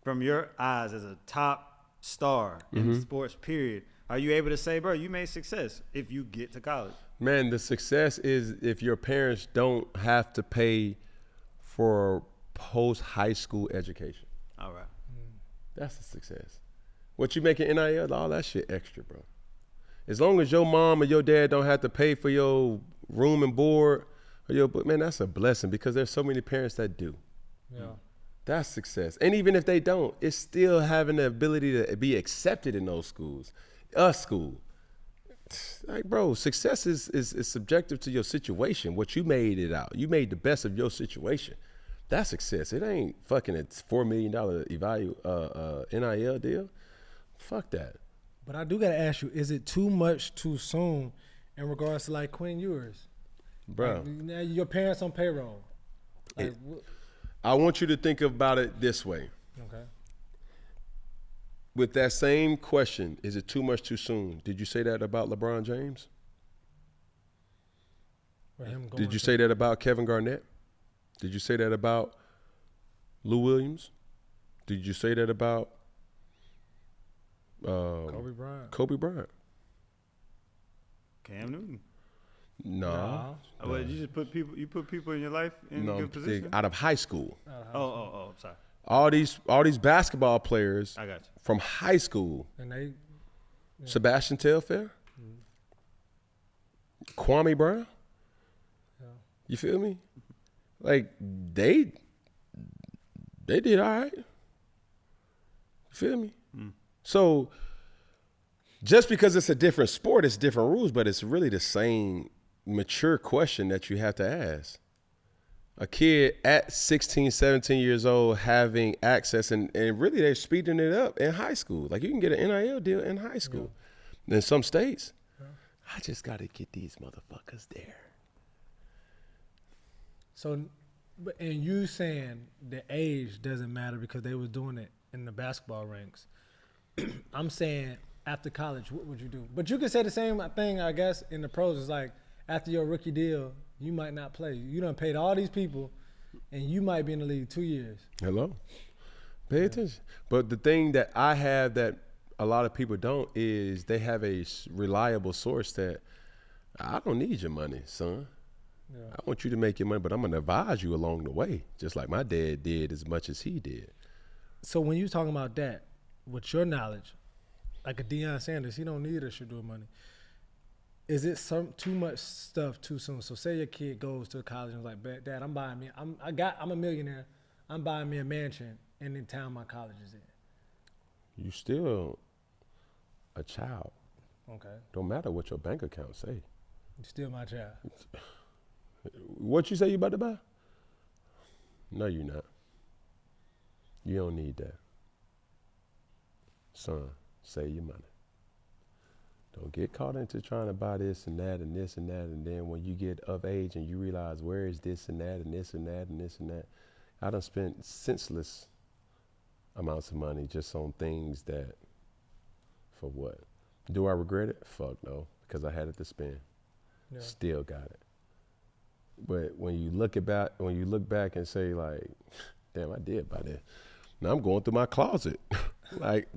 from your eyes as a top star in sports, period, are you able to say, bro, you made success if you get to college? Man, the success is if your parents don't have to pay for post-high school education. All right. That's a success. What you make in NIL, all that shit extra, bro. As long as your mom or your dad don't have to pay for your room and board, man, that's a blessing because there's so many parents that do. Yeah. That's success. And even if they don't, it's still having the ability to be accepted in those schools. School. Like, bro, success is subjective to your situation. What you made it out. You made the best of your situation. That's success. It ain't fucking a $4 million NIL deal. Fuck that. But I do gotta ask you, is it too much too soon in regards to like Quinn Ewers? Bro. Like, now your parents on payroll. Like, I want you to think about it this way. Okay. With that same question, is it too much too soon? Did you say that about LeBron James? Did you say that about Kevin Garnett? Did you say that about Lou Williams? Did you say that about Kobe Bryant? Cam Newton? No. Well, you just put people in your life in a good position? Out of high school. Oh, sorry. All these basketball players I got you. from high school. And Sebastian Telfair, Kwame Brown. You feel me? Like they did all right. You feel me? So just because it's a different sport, it's different rules, but it's really the same mature question that you have to ask. A kid at 16, 17 years old having access, and really they're speeding it up in high school. Like, you can get an NIL deal in high school. In some states. I just got to get these motherfuckers there. So, and you saying the age doesn't matter because they was doing it in the basketball ranks. I'm saying after college, what would you do? But you could say the same thing, I guess, in the pros. It's like after your rookie deal, you might not play. You done paid all these people, and you might be in the league 2 years. Hello? Pay attention. But the thing that I have that a lot of people don't is they have a reliable source that I don't need your money, son. Yeah. I want you to make your money, but I'm going to advise you along the way, just like my dad did as much as he did. So when you're talking about that, with your knowledge, like a Deion Sanders, he don't need us to do money. Is it too much stuff too soon? So say your kid goes to college and is like, Dad, I'm a millionaire. I'm buying me a mansion in the town my college is in. You still a child. Okay. Don't matter what your bank account say. You're still my child. What you say you about to buy? No, you're not. You don't need that. Son, save your money. Don't get caught into trying to buy this and that and this and that, and then when you get of age and you realize where is this and that and this and that and this and that. I done spent senseless amounts of money just on things that, for what? Do I regret it? Fuck no, because I had it to spend. Yeah. Still got it. But when you look back and say like, damn, I did buy that. Now I'm going through my closet. Like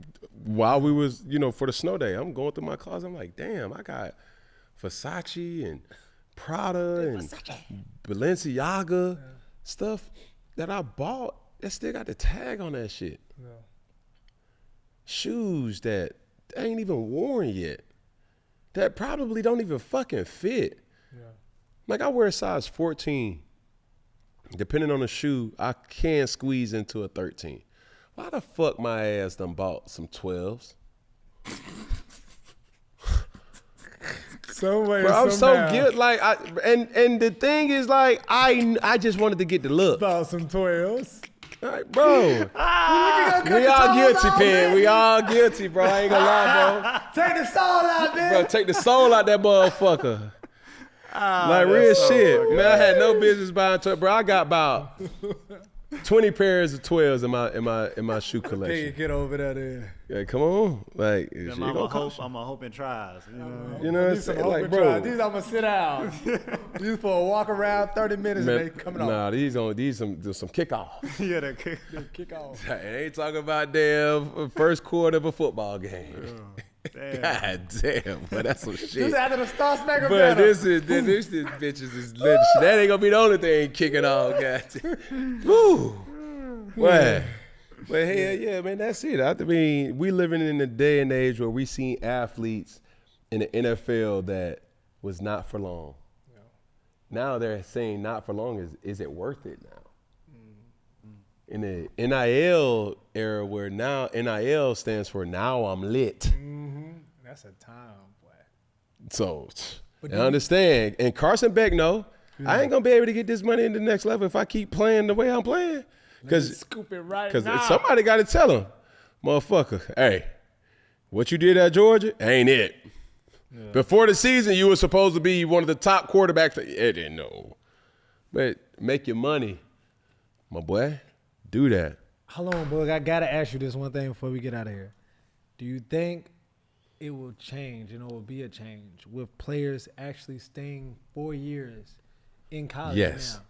while we was, for the snow day, I'm going through my closet. I'm like, damn, I got Versace and Prada and Balenciaga. stuff that I bought that still got the tag on that shit. Yeah. Shoes that ain't even worn yet. That probably don't even fucking fit. Yeah. Like I wear a size 14. Depending on the shoe, I can squeeze into a 13. Why the fuck my ass done bought some 12s? Somewhere, Bro, I'm somehow. so good. Like and the thing is like I just wanted to get the look. About some 12s. Like, bro. We all guilty, Pen. We all guilty, bro. I ain't gonna lie, bro. Take the soul out, man. Bro, take the soul out that motherfucker. Like real that's so shit. fucking Man, I had no business buying 12. Bro, I got about 20 pairs of 12s in my shoe collection. Hey, get over that there. Yeah, come on. Like, shit I'm gonna a cost hope. I'm a hope and tries. You know? you know what I'm saying? Like, bro. These I'm gonna sit down. These for a walk around 30 minutes Man, and they coming off. nah, these some kickoffs. Yeah, the Kick off. They ain't talking about damn first quarter of a football game. Damn. God damn, but that's some shit. This after the Star Spangled But Banner. this bitches is lit. That ain't gonna be the only thing kicking off, goddamn. Woo. What? But hell yeah, man, that's it. I mean, we living in a day and age where we seen athletes in the NFL that was not for long. Yeah. Now they're saying not for long. Is it worth it now? In the NIL era, where now NIL stands for now I'm lit. Mm-hmm. That's a time, boy. So I understand. And Carson Beck, no, I ain't gonna be able to get this money in the next level if I keep playing the way I'm playing. Because scoop it right now. somebody got to tell him, motherfucker, hey, what you did at Georgia ain't it. Yeah. Before the season, you were supposed to be one of the top quarterbacks. It didn't know. But make your money, my boy. Do that. Hold on, Boog. I gotta ask you this one thing before we get out of here. Do you think it will change and it will be a change with players actually staying 4 years in college Yes. now?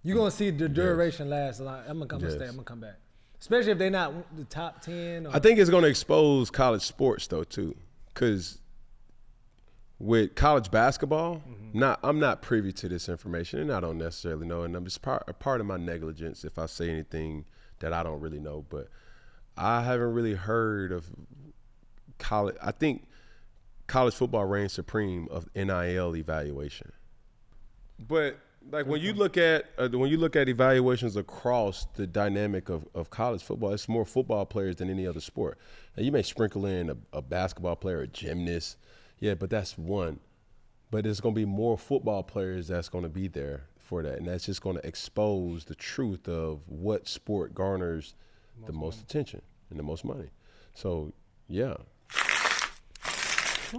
You're gonna see the duration last a lot. I'm gonna stay. I'm gonna come back. Especially if they're not the top 10. Or I think it's gonna expose college sports though too, because with college basketball, I'm not privy to this information, and I don't necessarily know, and it's part of my negligence if I say anything that I don't really know. But I haven't really heard of college. I think college football reigns supreme of NIL evaluation. But like when you look at evaluations across the dynamic of college football, it's more football players than any other sport. Now, you may sprinkle in a basketball player, a gymnast. Yeah, but that's one. But there's going to be more football players that's going to be there for that. And that's just going to expose the truth of what sport garners the most attention and the most money. So, yeah.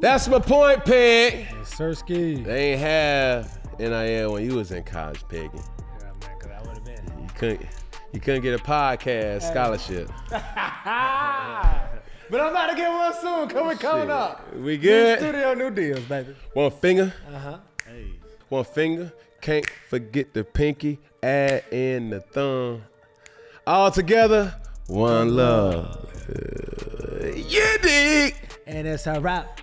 That's my point, Peg. Yes, Sirski. They ain't have NIL when you was in college, Peggy. Yeah, man, because I would have been. You couldn't get a podcast scholarship. But I'm about to get one soon. Coming up. We good? New studio, new deals, baby. One finger. Hey. One finger. Can't forget the pinky. Add in the thumb. All together, one love. You dig? And it's a wrap.